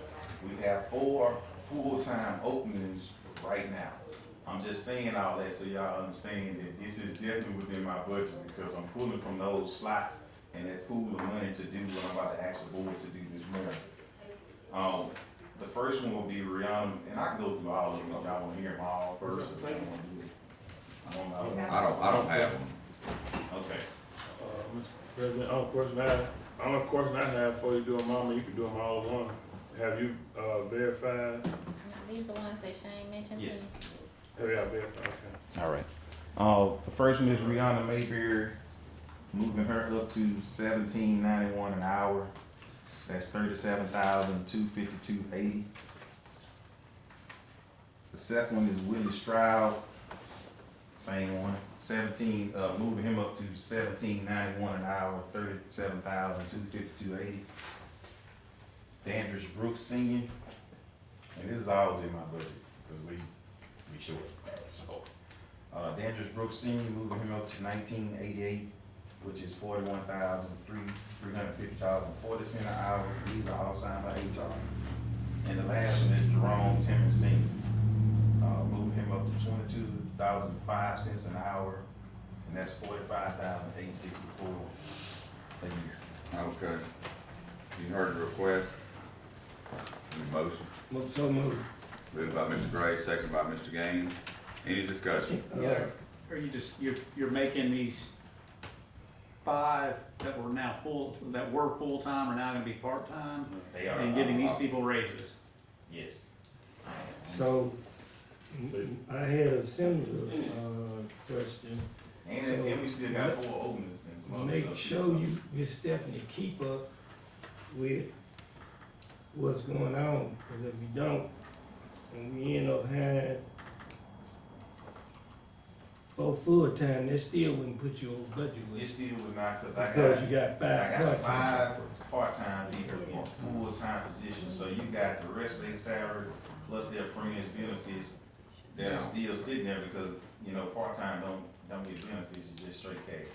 We have 4 full-time openings right now. I'm just saying all that so y'all understand that this is definitely within my budget, because I'm pulling from those slots and that pool of money to do what I'm about to ask the board to do this morning. The first one will be Rihanna, and I can go through all of them if y'all want to hear them all first. If y'all want to do it. I don't have them. Okay. Mr. President, only question I have for you doing mama, you can do them all at once. Have you, verified? These the ones that Shane mentioned? Yes. Have y'all verified? Okay. All right. The first one is Rihanna Mayberry, moving her up to $17.91 an hour. That's $37,252.80. The second one is Willie Stroud, same one, moving him up to $17.91 an hour, $37,252.80. Dandridge Brooks Senior, and this is all in my budget because we short. So, Dandridge Brooks Senior, moving him up to $19.88, which is $41,350.40 an hour. These are all signed by HR. And the last one is Jerome Timmons Senior, moving him up to $22.05 an hour, and that's $45,864 a year. Okay. You heard the request? Any motion? So moved. Moved by Mr. Gray, second by Mr. Gaines. Any discussion? Yeah. Or you're making these 5 that were full-time are now gonna be part-time? They are. And giving these people raises? Yes. So, I had a similar, question. And we still got 4 openings and some other Make stuff. sure you, Miss Stephanie, keep up with what's going on, because if you don't, and we end up having 4 full-time, that still wouldn't put you over budget It with. still would not, Because because you got 5 I got part-time. 5 part-time people in full-time positions, so you got the rest of their salary plus their fringe benefits that are still sitting there because, you know, part-time don't get benefits, it's just straight cash.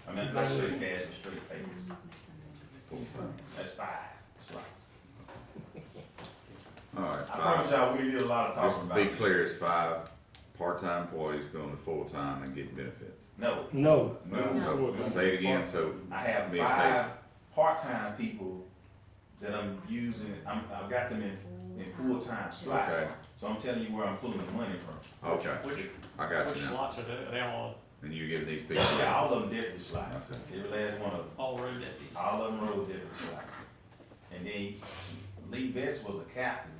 I mean, not straight cash, it's straight payments. That's 5 slots. All right. I promise y'all, we did a lot of Just talking to about be it. clear, it's 5 part-time employees going to full-time and getting benefits. No. No, No. Say it again, so. I have me and 5 part-time people that I'm using, I've got them in full-time slots. Okay. So I'm telling you where I'm pulling the money from. Okay, I got Which you now. slots are they all And you give these people. Yeah, all of them deputy slots, every last one of them. all road deputies? All of them road deputy slots. And then Lee Betts was a captain,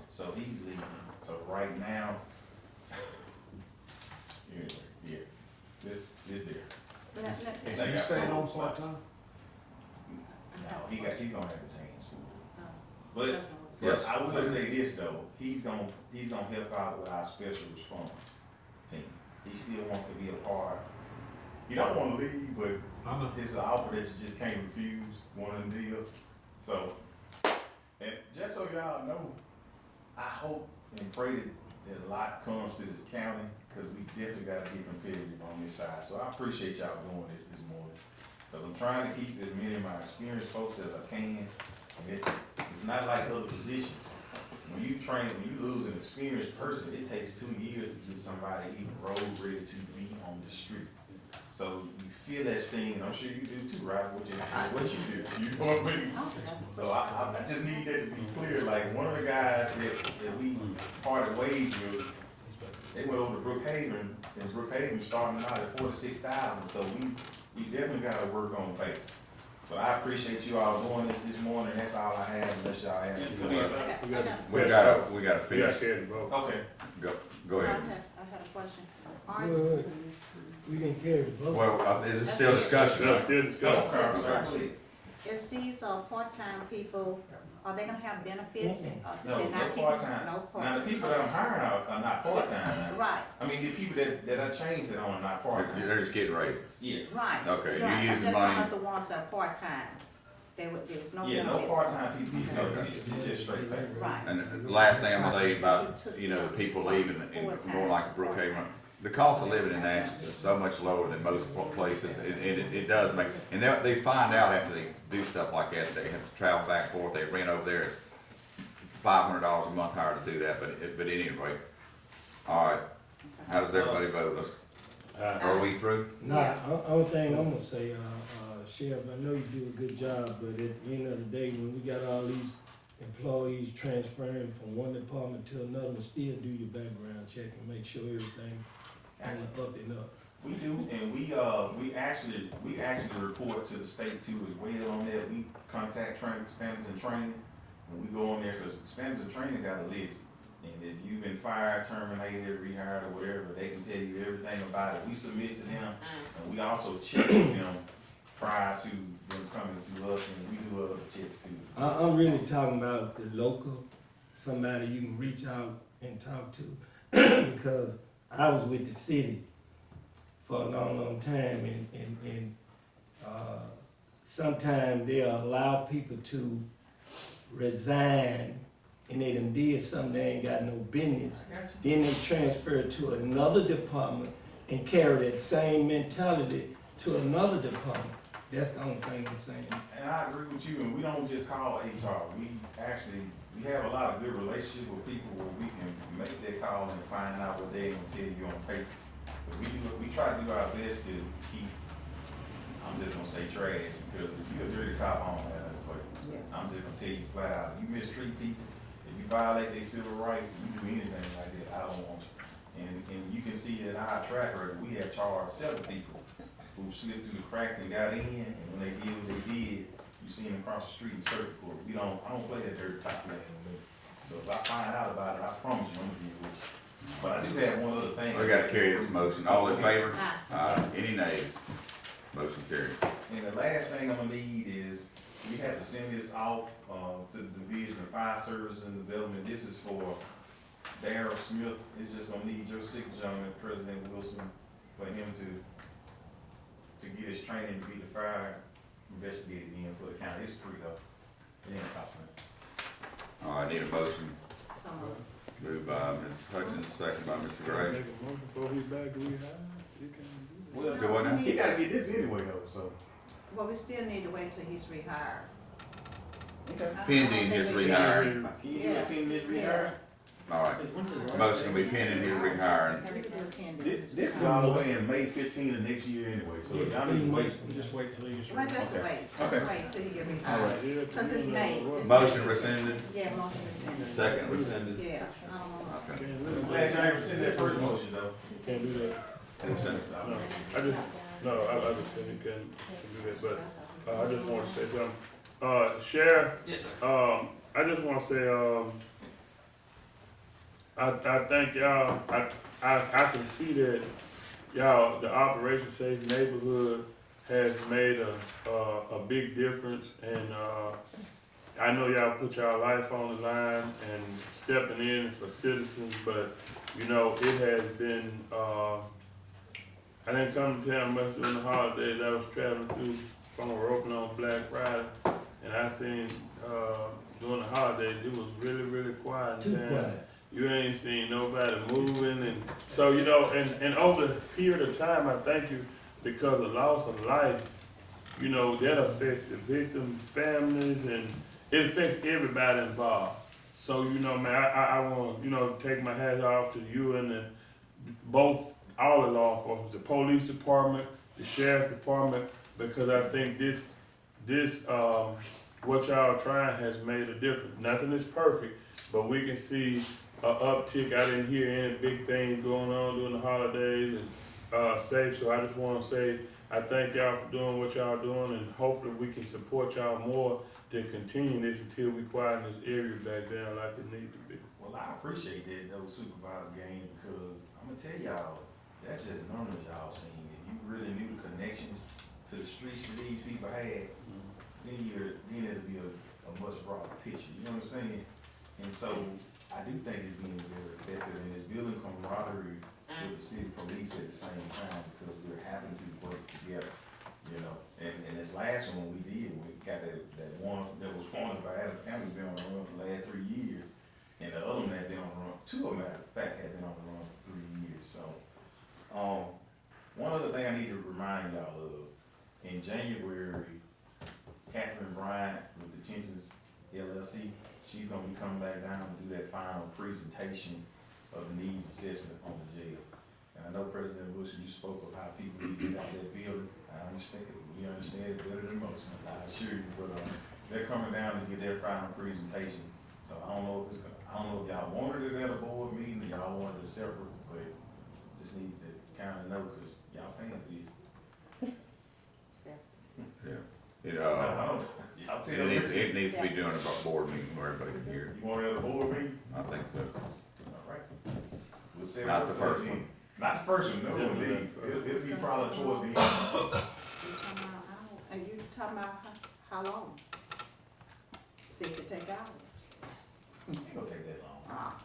so he's leaving. So right now, yeah, this there. Let- let- It's Is like he I staying told on you. part-time? No, he gonna have his hands full. Oh, But, that's what I'm saying. Yes. I will say this though, he's gonna help out with our special response team. He still wants to be a part. He don't wanna leave, but I know. it's an offer that you just can't refuse, one of them deals. So, and just so y'all know, I hope and pray that a lot comes to this county, cause we definitely gotta be competitive on this side. So I appreciate y'all doing this morning. Cause I'm trying to keep as many of my experienced folks as I can. And it's not like other positions. When you lose an experienced person, it takes 2 years to get somebody even road ready to be on the street. So you feel that sting, and I'm sure you do too, right? What you do, you know what I mean? So I just need that to be clear, like one of the guys that we parted ways with, they went over to Brookhaven, and Brookhaven starting out at 46,000, so we definitely gotta work on pay. But I appreciate you all doing this morning, that's all I have, unless y'all have anything. We gotta finish. Okay. Go I ahead. had a question. Wait, we didn't carry the vote. Well, is it still discussion? Is these part-time people, are they gonna have benefits? No, They're no not people- part-time. No Now, part-time. the people that I'm hiring are not part-time now. Right, I mean, the people that I changed it on are not part-time. They're just getting raises. Yeah. right. Okay, you're right. I'm using just money. talking about the ones that are part-time. There's no Yeah, benefits. no part-time people, it's just straight pay. Right. And the last thing I'm gonna tell you about, the people leaving in more like Brookhaven, the cost of living in Natchez is so much lower than most places, and it does make, and they find out after they do stuff like that, they have to travel back and forth, they rent over there, it's $500 a month higher to do that, but anyway. All right, how does everybody vote? Are we through? Nah, only thing I'm gonna say, Sheriff, I know you do a good job, but at the end of the day, when we got all these employees transferring from one department to another, still do your background check and make sure everything on the up and up. We do, and we actually report to the state too as well on that. We contact standards and training, and we go on there, cause standards and training got a list. And if you've been fired, terminated, rehired, or whatever, they can tell you everything about it. We submit to them, and we also check with them prior to them coming to us, and we do other checks too. I'm really talking about the local, somebody you can reach out and talk to, because I was with the city for a long time, and sometimes they allow people to resign, and they done did something they ain't got no business. Then they transfer to another department and carry that same mentality to another department. That's the only thing I'm saying. And I agree with you, and we don't just call HR, we have a lot of good relationships with people where we can make that call and find out what they gonna tell you on paper. But we try to do our best to keep, I'm just gonna say trash, because if you're a dirty cop, I don't have that for you. I'm just gonna tell you flat out, if you mistreat people, if you violate their civil rights, if you do anything like that, I don't want you. And you can see in our track record, we have charged several people who slipped through the cracks and got in, and when they did what they did, you see them across the street in circuit court. I don't play that dirty top game. So if I find out about it, I promise you I'm gonna be with you. But I do have one other thing. We gotta carry this motion. All in favor? Any nays? Motion carried. And the last thing I'm gonna need is, we have to send this off, to the Division of Fire Services and Development. This is for Darryl Smith. It's just gonna need your signature on it, President Wilson, for him to get his training to be the fire investigator again for the county. It's free though. It ain't cost me. All right, need a motion. So, Moved by Ms. Hutchins, second by Mr. Gray. Make a motion before he's back to rehire, you can do Well, Do what now? he gotta get this anyway though, so. well, we still need to wait till he's rehired. Okay. Pending his rehire. Can you do a pending his rehire? All right. Motion will be pending his rehiring. This is all the way in May 15 of next year anyway, so y'all need to wait. Just wait till he gets. Well, just wait, Okay. just wait till you get All right. rehired. Cause it's May. It's Motion May. rescinded, Yeah, motion rescinded. second rescinded. Yeah, I don't know. Okay. I'm glad y'all ain't seen that first motion though. Can't do that. Rescinded. No, I understand you can't do that, but, I just wanna say something. Sheriff? Yes, sir. I just wanna say, I thank y'all, I can see that y'all, the Operation Safe Neighborhood has made a big difference, and, I know y'all put y'all life on the line and stepping in for citizens, but, you know, it has been, I didn't come to town much during the holidays. I was traveling through from a opening on Black Friday, and I seen, during the holidays, it was really, really quiet in Too town. quiet. You ain't seen nobody moving, and so, you know, and over the period of time, I thank you, because the loss of life, you know, that affects the victim families, and it affects everybody involved. So, you know, man, I want to, you know, take my hat off to you and all the law enforcement, the police department, the sheriff department, because I think this what y'all trying has made a difference. Nothing is perfect, but we can see an uptick. I didn't hear any big things going on during the holidays and safe. So I just want to say I thank y'all for doing what y'all doing, and hopefully we can support y'all more to continue this until we quieten this area back down like it needs to be. Well, I appreciate that, those supervisor games, because I'm gonna tell y'all, that's just numbers y'all seen. If you really knew the connections to the streets that these people had, then it'd be a much broader picture, you know what I'm saying? And so, I do think it's being very effective, and it's building camaraderie with the city police at the same time, because we're having to work together, you know? And this last one we did, we got that one that was formed by Adams County, been on the run for the last 3 years, and the other one had been on the run, two of them, matter of fact, had been on the run for 3 years, so. One other thing I need to remind y'all of, in January, Catherine Bryant with Detentions LLC, she's gonna be coming back down to do that final presentation of the needs assessment on the jail. And I know President Bush, you spoke of how people need to get out of that building. I understand it, we understand it better than most, I assure you, but, they're coming down to get their final presentation. So I don't know if y'all wanted it at a board meeting, or y'all wanted it separate, but just need to kinda know, cause y'all paying for this. Yeah. It needs to be doing a board meeting where everybody can hear it. You want it at a board meeting? I think so. All right. We'll set it Not up the for first that one. meeting. Not the first one, no, it'll be probably towards the end. And you talking about how long? See if it take hours. Ain't gonna take that long. Ah.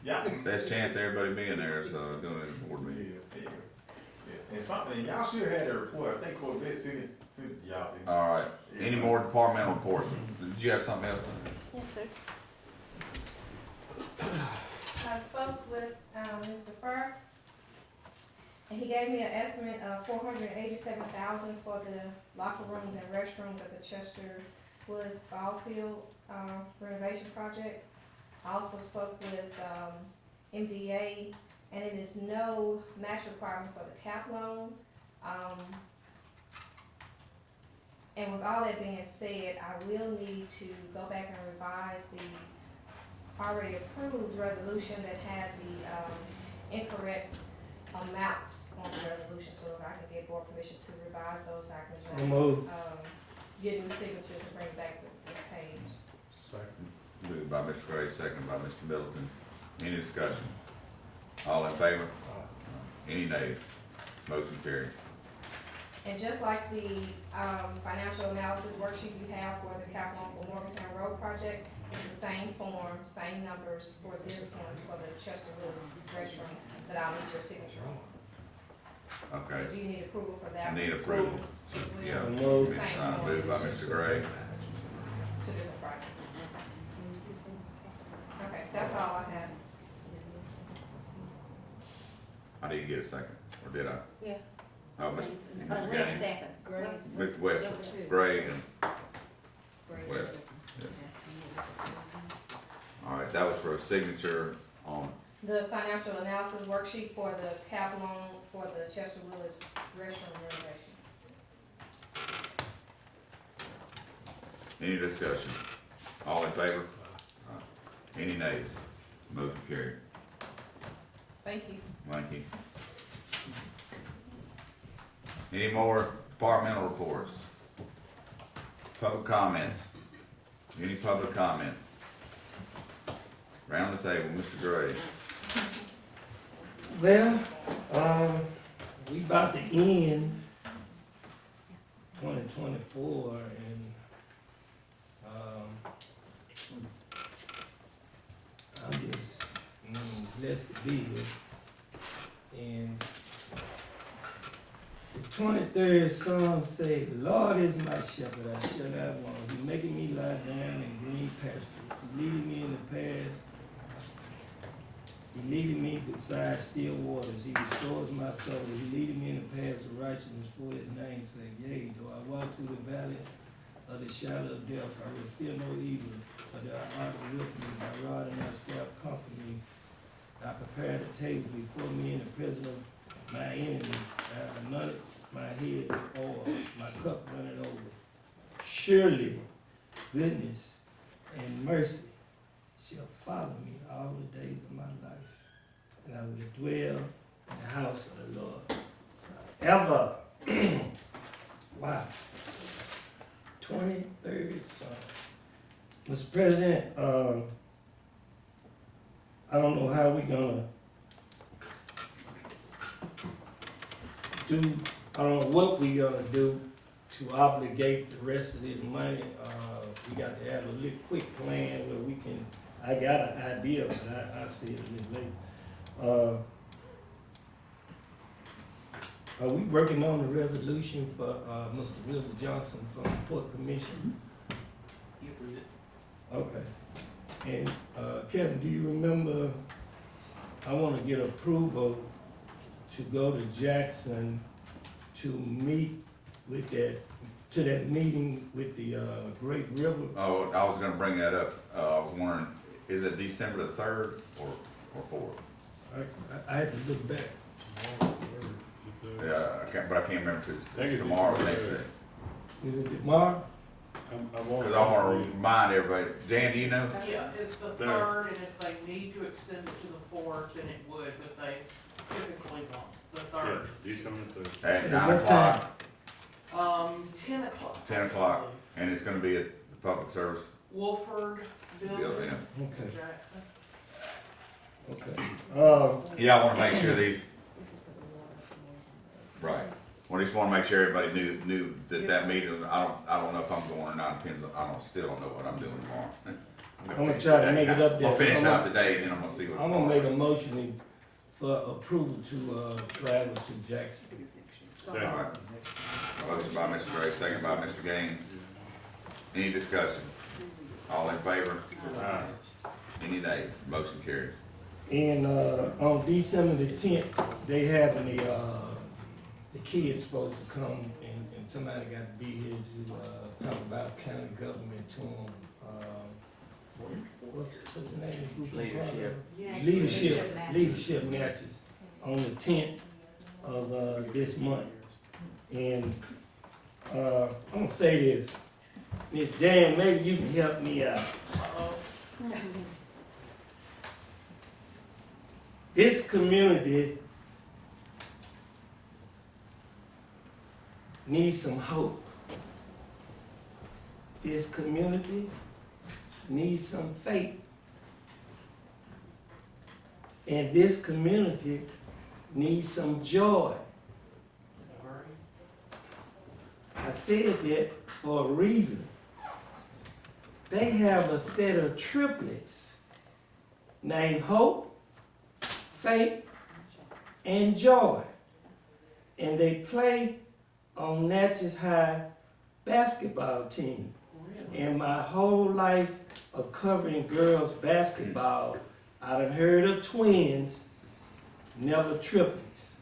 Yeah. Best chance of everybody being there, so doing it at a board meeting. Yeah. And something, y'all should have had a report, I think Corvette sent it to y'all. didn't it? All right, any more departmental reports? Did you have something else? Yes, sir. I spoke with, Mr. Fur, and he gave me an estimate of $487,000 for the locker rooms and restrooms at the Chester Woods Ball Field, renovation project. I also spoke with, MDA, and it is no match requirement for the cap loan. And with all that being said, I will need to go back and revise the already approved resolution that had the incorrect amounts on the resolution, so if I can get board permission to revise those documents. So moved. Getting the signatures and bring it back to the page. Second. Moved by Mr. Gray, second by Mr. Middleton. Any discussion? All in favor? Any nays? Motion carries. And just like the financial analysis worksheet you have for the capital for Morgantown Road project, it's the same form, same numbers for this one, for the Chester Woods restroom, that I'll need your signature on. Okay. Do you need approval for that? Need approval. Yeah. Moved. Moved by Mr. Gray. Two different projects. Okay, that's all I have. I didn't get a second, or did I? Yeah. Oh, Mr. Gaines. Second. Mr. West, Gray and West. Yes. All right, that was for a signature on, The financial analysis worksheet for the cap loan for the Chester Willis restroom renovation. any discussion? All in favor? Any nays? Motion carried. Thank you. Thank you. Any more departmental reports? Public comments? Any public comments? Round the table, Mr. Gray. Well, we about to end 2024 and, I'm just, blessed to be here. And the 23rd Psalm say, "The Lord is my shepherd, I shall not want. He's making me lie down in green pastures. He's leading me in the paths. He leading me beside still waters. He restores my soul. He leading me in the paths of righteousness for his name's sake. Yea, though I walk through the valley of the shadow of death, I will fear no evil, for thou art with me. Thy rod and thy staff comfort me. Thou prepare the table before me in the presence of my enemy. Thou anointed my head with oil. My cup runneth over. Surely goodness and mercy shall follow me all the days of my life, and I will dwell in the house of the Lord forever." Wow. 23rd Psalm. Mr. President, I don't know how we're gonna do, I don't know what we're gonna do to obligate the rest of this money. We got to have a little quick plan where we can, I got an idea, but I see it a little later. Are we working on a resolution for, Mr. Wilbur Johnson from the Port Commission? You approved it. Okay. And, Kevin, do you remember, I wanna get approval to go to Jackson to meet with that meeting with the, Great River? Oh, I was gonna bring that up. I was wondering, is it December the 3rd or 4th? I had to look back. Yeah, but I can't remember if think it's it's tomorrow or December next the day. Is it tomorrow? I want Cause I wanna remind everybody, Dan, do you know? Yeah, it's the There. 3rd, and if they need to extend it to the 4th, then it would, but they typically want the 3rd. December the At At 9 what o'clock, 10 o'clock. 10 o'clock, and it's gonna be at the public service Wolford building. Building, Okay, Jackson. okay. Yeah, I wanna make sure these, right. Well, I just wanna make sure everybody knew that meeting, I don't know if I'm going or not, depends on, still don't know what I'm doing tomorrow. I'm gonna try to make it up there. We'll finish out today, and then I'm gonna see what. I'm gonna make a motion for approval to, travel to Jackson. All right. Motion by Mr. Gray, second by Mr. Gaines. Any discussion? All in favor? Any nays? Motion carries. And, on December the 10th, they having the kids supposed to come and somebody got to be here to, talk about county government to them. What's the name of the group? Leadership. Leadership matches on the 10th of, this month. And, I'm gonna say this, Miss Jan, maybe you can help me out. This community needs some hope. This community needs some faith. And this community needs some joy. I said that for a reason. They have a set of triplets named Hope, Faith, and Joy. And they play on Natchez High basketball team. And my whole life of covering girls basketball, I done heard of twins, never triplets.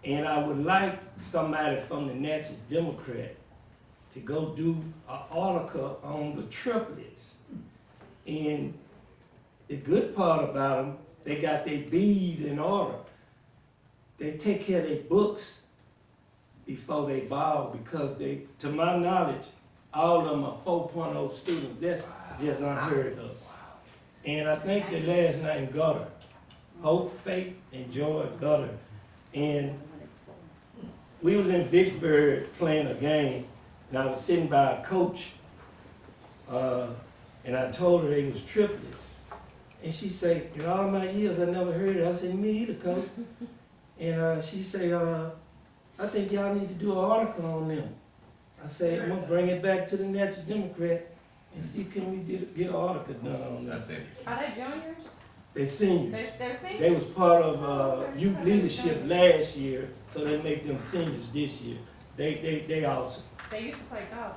And I would like somebody from the Natchez Democrat to go do an article on the triplets. And the good part about them, they got their B's in order. They take care of their books before they ball because they, to my knowledge, all of them are 4.0 students. That's just unheard of. And I think the last name Gutter, Hope, Faith, and Joy Gutter. And we was in Vicksburg playing a game, and I was sitting by a coach, and I told her they was triplets. And she said, in all my years, I never heard it. I said, me either, coach. And she said, I think y'all need to do an article on them. I said, I'm gonna bring it back to the Natural Democrat and see can we get an article done on that. That's interesting. Are they juniors? They're seniors. They're seniors? They was part of youth leadership last year, so they make them seniors this year. They awesome. They used to play golf.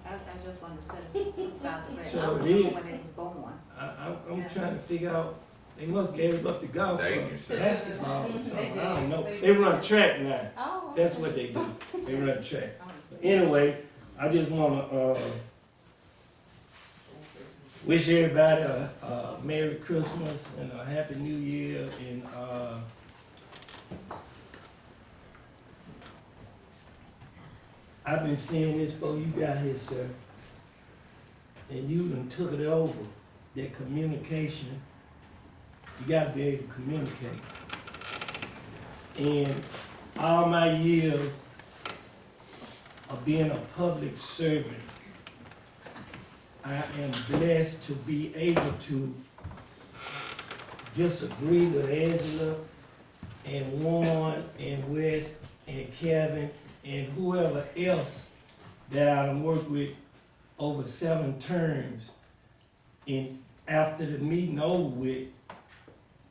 I just wanted to say some supervisor rate. So I don't it is. know when they was born. I'm trying to figure out, they must gave up the golf Dangerous. for basketball or They something, did. I don't know. They They did. run track now. Oh. That's what they do. They run track. Anyway, I just wanna, wish everybody a Merry Christmas and a Happy New Year and, I've been seeing this before you got here, sir. And you done took it over, that communication. You gotta be able to communicate. And all my years of being a public servant, I am blessed to be able to disagree with Angela and Warren and Wes and Kevin and whoever else that I done worked with over 7 terms. And after the meeting over with,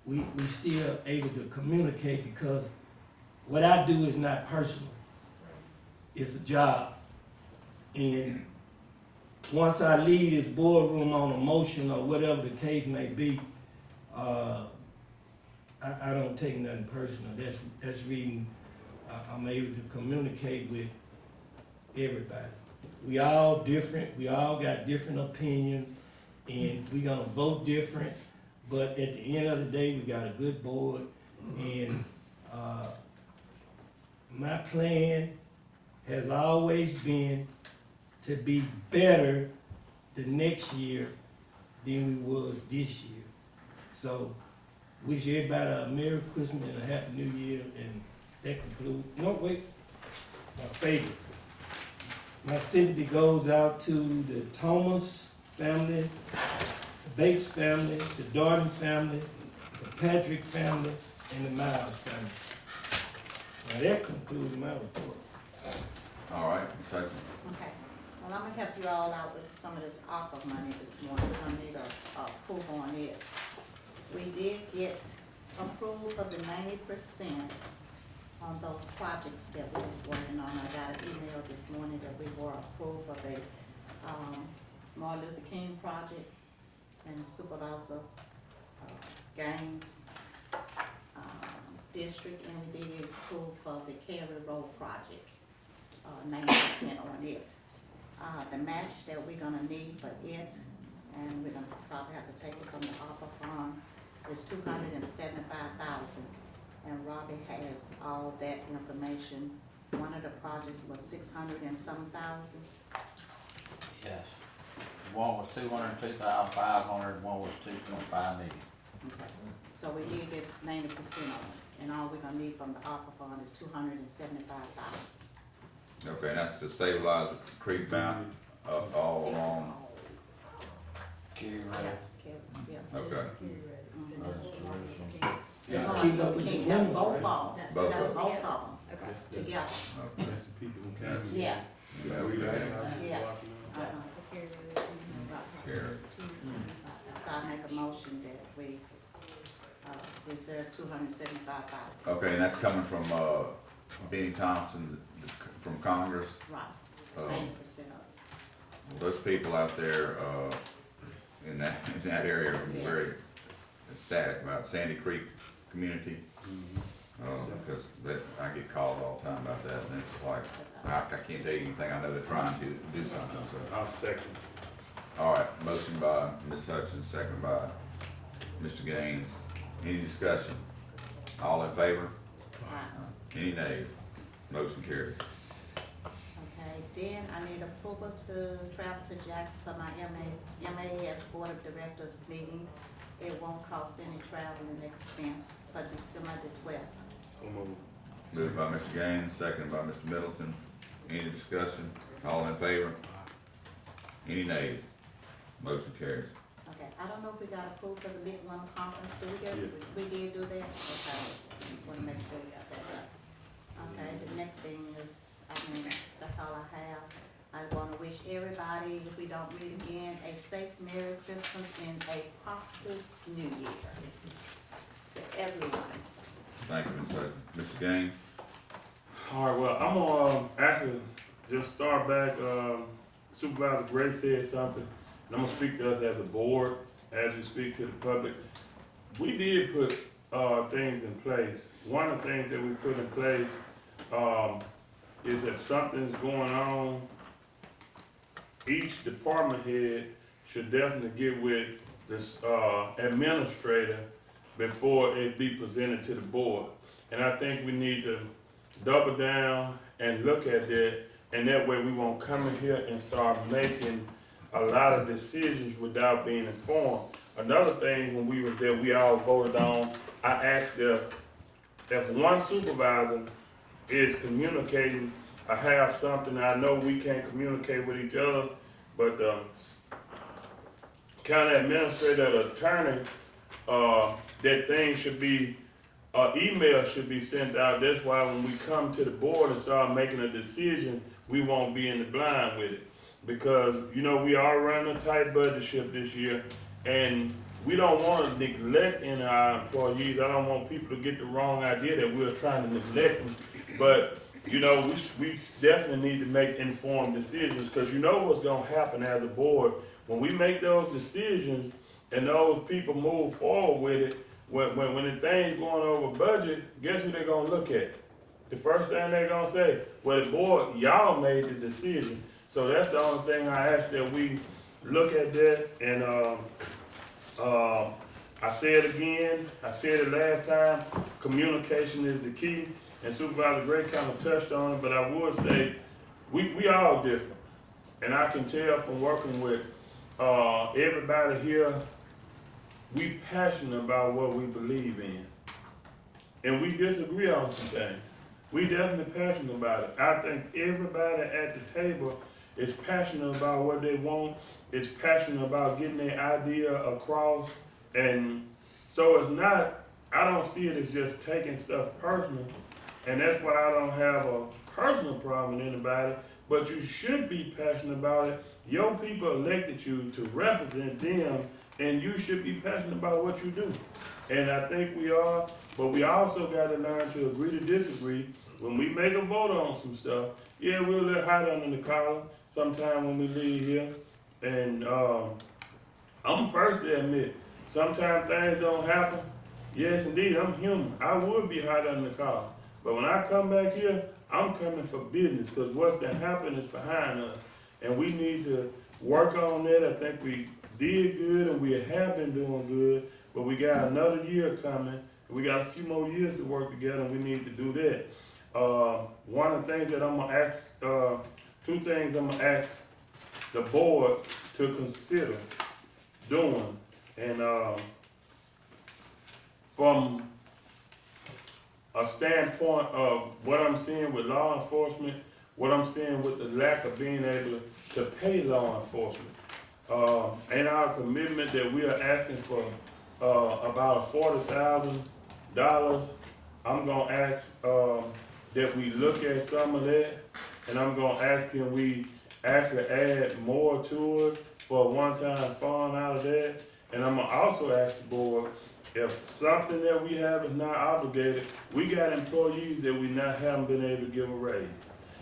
we still able to communicate because what I do is not personal. It's a job. And once I leave this boardroom on a motion or whatever the case may be, I don't take nothing personal. That's reading, I'm able to communicate with everybody. We all different, we all got different opinions, and we gonna vote different, but at the end of the day, we got a good board, and my plan has always been to be better the next year than we was this year. So, wish everybody a Merry Christmas and a Happy New Year, and that concludes, no, wait, my favorite. My sympathy goes out to the Thomas family, the Bates family, the Darden family, the Patrick family, and the Miles family. Now that concludes my report. All right, Ms. Hutchins. Okay, well, I'm gonna help you all out with some of this ARPA money this morning. We're gonna need a approval on it. We did get approval for the 90% on those projects that we was working on. I got an email this morning that we were approved for the Martin Luther King project and Supervisor Gaines district, and we did approve for the Cary Road project, 90% on it. The match that we're gonna need for it, and we're gonna probably have to take it from the ARPA fund, is $275,000. And Robbie has all that information. One of the projects was 600 and some thousand. Yes. One was 202,500, one was 2.5 million. Okay. So we did get 90% of it, and all we're gonna need from the ARPA fund is 275,000. Okay, and that's to stabilize the creek bound all along. Cary Road. Yeah. Okay. Yeah, keep up with the That's numbers, both right? of them, Both that's of both of them, together, Okay. That's the people who can't. yeah. Yeah, we got it. Yeah. Here. So I make a motion that we, reserve 275,000. Okay, and that's coming from, Benny Thompson, from Congress. Right, 90% of it. Those people out there, in that area are very ecstatic about Sandy Creek community. Because I get called all the time about that, and it's like, I can't tell you anything, I know they're trying to do something, so. I'll second. All right, motion by Ms. Hutchins, second by Mr. Gaines. Any discussion? All in favor? Any nays? Motion carries. Okay, then I need approval to travel to Jackson for my MAS Board of Directors meeting. It won't cost any traveling expense for December the 12th. Moved by Mr. Gaines, seconded by Mr. Middleton. Any discussion? All in favor? Any nays? Motion carries. Okay, I don't know if we got approved for the big one conference, do we get, we did do that? Okay, just wanna make sure we got that done. Okay, the next thing is, that's all I have. I wanna wish everybody, if we don't meet again, a safe Merry Christmas and a prosperous New Year to everyone. Thank you, Ms. Hudson. Mr. Gaines? All right, well, I'm gonna actually just start back. Supervisor Gray said something, and I'm gonna speak to us as a board, as we speak to the public. We did put things in place. One of the things that we put in place is if something's going on, each department head should definitely get with this administrator before it be presented to the board. And I think we need to double down and look at that, and that way we won't come in here and start making a lot of decisions without being informed. Another thing, when we was there, we all voted on, I asked if one supervisor is communicating or have something, I know we can't communicate with each other, but the county administrator or attorney, that thing should be, email should be sent out. That's why when we come to the board and start making a decision, we won't be in the blind with it. Because, you know, we are running a tight budget ship this year, and we don't want to neglect any of our employees. I don't want people to get the wrong idea that we're trying to neglect them. But, you know, we definitely need to make informed decisions, because you know what's going to happen as a board. When we make those decisions and those people move forward with it, when the thing's going over budget, guess who they're going to look at? The first thing they're going to say, well, the board, y'all made the decision. So that's the only thing I ask, that we look at that. And I say it again, I said it last time, communication is the key. And Supervisor Gray kind of touched on it, but I would say we all different. And I can tell from working with everybody here, we passionate about what we believe in. And we disagree on some things. We definitely passionate about it. I think everybody at the table is passionate about what they want, is passionate about getting their idea across. And so it's not, I don't see it as just taking stuff personal. And that's why I don't have a personal problem with anybody, but you should be passionate about it. Your people elected you to represent them, and you should be passionate about what you do. And I think we are, but we also got to learn to agree to disagree. When we make a vote on some stuff, yeah, we're a little hot under the collar sometime when we leave here. And I'm first to admit, sometimes things don't happen. Yes, indeed, I'm human. I would be hot under the collar. But when I come back here, I'm coming for business, because what's going to happen is behind us. And we need to work on that. I think we did good, and we have been doing good, but we got another year coming. We got a few more years to work together, and we need to do that. One of the things that I'm going to ask, two things I'm going to ask the board to consider doing. And from a standpoint of what I'm seeing with law enforcement, what I'm seeing with the lack of being able to pay law enforcement, and our commitment that we are asking for about $40,000, I'm gonna ask that we look at some of that, and I'm gonna ask, can we actually add more to it for a one-time fund out of that? And I'm gonna also ask the board, if something that we have is not obligated, we got employees that we haven't been able to give a raise.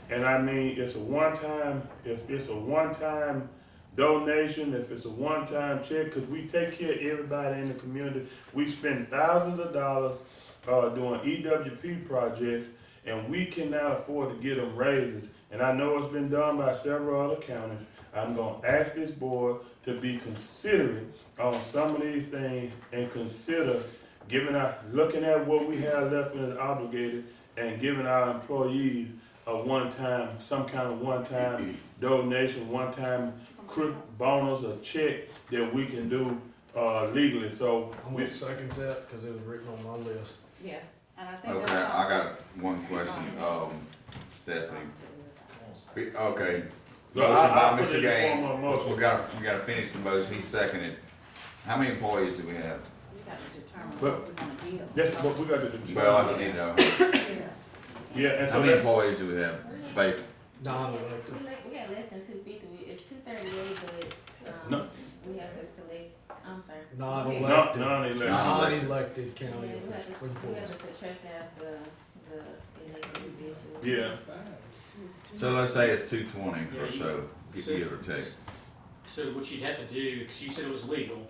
And I mean, it's a one-time, if it's a one-time donation, if it's a one-time check, because we take care of everybody in the community. We spend thousands of dollars doing EWP projects, and we cannot afford to get them raises. And I know it's been done by several other counties. I'm gonna ask this board to be considerate on some of these things and consider looking at what we have left in as obligated and giving our employees a one-time, some kind of one-time donation, one-time bonus or check that we can do, legally, so. I'm gonna second that, cause it was written on my list. Yeah, and I think Okay, that's I something. got one question, Stephanie. Okay. So Motion I'll by put it Mr. in Gaines. form of motion. We gotta finish the motion. He seconded. How many employees do we have? We gotta determine But- what we're gonna give. That's what we got to do. Well, I don't need to know. Yeah. Yeah, and How so many that, employees do we have? Basic. Non-elected. We got less than 250. It's 238, but, No. we have to select, I'm sorry. Non-elected. non-elected. Non-elected county Yeah, we have officials. to, we have to subtract out the elected officials. Yeah, So let's say it's 220 or so, give or take. So what you'd have to do, because you said it was legal,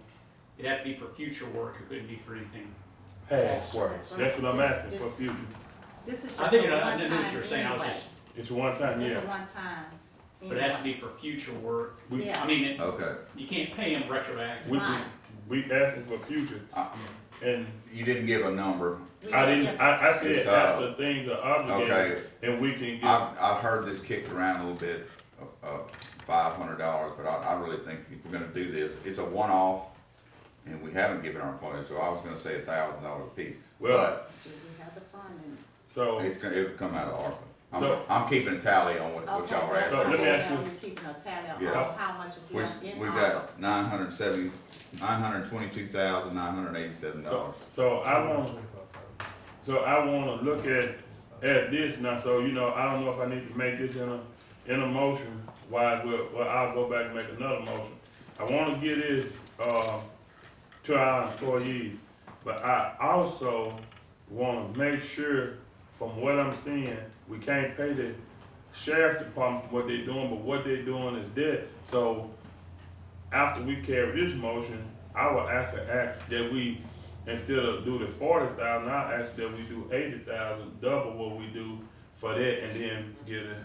it'd have to be for future work, it couldn't be for anything. past work. That's what I'm asking for future. This is I just think a I knew what one-time you were saying, I was anyway. just, It's one time, It's yeah. a one-time. but it has to anyway. be for future work. Yeah. I mean, Okay. you can't pay them retroactive. We asking for future, and You didn't give a number. We I gotta didn't, get- I said It's, after things are obligated, Okay, and we can get, I've heard this kicked around a little bit, $500, but I really think if we're gonna do this, it's a one-off, and we haven't given our employees, so I was gonna say $1,000 a piece. Well- But Do we have the funding? so, it'll come out of ARPA. So- I'm keeping a tally on what y'all Okay, are that's So asking. let me what ask I'm you- saying, you're keeping a tally Yeah. on how much is left in We've ARPA. got $922,987. so I wanna look at this now, so, you know, I don't know if I need to make this in a motion, well, I'll go back and make another motion. I wanna get this, to our employees, but I also wanna make sure, from what I'm seeing, we can't pay the sheriff's department for what they're doing, but what they're doing is dead. So, after we carry this motion, I will actually ask that we, instead of do the 40,000, I'll ask that we do 80,000, double what we do for that, and then get An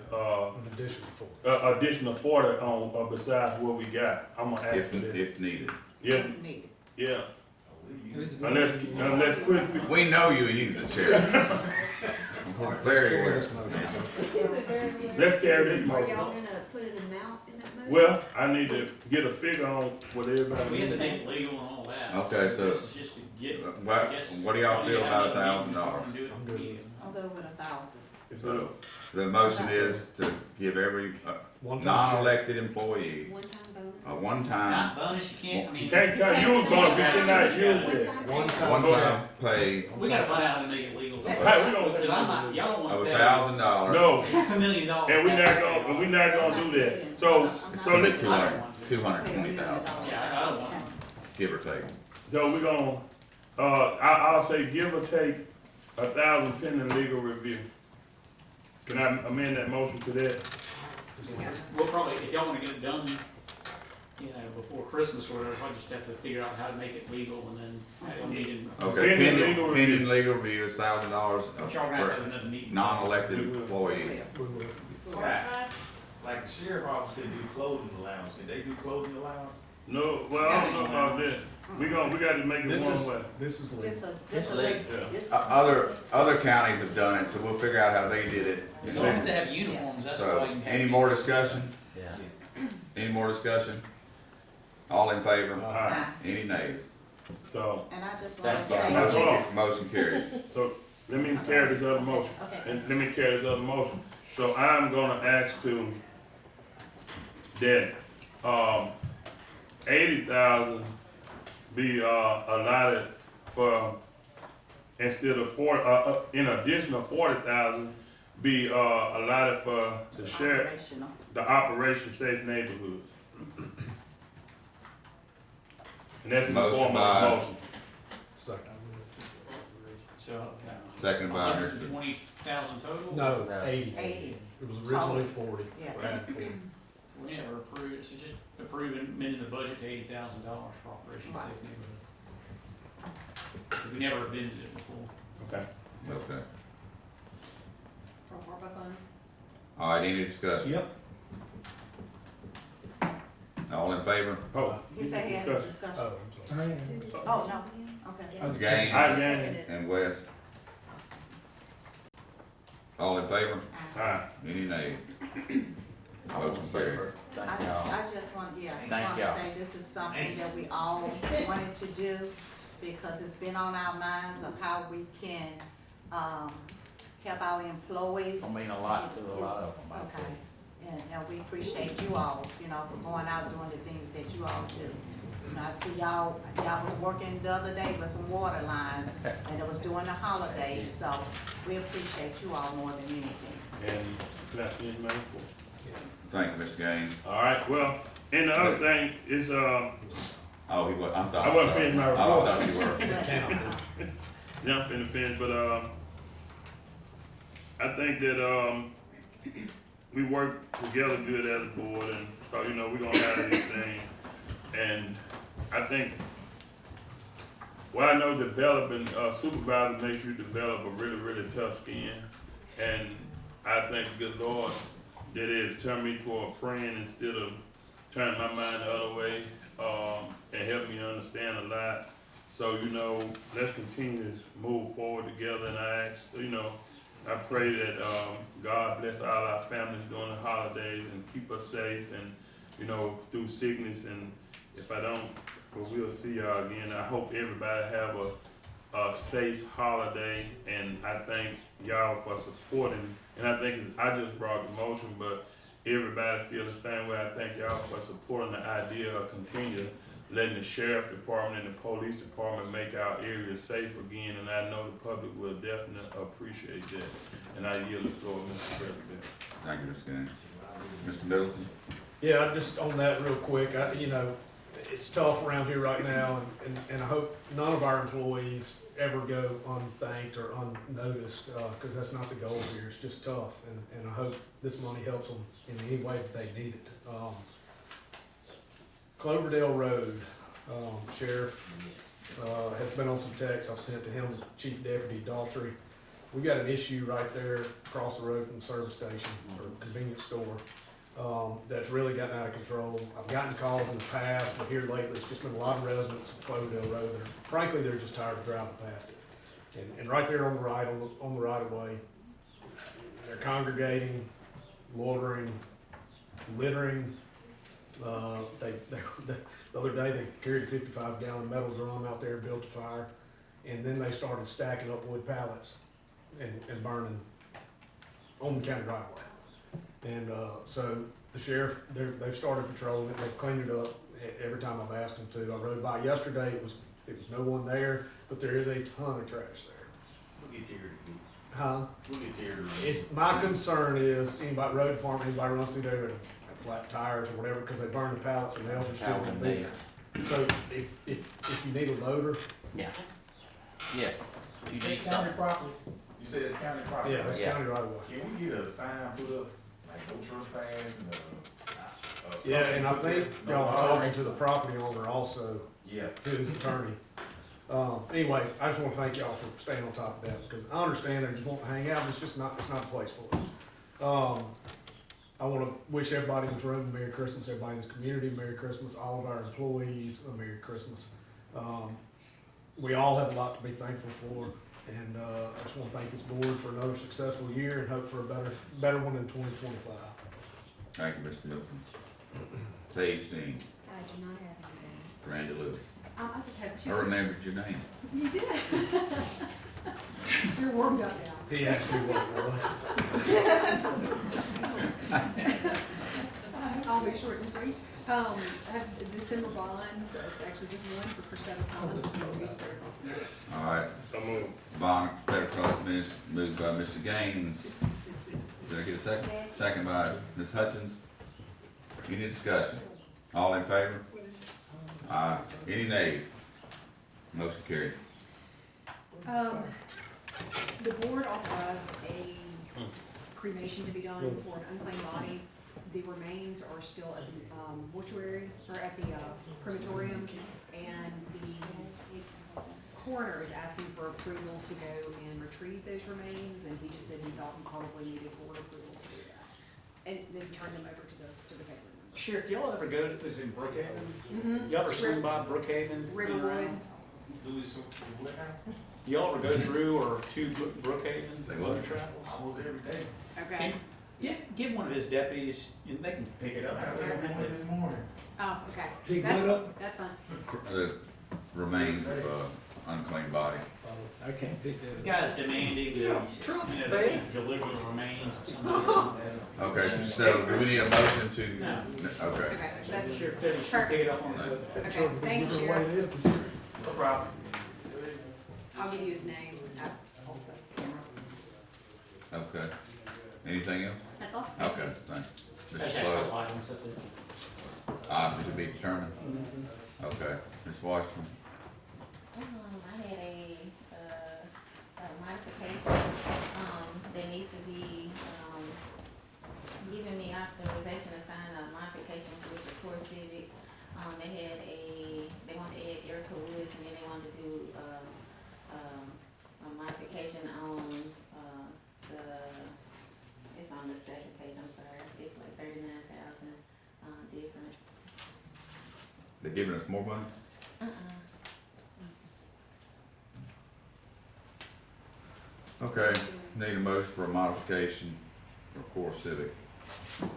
additional 40. additional 40 on, besides what we got. I'm gonna ask for that. If needed. Yeah, Needed. yeah. Unless Quinn, We know you use it, Sheriff. Very well. let's carry this Are motion. y'all gonna put an amount in that motion? Well, I need to get a figure on what We have everybody. to make it legal and all that. Okay, so- This is just to get, What- I guess. what do y'all feel about $1,000? Do it I'm good. immediately. I'll go with 1,000. So, the motion is to give every One-time non-elected employee One-time bonus? a one-time, Not bonus, you can't, I mean. You can't use one, we cannot use it. One-time one-time pay We gotta find out how to make it legal. Right, we gonna- Because I'm not, y'all don't of wanna pay $1,000. No, $500,000. and we not gonna do that. So, so Only let, 220,000, Yeah, I don't want. give or take. so we gonna, I'll say give or take 1,000 pending legal review. Can I amend that motion to that? We'll probably, if y'all wanna get it done, you know, before Christmas or whatever, I just have to figure out how to make it legal and then have a meeting. Okay, Pending legal review. pending legal review is $1,000 But y'all gonna have to have for another meeting. non-elected employees. Like the sheriff office can do clothing allowance, can they do clothing allowance? No, well, I don't know about that. We got to make it This is, one way. this is legal. This a Yeah. this. Other counties have done it, so we'll figure out how they did it. You don't have to have uniforms, that's why So, you have. any more discussion? Yeah. Any more discussion? All in favor? Alright, Any nays? so, And I just wanna That's say That's all. this. Motion carries. so let me carry this other motion. Okay. And let me carry this other motion. So I'm gonna ask to, that, 80,000 be, allotted for, instead of 40, in additional 40,000, be, allotted for the sheriff, Operational. the Operation Safe Neighborhoods. And that's in the Motion form of by- a motion. Second. So, Seconded by $120,000 Mr. total? No, 80. 80. It was originally 40. Yeah. We're adding 40. We never approved, so just approve and amend the budget to $80,000 for Operation Right. Safe Neighborhood. We never amended it before. Okay. Okay. From ARPA funds? All right, any discussion? Yep. All in favor? Oh, He said he had a discussion. Oh, I'm sorry. Oh, no, okay. Gaines I again. and West. All in favor? Aye. Any nays? Motion carried. Thank y'all. I just want, yeah, Thank want to y'all. say this is something that we all wanted to do because it's been on our minds of how we can, help our employees. I mean a lot to a lot of them. I Okay, and we appreciate you all, you know, for going out doing the things that you all do. You know, I see y'all was working the other day with some water lines, and it was during the holidays, so we appreciate you all more than anything. And that's it, man. Thank you, Mr. Gaines. All right, well, and the other thing is, Oh, he was, I'm sorry. I wasn't finished my Oh, report. I thought you were. now I'm finna finish, but, I think that, we work together good as a board, and so, you know, we're gonna have these things. And I think, well, I know developing, supervisor makes you develop a really, really tough skin. And I thank the good Lord that it has turned me toward praying instead of turning my mind the other way, and help me understand a lot. So, you know, let's continue to move forward together, and I ask, you know, I pray that, God bless all our families during the holidays and keep us safe and, you know, through sickness. And if I don't, well, we'll see y'all again. I hope everybody have a safe holiday, and I thank y'all for supporting. And I think I just brought the motion, but everybody feel the same way. I thank y'all for supporting the idea of continue letting the sheriff department and the police department make our area safe again. And I know the public will definitely appreciate that. And I yield the floor, Mr. President. Thank you, Mr. Gaines. Mr. Middleton? Yeah, just on that real quick, you know, it's tough around here right now, and I hope none of our employees ever go unthanked or unnoticed, because that's not the goal here. It's just tough, and I hope this money helps them in any way that they need it. Cloverdale Road, Sheriff, has been on some texts I've sent to him, Chief Deputy Daltrey. We got an issue right there across the road from the service station or convenience store. That's really gotten out of control. I've gotten calls in the past, but here lately, it's just been a lot of residents of Cloverdale Road that are, frankly, they're just tired of driving past it. And right there on the right, on the right of way, they're congregating, loitering, littering. The other day, they carried a 55-gallon metal drum out there and built a fire, and then they started stacking up wood pallets and burning on the county right of way. And so the sheriff, they've started patrolling it. They've cleaned it up every time I've asked them to. I rode by yesterday. It was no one there, but there is a ton of trash there. We'll get here. Huh? We'll get here. It's my concern is anybody road department, anybody runs through there and flat tires or whatever because they burn the pallets and nails are still in there. So if you need a loader, Yeah. Yeah. You need County something. property. You said it's county property. yeah, that's Yeah. county right away. Can we get a sign put up, like no trespass and Yeah, and I something think put there? y'all No talking littering? to the property owner also, Yeah. to his attorney. Anyway, I just wanna thank y'all for staying on top of that, because I understand they just want to hang out, but it's not a place for it. I wanna wish everybody in this room a Merry Christmas, everybody in this community, Merry Christmas, all of our employees a Merry Christmas. We all have a lot to be thankful for, and, I just wanna thank this board for another successful year and hope for a better one in 2025. Thank you, Mr. Middleton. Paige Dean, I do not have anything. Randy Lewis. I just have two. I remembered your name. You did. You're warmed up now. He asked me what it was. I'll be short and sweet. I have December bonds, it's actually just one for Priscilla Thomas, and it's be spread across the board. All right. So move. Bond, credit card minutes moved by Mr. Gaines. Did I get a second? Second by Ms. Hutchins. Any discussion? All in favor? Aye. Any nays? Motion carried. The board authorized a cremation to be done for an unclaimed body. The remains are still at the mortuary, or at the crematorium, and the coroner is asking for approval to go and retrieve those remains, and he just said he thought he probably needed board approval to do that. And then turn them over to the family members. Sheriff, do y'all ever go to, this in Brookhaven? Mhm. Y'all ever swing by Brookhaven? Riverwood. Y'all ever go through or to Brookhaven? Say what? Travels? Almost every day. Okay. Get one of his deputies, and they can pick it up. I got one this morning. Oh, okay. Pick That's, what up? that's fine. The remains of, unclaimed body. I can't pick The that up. guy's demanding that, that he deliver the remains of somebody. Okay, so do we need a motion to? No. Okay. Okay, that's, Sheriff Deputy should pick it up on his way. okay, thank you, Sheriff. No problem. I'll give you his name. Okay. Anything else? That's all. Okay, thanks. That's Mr. actual Flood, items, that's it. to be determined? Okay, Ms. Washington? I had a modification, that needs to be, giving me authorization to sign a modification with the Core Civic. They want to add Erica Woods, and then they want to do, a modification on, it's on the second page, I'm sorry, it's like 39,000, difference. They're giving us more money? Okay, need a motion for a modification for Core Civic. Okay,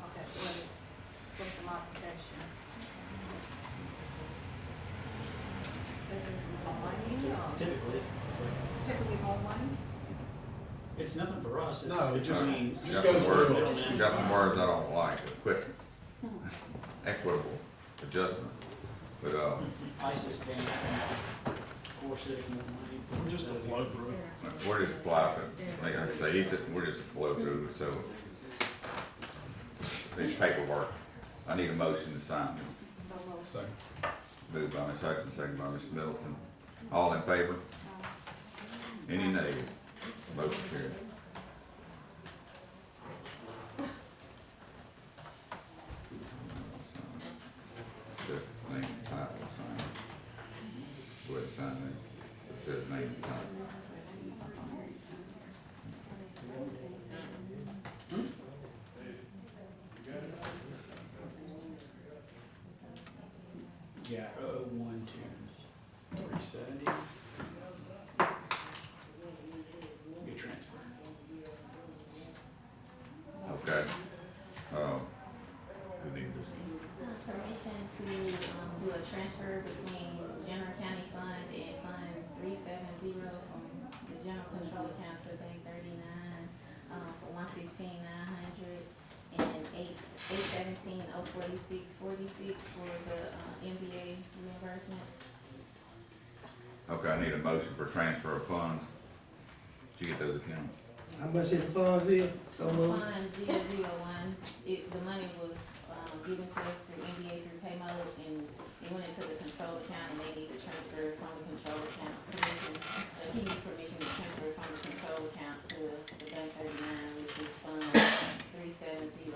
what's the modification? This is more money or typically more money? It's nothing for us, it's, No, it it's, just- I mean, just Got goes some to words, the middleman. got some words I don't like, equitable adjustment, but, ISIS came out, Core Civic more money. Just a flow through. we're just fly, like I say, he said, we're just flow through, so. It's paperwork. I need a motion to sign this. So moved. Second. Moved by Ms. Hutchins, second by Mr. Middleton. All in favor? Any nays? Motion carried. Just name and title, sign it. Go ahead and sign it. It says name and title. Yeah, 012-370. Get transfer. Okay. Who needs this? Permission to, do a transfer between general county fund and fund 370 from the general control account to bank 39, for 115,900 and 817,046.46 for the, MBA reimbursement. Okay, I need a motion for transfer of funds. Did you get those accounts? How much in the funds is? So moved. Fund 001, the money was, given to us through NBA through pay mode, and it went into the control account, and they need to transfer from the control account, permission, he needs permission to transfer from the control account to the bank 39, which is fund 370,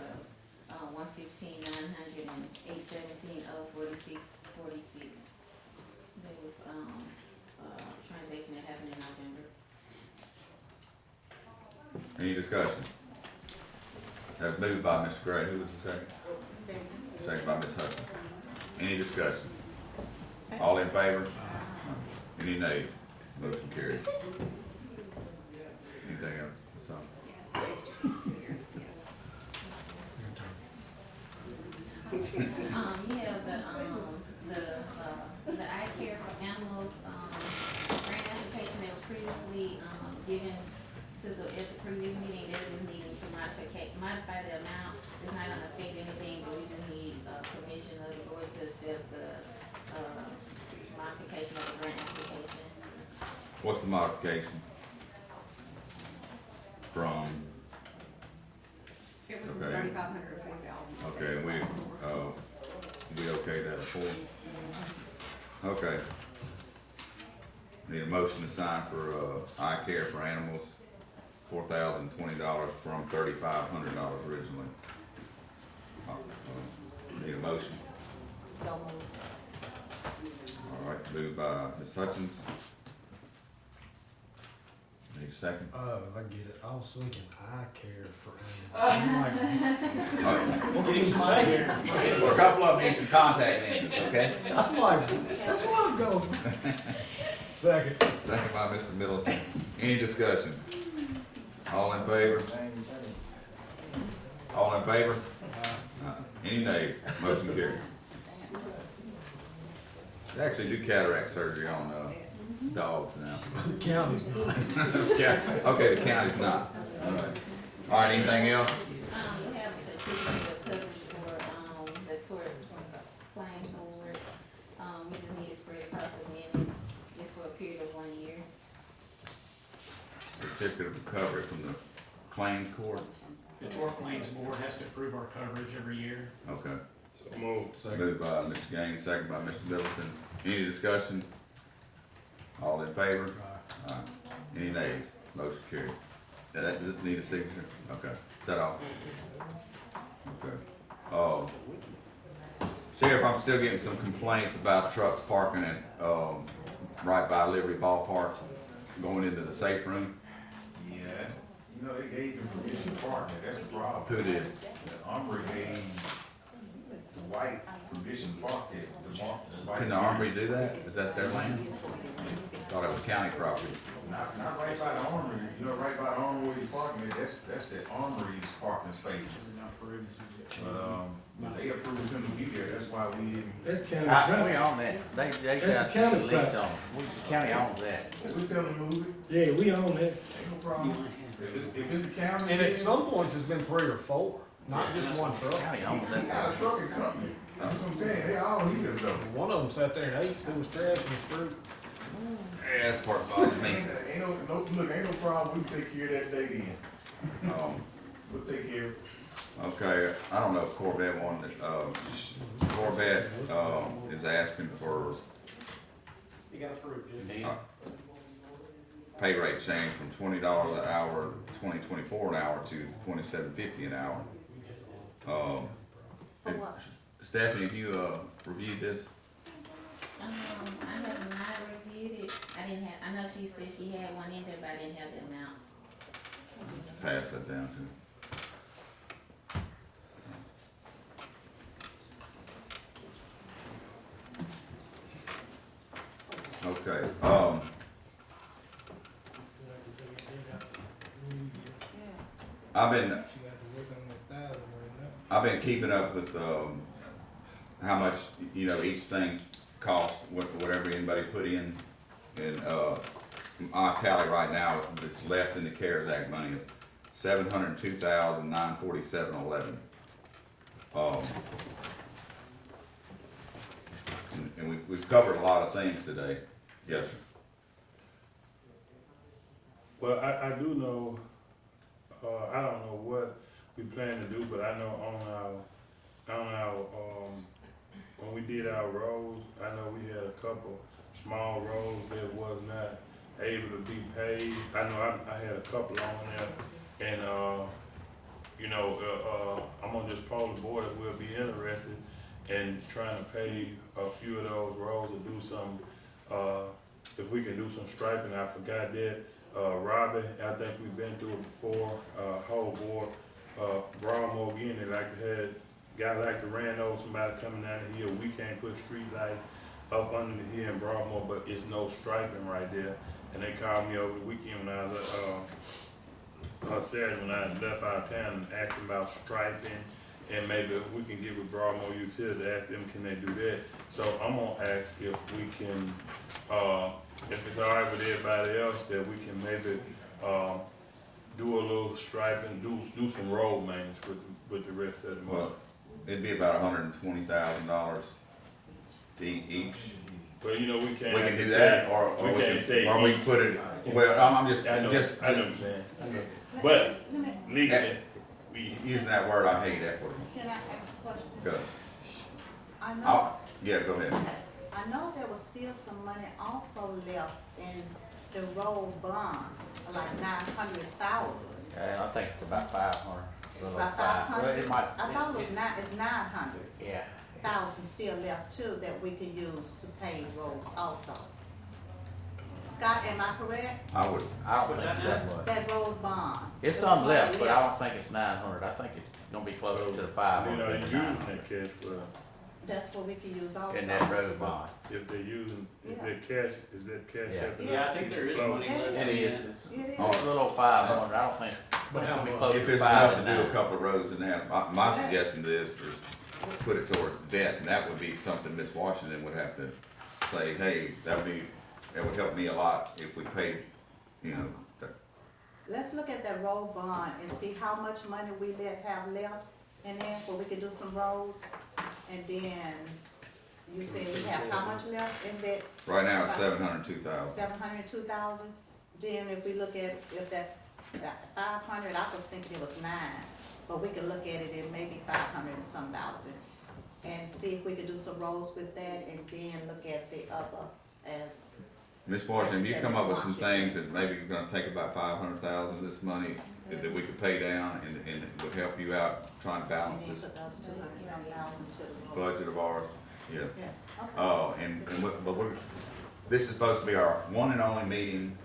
115,900 and 817,046.46. There was, transaction that happened in November. Any discussion? That was moved by Mr. Gray. Who was the second? Second by Ms. Hutchins. Any discussion? All in favor? Any nays? Motion carried. Anything else? What's up? Yeah, the eye care for animals, grant application that was previously, given to at the previous meeting, they're just needing to modify the amount. It's not gonna affect anything, but we just need, permission of the board to accept the, modification of the grant application. What's the modification? From, It went from Okay. 3,500 to 4,000. okay, we okay that before? Okay. Need a motion to sign for, eye care for animals, $4,020 from $3,500 originally. Need a motion? So moved. All right, moved by Ms. Hutchins. Need a second. I get it. I was thinking I care for animals. I'm like, We'll get him some money here. Well, a couple of them need some contact lenses, okay? I'm like, that's where I'm going. Second. Second by Mr. Middleton. Any discussion? All in favor? All in favor? Any nays? Motion carried. They actually do cataract surgery on, dogs now. The county's not. Okay, the county's not. All right, anything else? We have a certificate of coverage for, the tort claims award. We just need to spread across the minutes, just for a period of 1 year. Certificate of recovery from the claims court? The tort claims board has to approve our coverage every year. Okay. So moved. Moved by Mr. Gaines, second by Mr. Middleton. Any discussion? All in favor? Aye. Any nays? Motion carried. Does this need a signature? Okay. Is that all? Okay. Sheriff, I'm still getting some complaints about trucks parking at, right by Liberty Ballpark, going into the safe room. Yeah, that's, you know, they gave him permission to park there, that's the problem. Who did? The Armory gave the white permission to park there, the mark. Can the Armory do that? Is that their land? Thought it was county property. Not right by the Armory, you know, right by the Armory where you parking there, that's the Armory's parking spaces. But they approved him to be there, that's why we didn't. That's county We property. own that. They That's got the county the lease property. on it. The county owns that. We tell them to move it, Yeah, we own that. ain't no problem. If it's the county. And at some points, it's been 3 or 4, not just one The truck. county owns that. Got a trucking company, that's what I'm saying, they all here though. One of them sat there and ate, threw his trash and his fruit. Yeah, that's part bothers me. Ain't no problem, we take care of that day then. We'll take care of it. Okay, I don't know if Corvette wanted, Corvette, is asking for You got approved, Jim. pay rate change from $20 an hour, 2024 an hour to $27.50 an hour. For what? Stephanie, have you, reviewed this? I have not reviewed it. I know she said she had one in there, but I didn't have the amounts. Pass that down to me. Okay, I've been keeping up with, how much, you know, each thing costs, whatever anybody put in. And, my tally right now, that's left in the CARES Act money is $702,947.11. And we've covered a lot of things today. Yes, sir. Well, I do know, I don't know what we plan to do, but I know on our, when we did our roads, I know we had a couple small roads that was not able to be paid. I know I had a couple on there, and, you know, I'm gonna just poll the board if we'll be interested in trying to pay a few of those roads or do some, if we can do some striping. I forgot that. Robbie, I think we've been through it before, whole board, Broadmoor again, they like to have, guy like to ran over somebody coming down the hill. We can't put street lights up under the hill in Broadmoor, but it's no striping right there. And they called me over the weekend when I was, Saturday when I left out of town and asked them about striping. And maybe if we can get with Broadmoor Utilities, ask them, can they do that? So I'm gonna ask if we can, if it's all right with everybody else, that we can maybe, do a little striping, do some road maintenance with the rest of the money. Well, it'd be about $120,000 each. Well, you know, we can't. We can do that, or we can put it, well, I'm just, I know what you're saying. But legally, using that word, I hate that word. Can I ask a question? Go. I know, Yeah, go ahead. okay, I know there was still some money also left in the road bond, like 900,000. I think it's about 500. It's about Well, 500? it might. I thought it was it's 900,000 Yeah. still left too that we can use to pay roads also. Scott, am I correct? I don't What's think that it's that much. That road bond. It's It was some what left, but I left. don't think it's 900. I think it's gonna be closer to the You 500 know, you than use 900 that cash for, That's what we can use also. in that road bond. if they're using, is Yeah. that cash, is that cash Yeah. helping? Yeah, I think there is money Yeah, left. It in is. it. It Oh, it's a little 500. I don't think, But it's how gonna be much? closer If to there's 5 enough to than do a 900. couple of roads in that, my suggestion to this is put it towards debt, and that would be something Miss Washington would have to say, hey, that would help me a lot if we paid, you know, Let's look at that road bond and see how much money we have left in there, where we can do some roads. And then, you say we have how much left in that? right now it's 702,000. 702,000. Then if we look at, if that 500, I was thinking it was 9, but we could look at it in maybe 500 and some thousand. And see if we could do some roads with that, and then look at the other as, Miss Washington, you come up with some things that maybe you're gonna take about 500,000 of this money that we could pay down, and it would help you out trying to and balance then this put the other 200 some thousand to the road. budget of ours, yeah. Yeah, okay. But this is supposed to be our one and only meeting,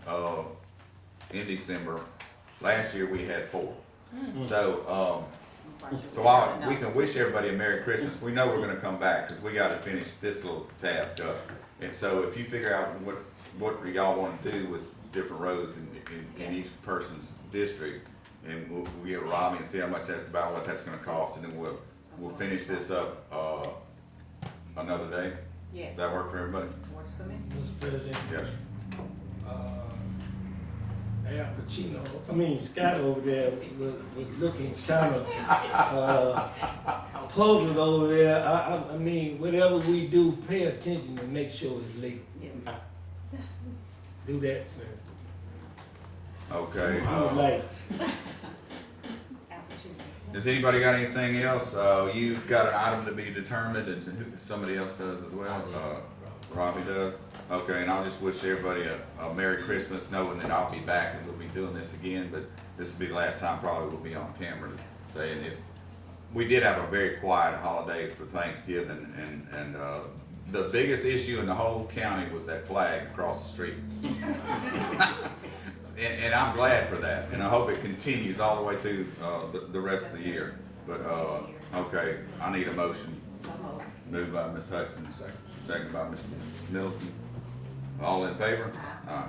in December. Last year we had 4. So, we can wish everybody a Merry Christmas. We know we're gonna come back, cause we gotta finish this little task up. And so if you figure out what y'all wanna do with different roads in each person's district, and we'll get Robbie and see how much that's about, what that's gonna cost, and then we'll finish this up, another day. Yes. That work for everybody? Works for me. Mr. President, Yes. Al Pacino, Scott over there was looking kind of, puzzled over there. I mean, whatever we do, pay attention and make sure it's legal. Yeah. Do that, sir. Okay. I would like, Does anybody got anything else? You've got an item to be determined, and somebody else does as well? Robbie does? Okay, and I'll just wish everybody a Merry Christmas, knowing that I'll be back and we'll be doing this again, but this will be the last time probably we'll be on camera saying if, we did have a very quiet holiday for Thanksgiving, and the biggest issue in the whole county was that flag across the street. And I'm glad for that, and I hope it continues all the way through, the rest of the year. But, okay, I need a motion. So moved. Moved by Ms. Hudson, second by Mr. Middleton. All in favor? Aye.